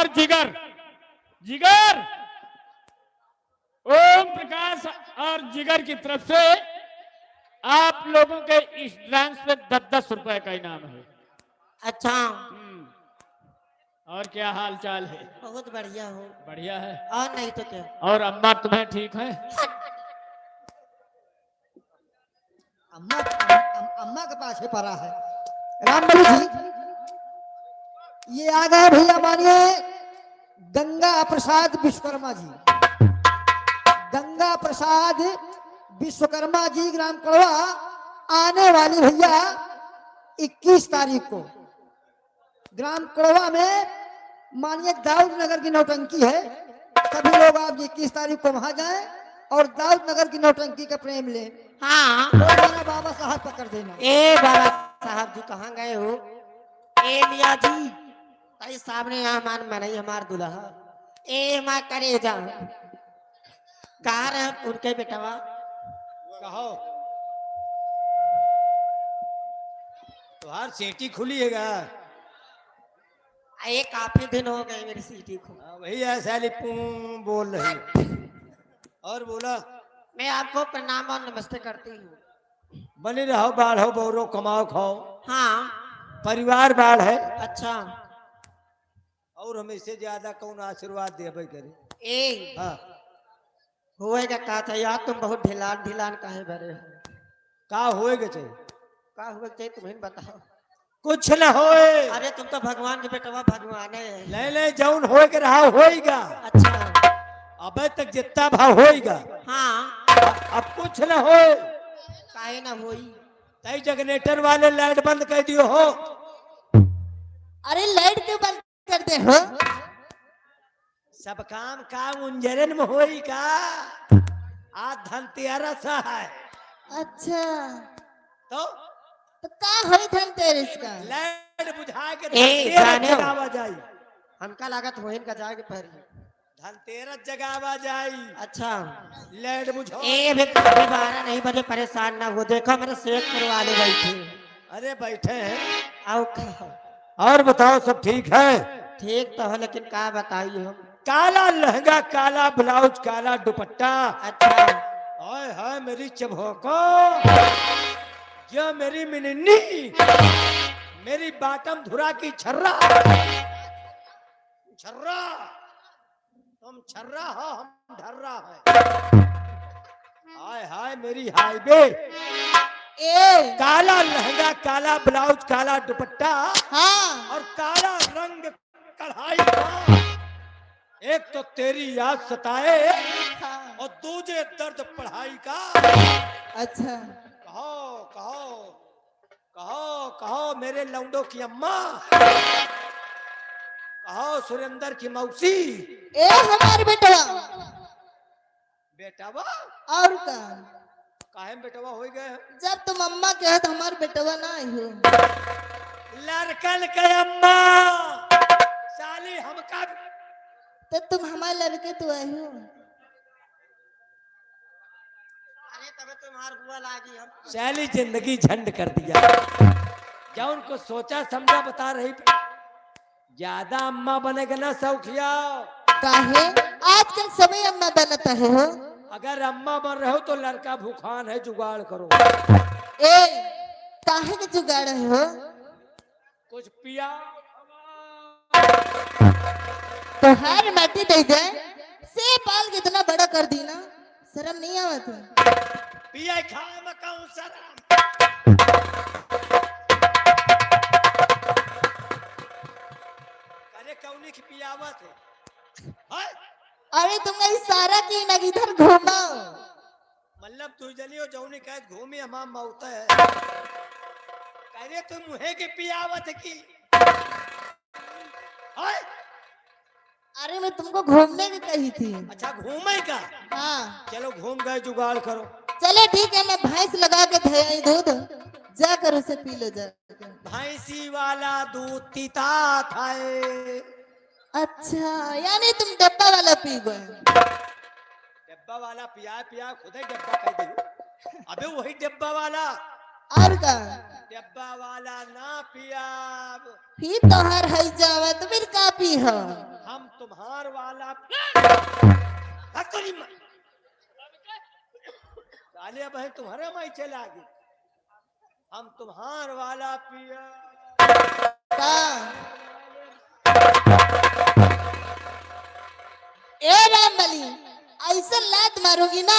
और जिगर जिगर ओम प्रकाश और जिगर की तरफ से आप लोगों के इस डांस पे 10-10 रुपए का इनाम है। अच्छा, और क्या हाल चाल है? बहुत बढ़िया हो। बढ़िया है। और नहीं तो क्या। और अम्मा तुम्हें ठीक है? अम्मा अम्मा के पास ही पड़ा है। रामबली जी, ये आ गए भैया मानिए गंगा प्रसाद विश्वकर्मा जी। गंगा प्रसाद विश्वकर्मा जी ग्राम कड़वा आने वाली भैया 21 तारीख को ग्राम कड़वा में मानिए दाऊद नगर की नौटंकी है। सभी लोग आप 21 तारीख को वहां जाएं और दाऊद नगर की नौटंकी का प्रेम लें। हाँ, मेरा बाबा साहब पकड़ देना। ए बाबा साहब जी कहाँ गए हो? ए मिया जी, ताई सामने यहाँ मान मनाई हमार दुल्हा। ए माँ करे जा कहाँ रहे उनके बेटवा? कहो तुहार सीटी खुली है गा? ये काफी दिन हो गए मेरी सीटी को। वही ऐसा बोल रही। और बोला मैं आपको प्रणाम और नमस्ते करती हूँ। बने रहो, बाढ़ो बोरो, कमाओ खाओ। हाँ, परिवार बाढ़ है अच्छा। और हमें इससे ज्यादा कौन आशीर्वाद दे भाई करे। ए हाँ, होएगा का था यार, तुम बहुत ढिलान ढिलान काहे भरे हो? का होएगा चाहिए? का हुआ चाहिए तुम्हें बताओ। कुछ न होए। अरे तुम तो भगवान के बेटवा, भगवान है। ले ले जौन होए के रहा होएगा। अच्छा, अबे तक जितना भाव होएगा। हाँ, अब कुछ न होए। काहे ना होई? तई जनरेटर वाले लाइट बंद कर दियो हो। अरे लाइट क्यों बंद कर दे हो? सब काम का उंजरन में होई का। आज धनतेरस है अच्छा, तो का होई धनतेरस का? लाइट बुझा के ए, धनतेरस जाने हो। जगावा जाई। हमका लागत वही का जाके पहरी। धनतेरस जगावा जाई। अच्छा, लाइट बुझाओ। ए अभी 12 नहीं बजे, परेशान ना हो। देखो मेरे शेखपुर वाले बैठे। अरे बैठे हैं। आओ खाओ। और बताओ सब ठीक है? ठीक तो है, लेकिन का बताइए हम। काला लहंगा, काला ब्लाउज, काला दुपट्टा। अच्छा, हाय हाय मेरी चबोको, ये मेरी मिनन्नी, मेरी बाटम धुरा की छर्रा। छर्रा, तुम छर्रा हो, हम ढर्रा है। हाय हाय मेरी हाईवे। ए काला लहंगा, काला ब्लाउज, काला दुपट्टा, हाँ, और काला रंग कढ़ाई का। एक तो तेरी याद सताए और दूजे दर्द पढ़ाई का। अच्छा, कहो कहो कहो कहो मेरे लौंडो की अम्मा, कहो सुरेंद्र की मौसी। ए हमारे बेटवा। बेटावा और का? काहे बेटावा हो गए? जब तुम अम्मा कहे तो हमारे बेटवा ना आई हो। लड़कन के अम्मा साली हमका। तो तुम हमारे लड़के तो आई हो। अरे तब तुम्हार बुआ लागी हम। साली जिंदगी झंड कर दिया। क्या उनको सोचा समझा बता रही। ज्यादा अम्मा बनेगा ना सौखिया। काहे आजकल सभी अम्मा बनता है हो। अगर अम्मा बन रहे हो तो लड़का भूखान है, जुगाड़ करो। ए काहे के जुगाड़ है हो? कुछ पिया। तो हर माटी दे दे से पाल के इतना बड़ा कर दी ना, शर्म नहीं आवत है? पिया खाए में कहूं शर्म। अरे कौनी की पियावत है? अरे तुमने इशारा की ना इधर घूमो। मतलब तू जलियो जौनी कह घूमी हमाम मौत है। अरे तू मुहे की पियावत की। अरे मैं तुमको घूमने की कही थी। अच्छा घूमे का? हाँ चलो घूम गए, जुगाड़ करो। चलो ठीक है, मैं भैंस लगा के थे दूध, जाकर उसे पी लो जाकर। भैंसी वाला दूध तीता था। अच्छा यानी तुम डब्बा वाला पी गए। डब्बा वाला पिया पिया खुद ही डब्बा कह दे। अबे वही डब्बा वाला। और का? डब्बा वाला ना पिया। फिर तो हर है जावा तो फिर का पी हो? हम तुम्हार वाला कालिया बहन तुम्हारे माई चला गई। हम तुम्हार वाला पिया। ए रामबली, ऐसा लात मारोगी ना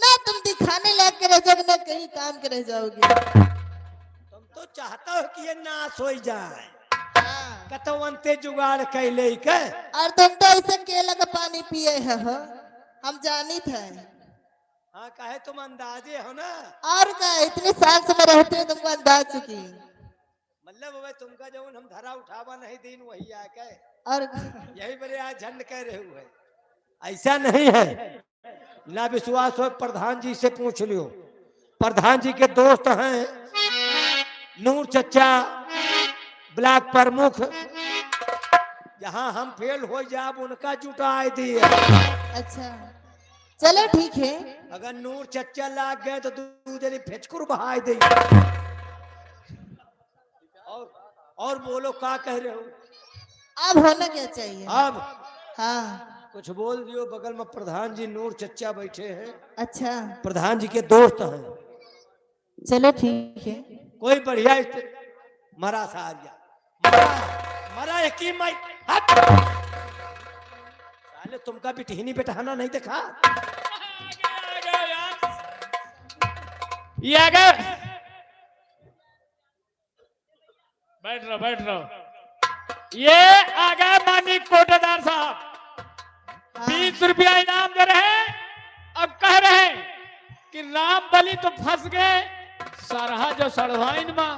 ना तुम दिखाने लायक के रह जाओगे ना कहीं काम के रह जाओगी। तुम तो चाहता हो कि ये नाश हो जाए। कतवंते जुगाड़ कैले के। और तुम तो ऐसे केला का पानी पिए है हो? हम जानी थे। हाँ कहे तुम अंदाजे हो ना। और क्या इतने साल से मैं रहते हैं तुमको अंदाज चुकी। मतलब वह तुमका जो हम धरा उठावा नहीं दिन वही आके और यही बड़े आज झंड कह रहे हुए। ऐसा नहीं है ना, विश्वास हो प्रधान जी से पूछ लियो। प्रधान जी के दोस्त हैं नूर चचा ब्लॉक प्रमुख। जहां हम फेल हो जाब उनका जुटाए दिए। अच्छा चलो ठीक है। अगर नूर चचा लाग गए तो तू जरी फेचकुर बहाए दे। और बोलो क्या कह रहे हो? अब होना क्या चाहिए? अब हाँ कुछ बोल दियो। बगल में प्रधान जी नूर चचा बैठे हैं। अच्छा प्रधान जी के दोस्त हैं। चलो ठीक है। कोई बढ़िया मरा सारिया मरा एक ही माई। साले तुमका बिटहिनी बिटहाना नहीं देखा। ये आ गए। बैठ रहो बैठ रहो। ये आ गए मानिक कोटेदार साहब। 20 रुपया इनाम दे रहे हैं। अब कह रहे हैं कि राम बलि तो फंस गए सरहा जो सड़वाइन मां,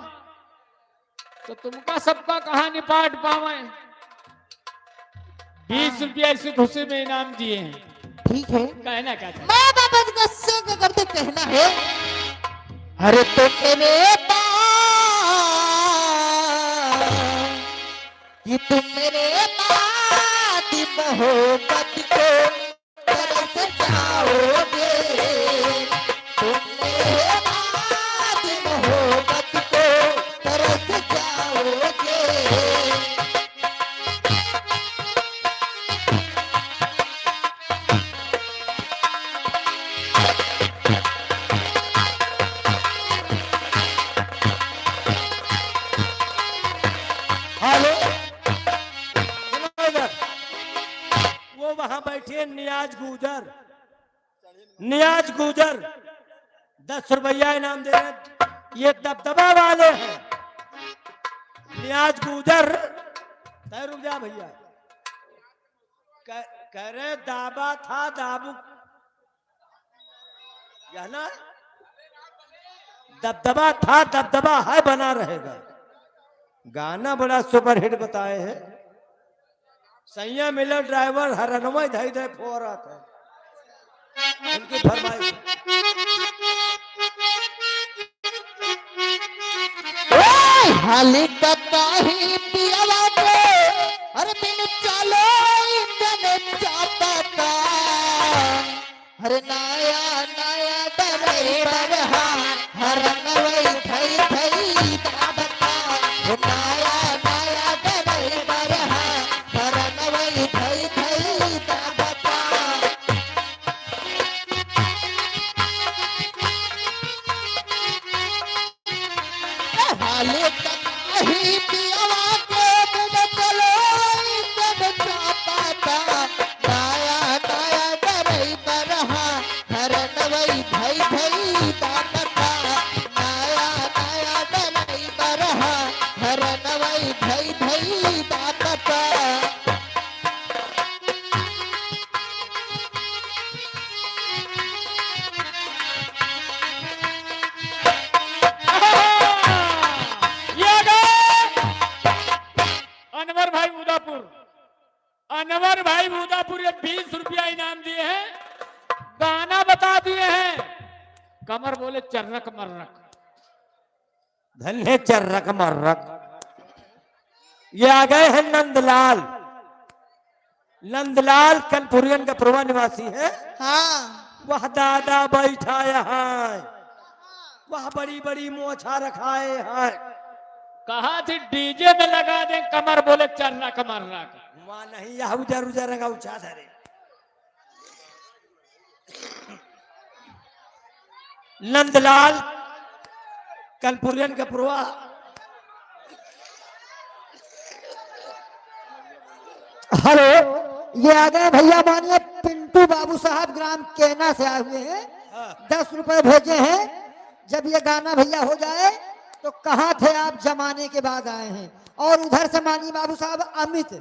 तो तुमका सबका कहा निपाट पावे। 20 रुपया इसी खुशी में इनाम दिए हैं। ठीक है। कहना क्या चाहते? माँ बाप का शौक करते कहना है। अरे तो मेरे कि तुम मेरे बात मोहब्बत को तरस जाओगे। तुम मेरे बात मोहब्बत को तरस जाओगे। हेलो सुनो इधर। वो वहां बैठे नियाज गुजर। नियाज गुजर 10 रुपया इनाम दे रहे। ये दबदबा वाले हैं। नियाज गुजर तय रुक जा भैया। कह रहे दाबा था दाबू यह ना दबदबा था दबदबा है बना रहेगा। गाना बड़ा सुपर हिट बताए हैं। सैया मिलर ड्राइवर हरनवा धई धई फोरत है। उनकी फरमाइश हाली कताही पियावा को अरे बिन चलो इंजन चाहता। अरे नया नया ड्राइवर हर नवई थई थई दाबता। नया नया ड्राइवर हर नवई थई थई दाबता। हाले कहीं पियावा के बिन चलो इंजन चाहता। नया नया ड्राइवर हर नवई थई थई दाबता। नया नया ड्राइवर हर नवई थई थई दाबता। ये आ गए अनवर भाई उदापुर। अनवर भाई उदापुर ये 20 रुपया इनाम दिए हैं। गाना बता दिए हैं। कमर बोले चर्रक मर्रक। धन्य चर्रक मर्रक। ये आ गए हैं नंदलाल। नंदलाल कनपुरियन का पूर्वा निवासी है। हाँ वह दादा बैठा यहाँ। वह बड़ी बड़ी मोछा रखाए हैं। कहा थी डीजे में लगा दे कमर बोले चर्रक मर्रक। वहां नहीं यह उजर उजर रंगा उछा धरे नंदलाल कनपुरियन का पुरवा हेलो, ये आ गए भैया मानिए पिंटू बाबू साहब ग्राम केना से आए हुए हैं। 10 रुपए भेजे हैं। जब ये गाना भैया हो जाए तो कहाँ थे आप जमाने के बाद आए हैं। और उधर से मानिए बाबू साहब अमित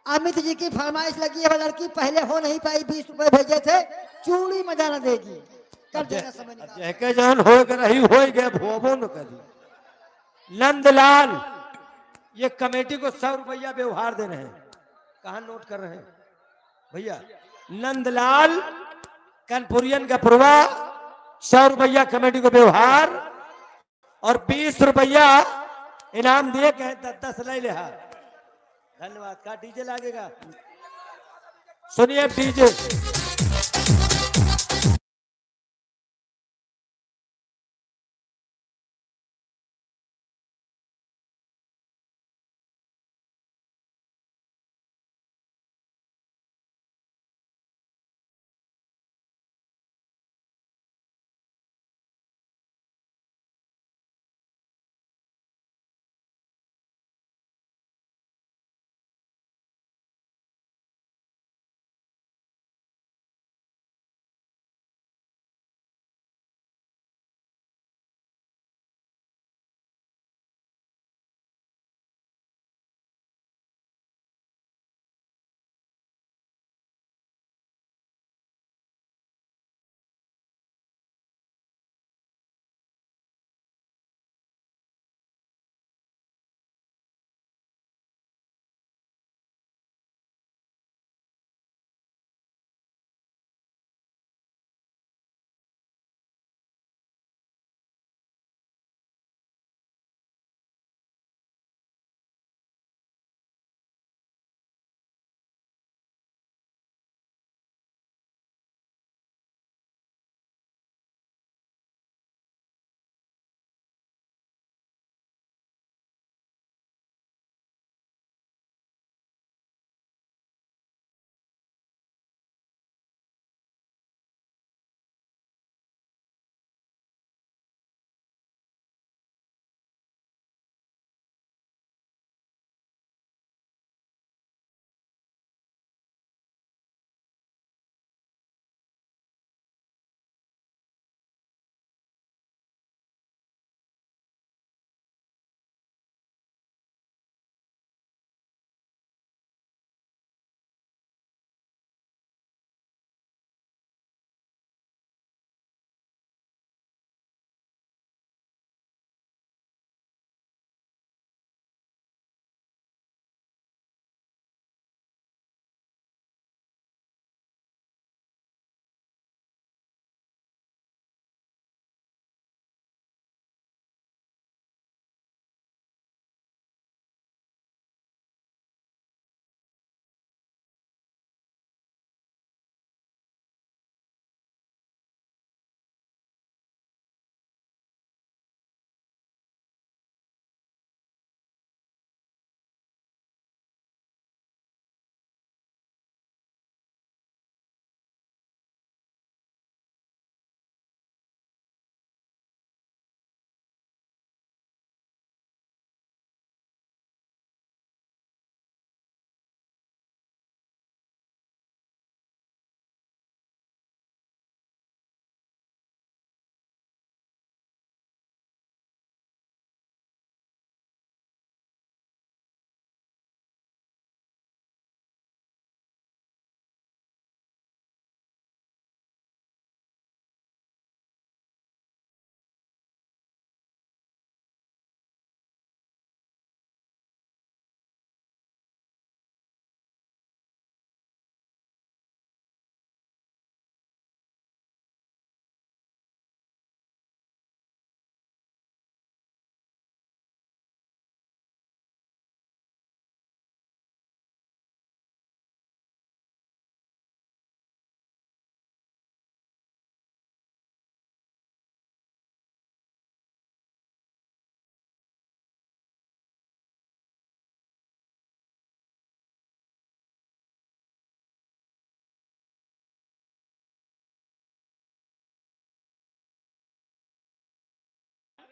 अमित जी की फरमाइश लगी है। वो लड़की पहले हो नहीं पाई, 20 रुपए भेजे थे। चूड़ी मजा न देगी, कर देना समय निकाल। जहके जान हो कर रही हो गए भोबो न करी। नंदलाल ये कमेटी को 100 रुपया व्यवहार दे रहे हैं। कहा नोट कर रहे हैं भैया? नंदलाल कनपुरियन का पुरवा 100 रुपया कमेटी को व्यवहार और 20 रुपया इनाम दिए कहे 10 ले ले। धन्यवाद। का डीजे लागेगा? सुनिए डीजे।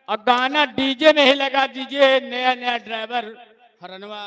और गाना डीजे नहीं लगा दीजिए, नया नया ड्राइवर हरनवा।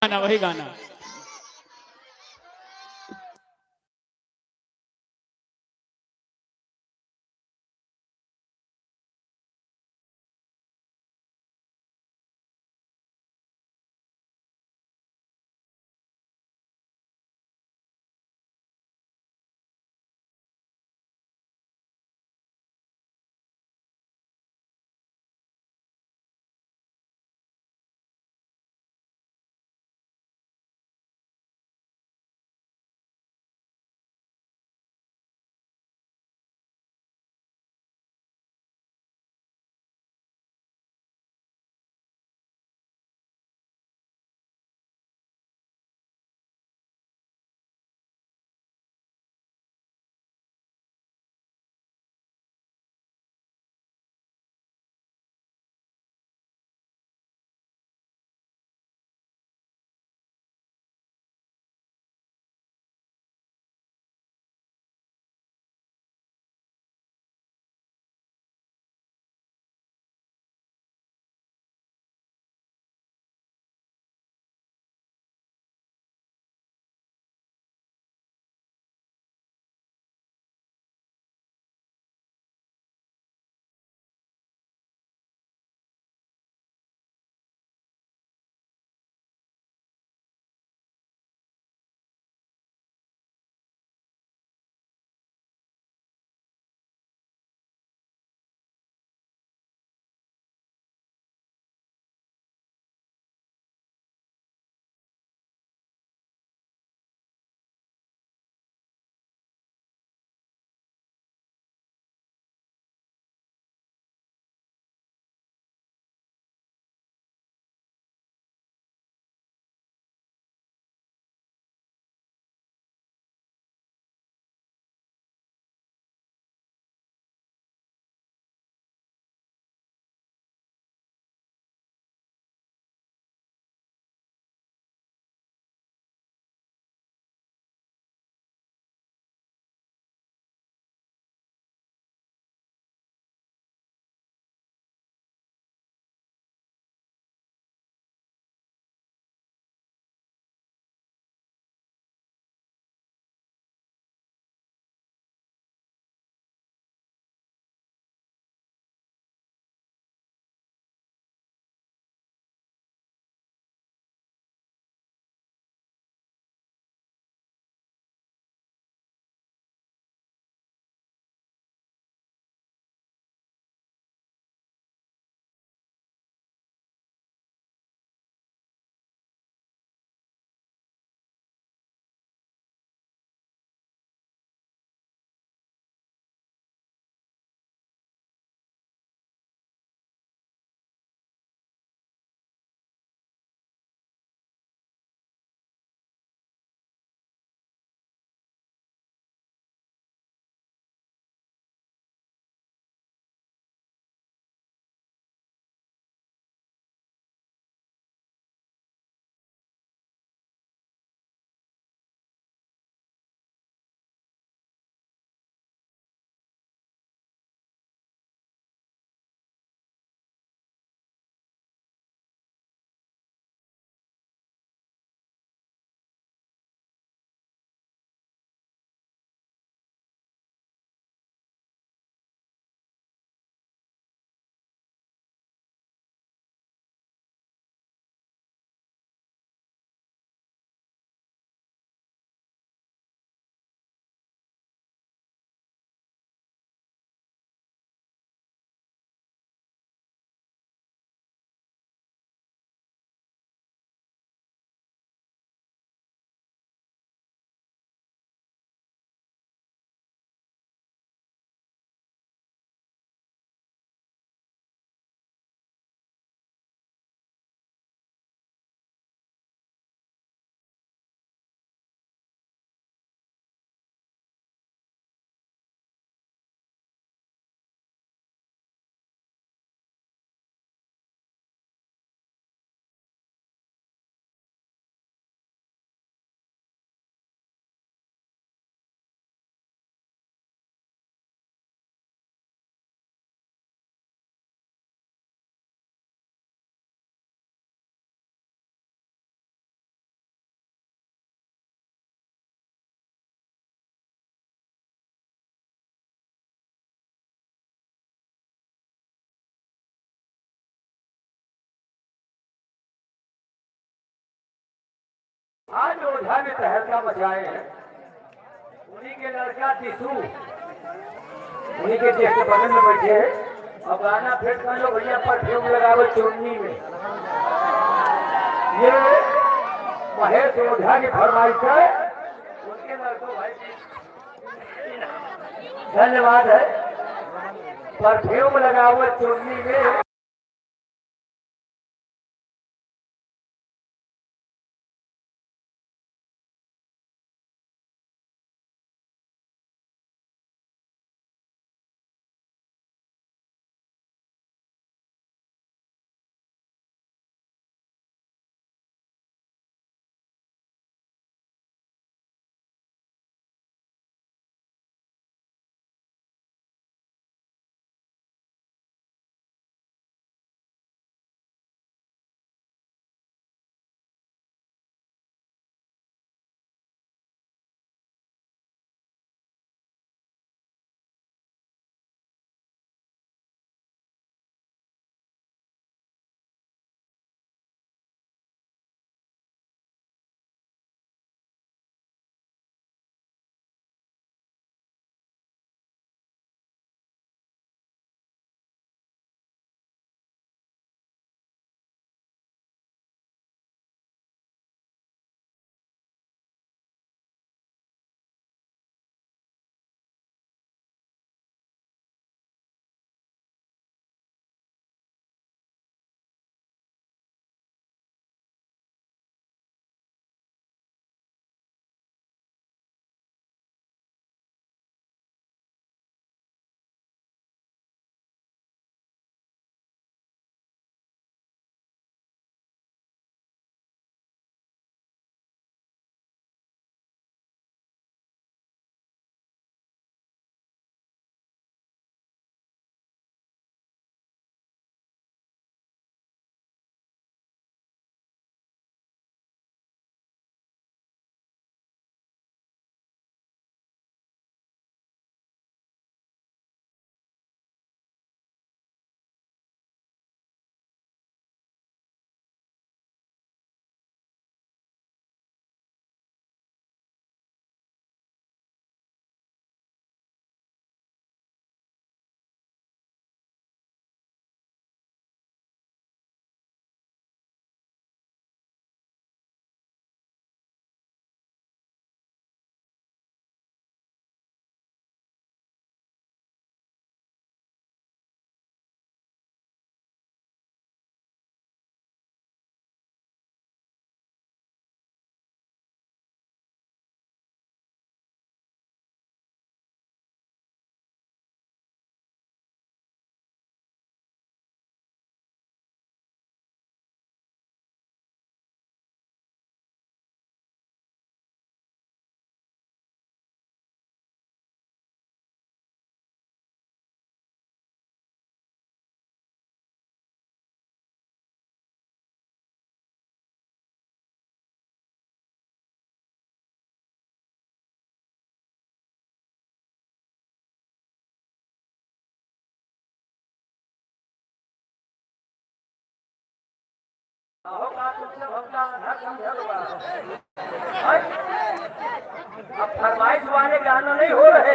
गाना वही गाना। ओझा में तहलका मचाए हैं। उन्हीं के लड़का दिशु उन्हीं के देख के बगल में बैठे हैं और गाना फेंक कर लो भैया परफ्यूम लगाओ चुन्नी में। ये महेश ओझा की फरमाइश है उनके लड़कों भाई धन्यवाद है। परफ्यूम लगाओ चुन्नी में। अब फरमाइश वाले गाना नहीं हो रहे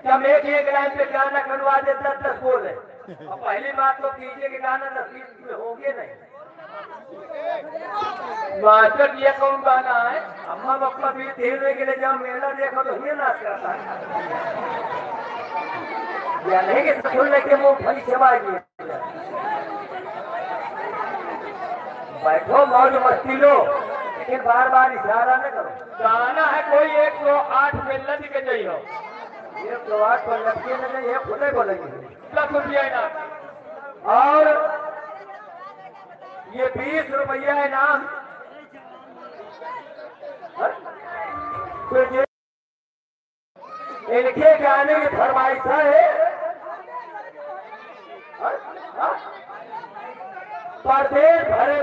कि हम एक लाइन पे गाना करवा दे 10 बोले। और पहली बात तो कीजिए कि गाना 10 में होंगे नहीं। मास्टर ये कौन गाना है? अम्मा बप्पा भी देखने के लिए जब मेला देखो तो ये नाच करता है या नहीं कि सुनने के मुंह फली चबाइए। बैठो मौज मस्ती लो लेकिन बार बार इशारा न करो। गाना है कोई 108 में लद के जाइयो। 108 पर लद के न जाइए खुदे बोलेंगे 10 रुपया इनाम और ये 20 रुपया इनाम। तो ये इनके गाने की फरमाइश है परदेश भरे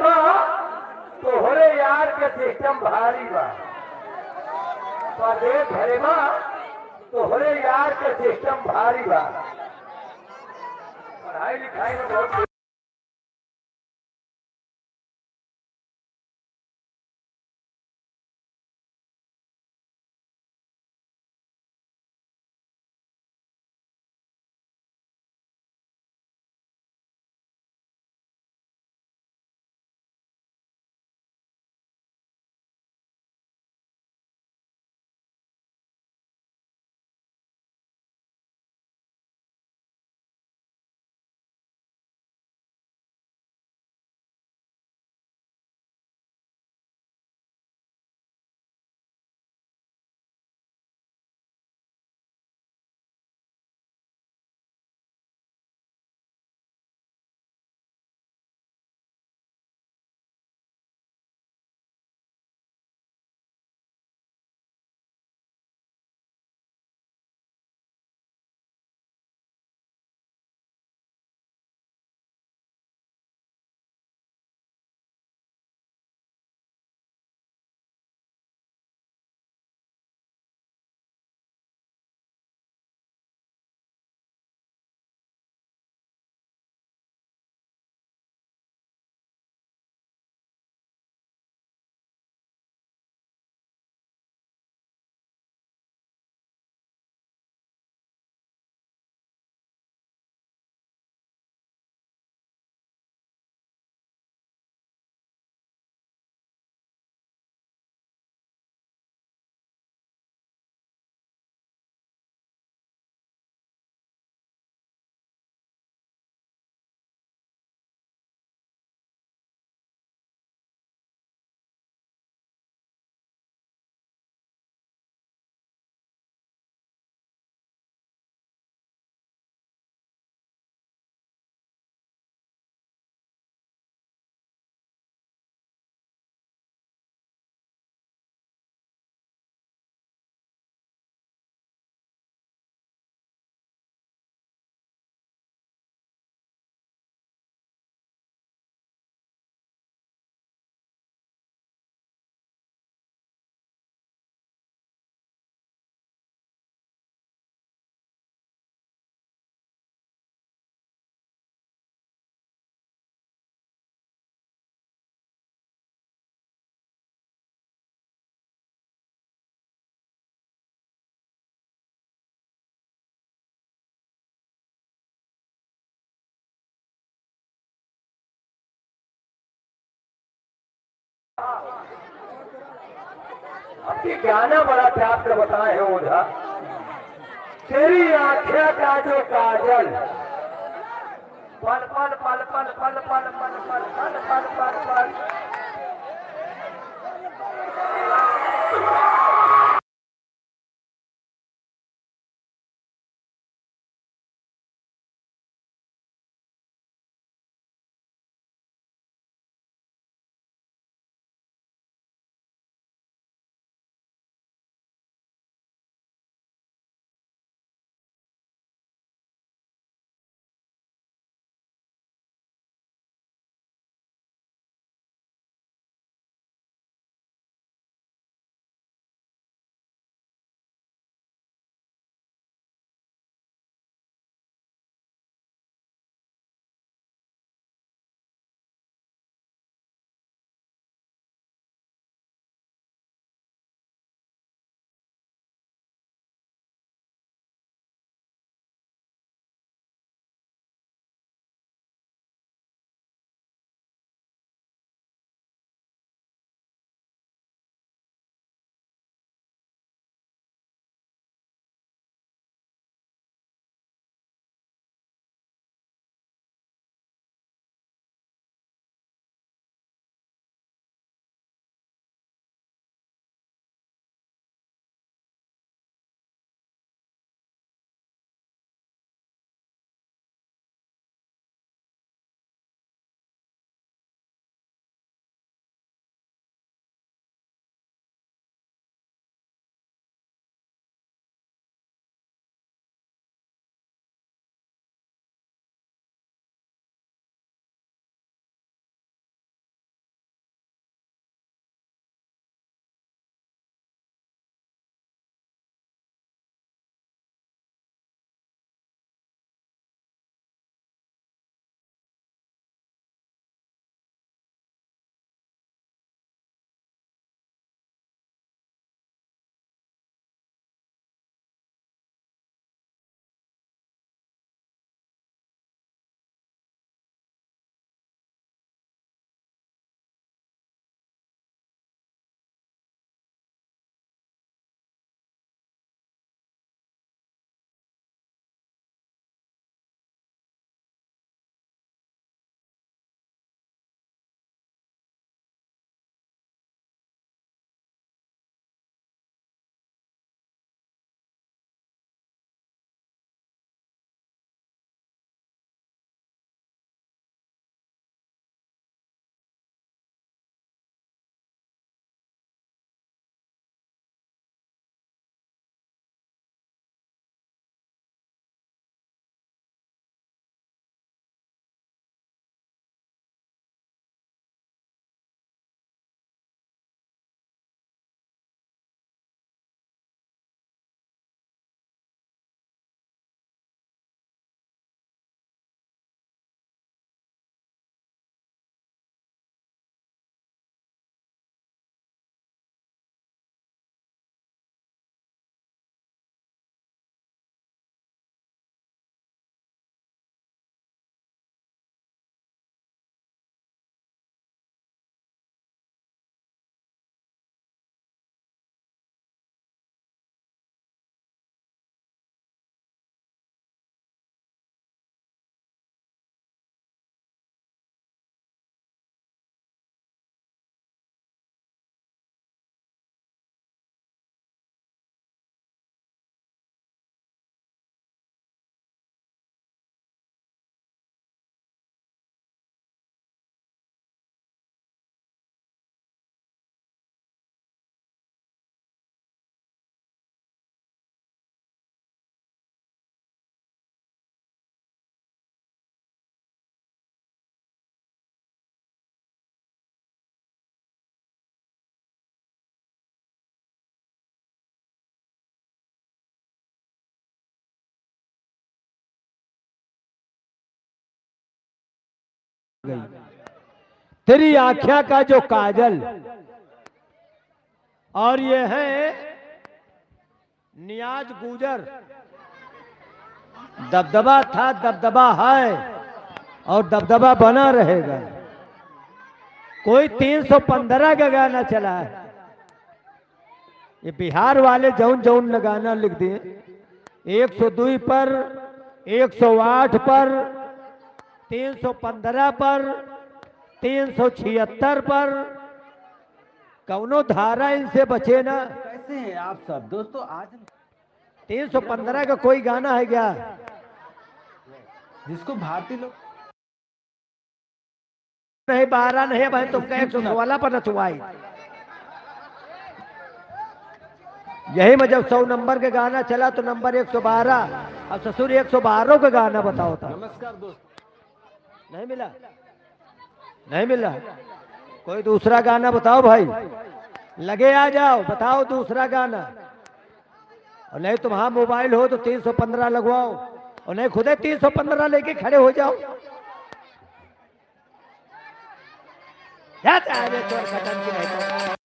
तो होरे यार के सिस्टम भारी बा। परदेश भरे तो होरे यार के सिस्टम भारी बा। पढ़ाई लिखाई में बहुत आपकी गाना बड़ा प्यार से बताए हैं ओझा। तेरी आँखें का जो काजल, पल पल पल पल पल पल पल पल पल पल पल पल। तेरी आँखिया का जो काजल, और ये है नियाज गुजर। दबदबा था, दबदबा है और दबदबा बना रहेगा। कोई 315 का गाना चला है। ये बिहार वाले जौन जौन गाना लिख दिए 102 पर, 108 पर, 315 पर, 376 पर, कौनो धारा इनसे बचे ना। कैसे हैं आप सब दोस्तों? आज 315 का कोई गाना है क्या? जिसको भारतीय लोग नहीं 12 नहीं भाई, तुमका 116 पर नचवाई। यही में जब 100 नंबर के गाना चला तो नंबर 112, अब ससुर 112 का गाना बताओ था। नमस्कार दोस्त। नहीं मिला, नहीं मिला। कोई दूसरा गाना बताओ भाई, लगे आ जाओ, बताओ दूसरा गाना। और नहीं तुम्हारा मोबाइल हो तो 315 लगवाओ, और नहीं खुदे 315 लेके खड़े हो जाओ। जाते आगे चोर खत्म की नहीं तो।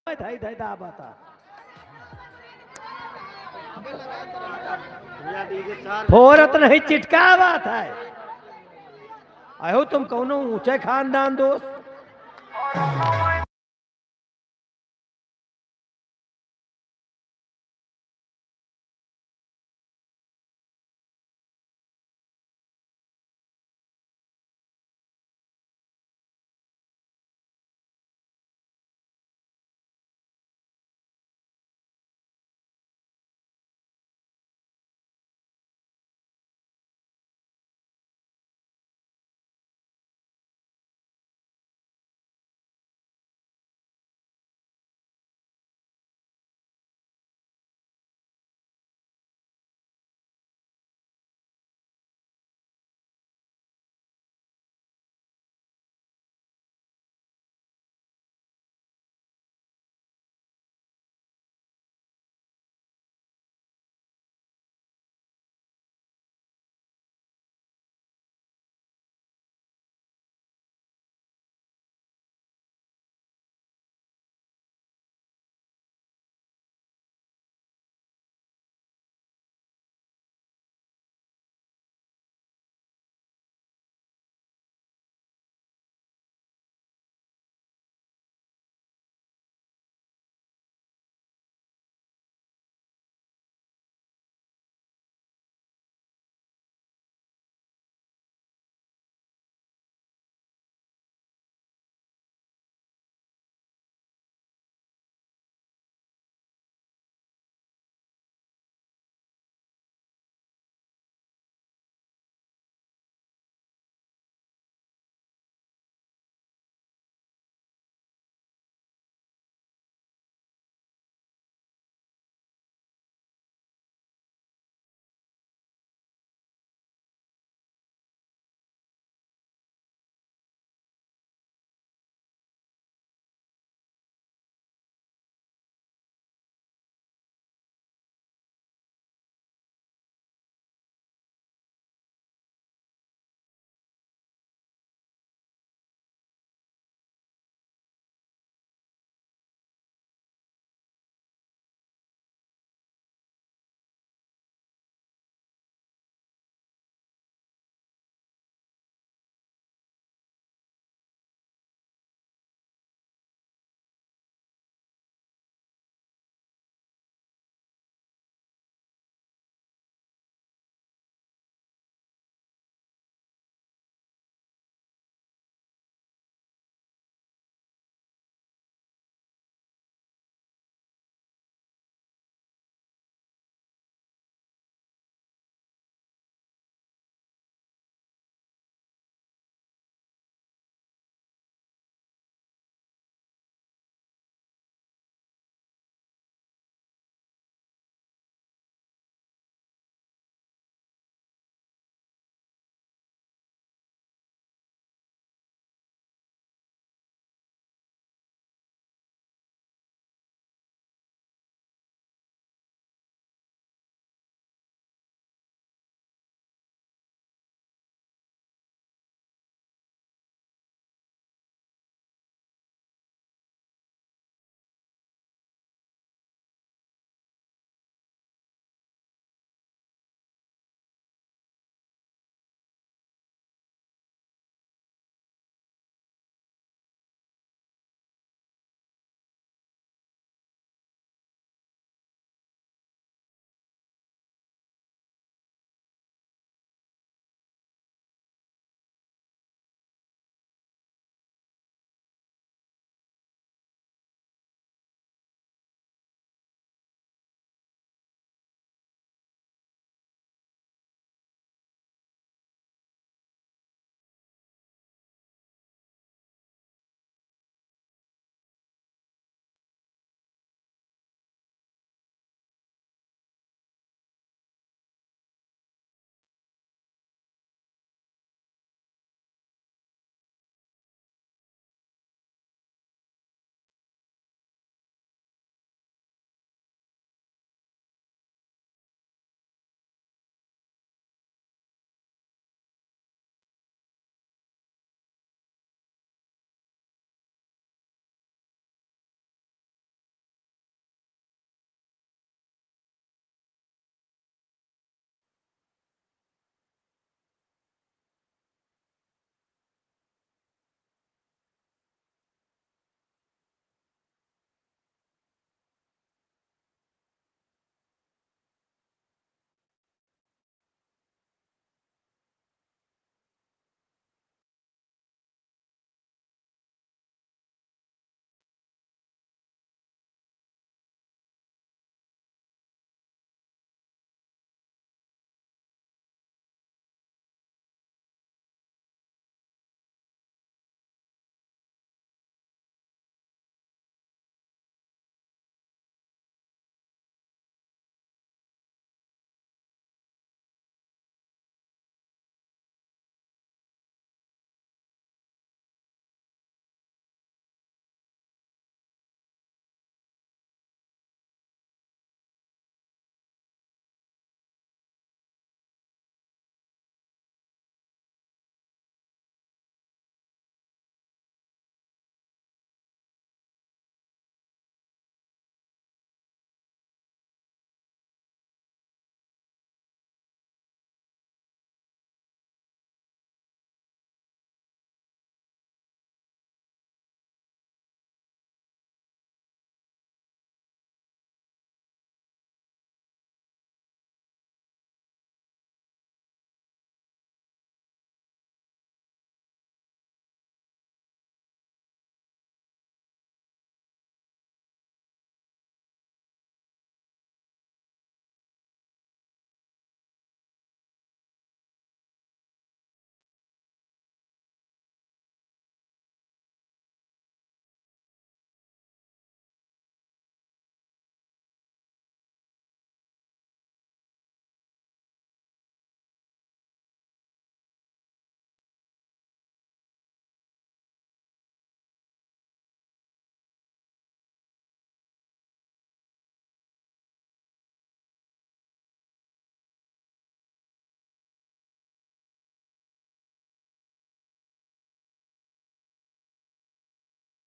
धाई धाई दा बता फोरत नहीं चिटका बात है। आयो तुम कौनो ऊंचे खानदान दोस्त।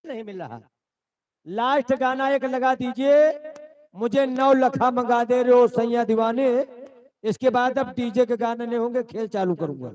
नहीं मिल रहा। लास्ट गाना एक लगा दीजिए, मुझे 9 लखा मंगा दे रहे हो सैया दीवाने। इसके बाद अब डीजे के गाने नहीं होंगे, खेल चालू करूंगा।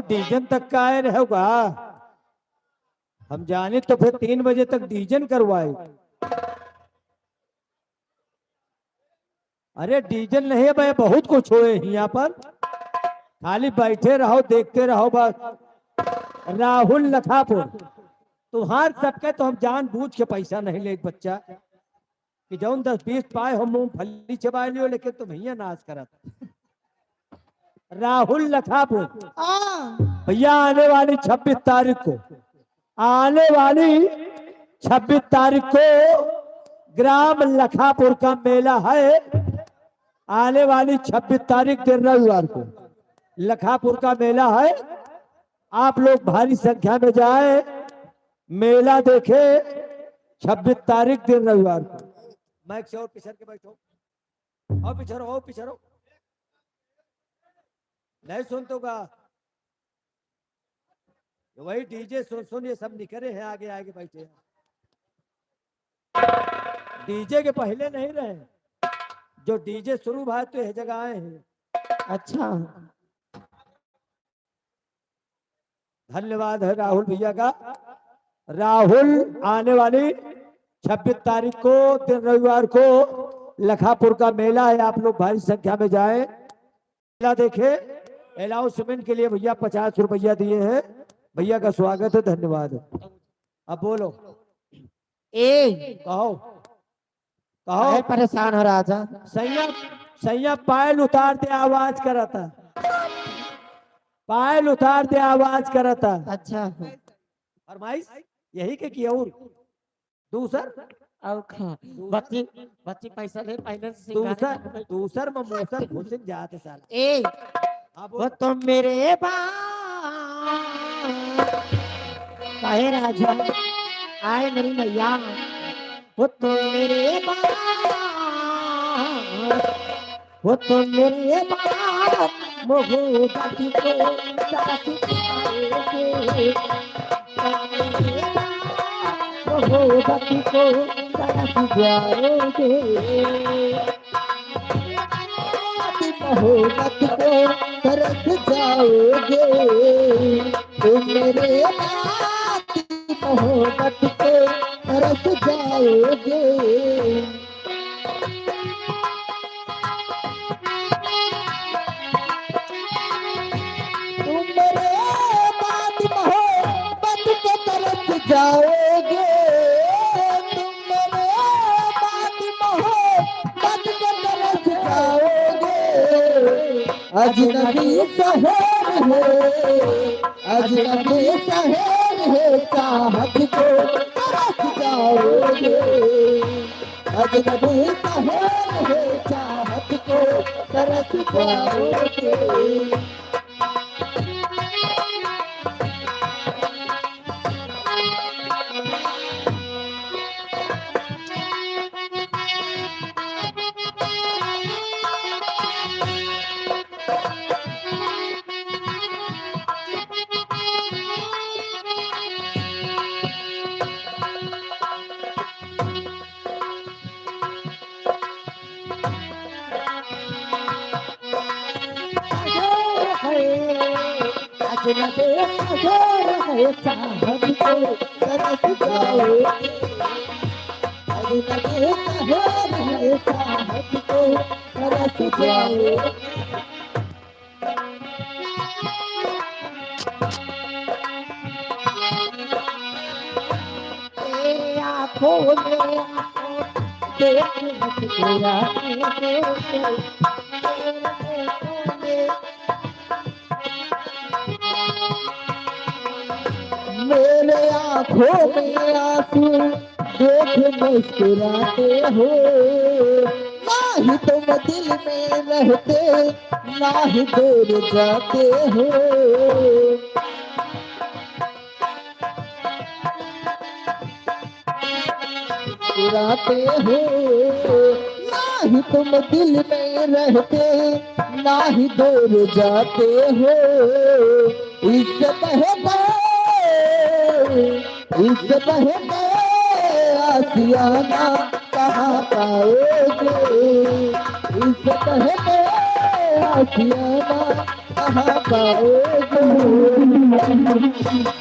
डीजन तक का आए रहेगा। हम जाने तो फिर 3 बजे तक डीजन करवाए। अरे डीजल नहीं है भाई, बहुत कुछ होए यहाँ पर, खाली बैठे रहो देखते रहो बस। राहुल लखापुर तुम्हार सबके तो हम जानबूझ के पैसा नहीं ले बच्चा कि जौन 10-20 पाए हो मूंगफली चबा लियो, लेकिन तुम भैया नाश करत। राहुल लखापुर भैया आने वाली 26 तारीख को, आने वाली 26 तारीख को ग्राम लखापुर का मेला है। आने वाली 26 तारीख दिन रविवार को लखापुर का मेला है। आप लोग भारी संख्या में जाए, मेला देखे। 26 तारीख दिन रविवार को। माइक से और पिछड़ के बैठो, और पिछड़ो, और पिछड़ो, नहीं सुन तो का वही डीजे सुन सुन ये सब निकले हैं, आगे आगे बैठे हैं। डीजे के पहले नहीं रहे, जो डीजे शुरू भाई तो यह जगह आए हैं। अच्छा धन्यवाद है राहुल भैया का। राहुल आने वाली 26 तारीख को दिन रविवार को लखापुर का मेला है। आप लोग भारी संख्या में जाएं, मेला देखे। अनाउंसमेंट के लिए भैया 50 रुपया दिए हैं। भैया का स्वागत है, धन्यवाद। अब बोलो, कहो कहो। परेशान हो रहा था। सैया पायल उतार दे आवाज करता, पायल उतार दे आवाज करता। अच्छा फरमाइश यही के की और दूसर बच्ची बच्ची पैसा ले पहले से दूसर में मोसर घुसन जाते साला। ए वो तो मेरे काहे राजा आए मेरी मैया, वो तो मेरे वो तो मेरे मोहब्बती को मोहब्बती को तरस जाओगे, मोहब्बत को तरस जाओगे तुम मेरे मोहब्बत को तरस जाओगे। तुम मेरे बात मोहब्बत को तरस जाओगे, तुम मेरे बात मोहब्बत को तरस जाओगे। अजनबी शहर है, अजनबी शहर है, चाहत को तरस जाओगे। अजनबी शहर है, चाहत को तरस जाओगे। अजनबी शहर है, चाहत को तरस जाओगे। अजनबी शहर है, चाहत को तरस जाओगे। तेरी आँखों में देख मुस्कुरा मेरे आँखों में आंसू देख मुस्कुराते हो, ना ही तुम दिल में रहते, ना ही दूर जाते हो। मुस्कुराते हो, ना ही तुम दिल में रहते, ना ही दूर जाते हो। इससे बहते आसियाना कहाँ पाओगे, इससे बहते आसियाना कहाँ पाओगे। है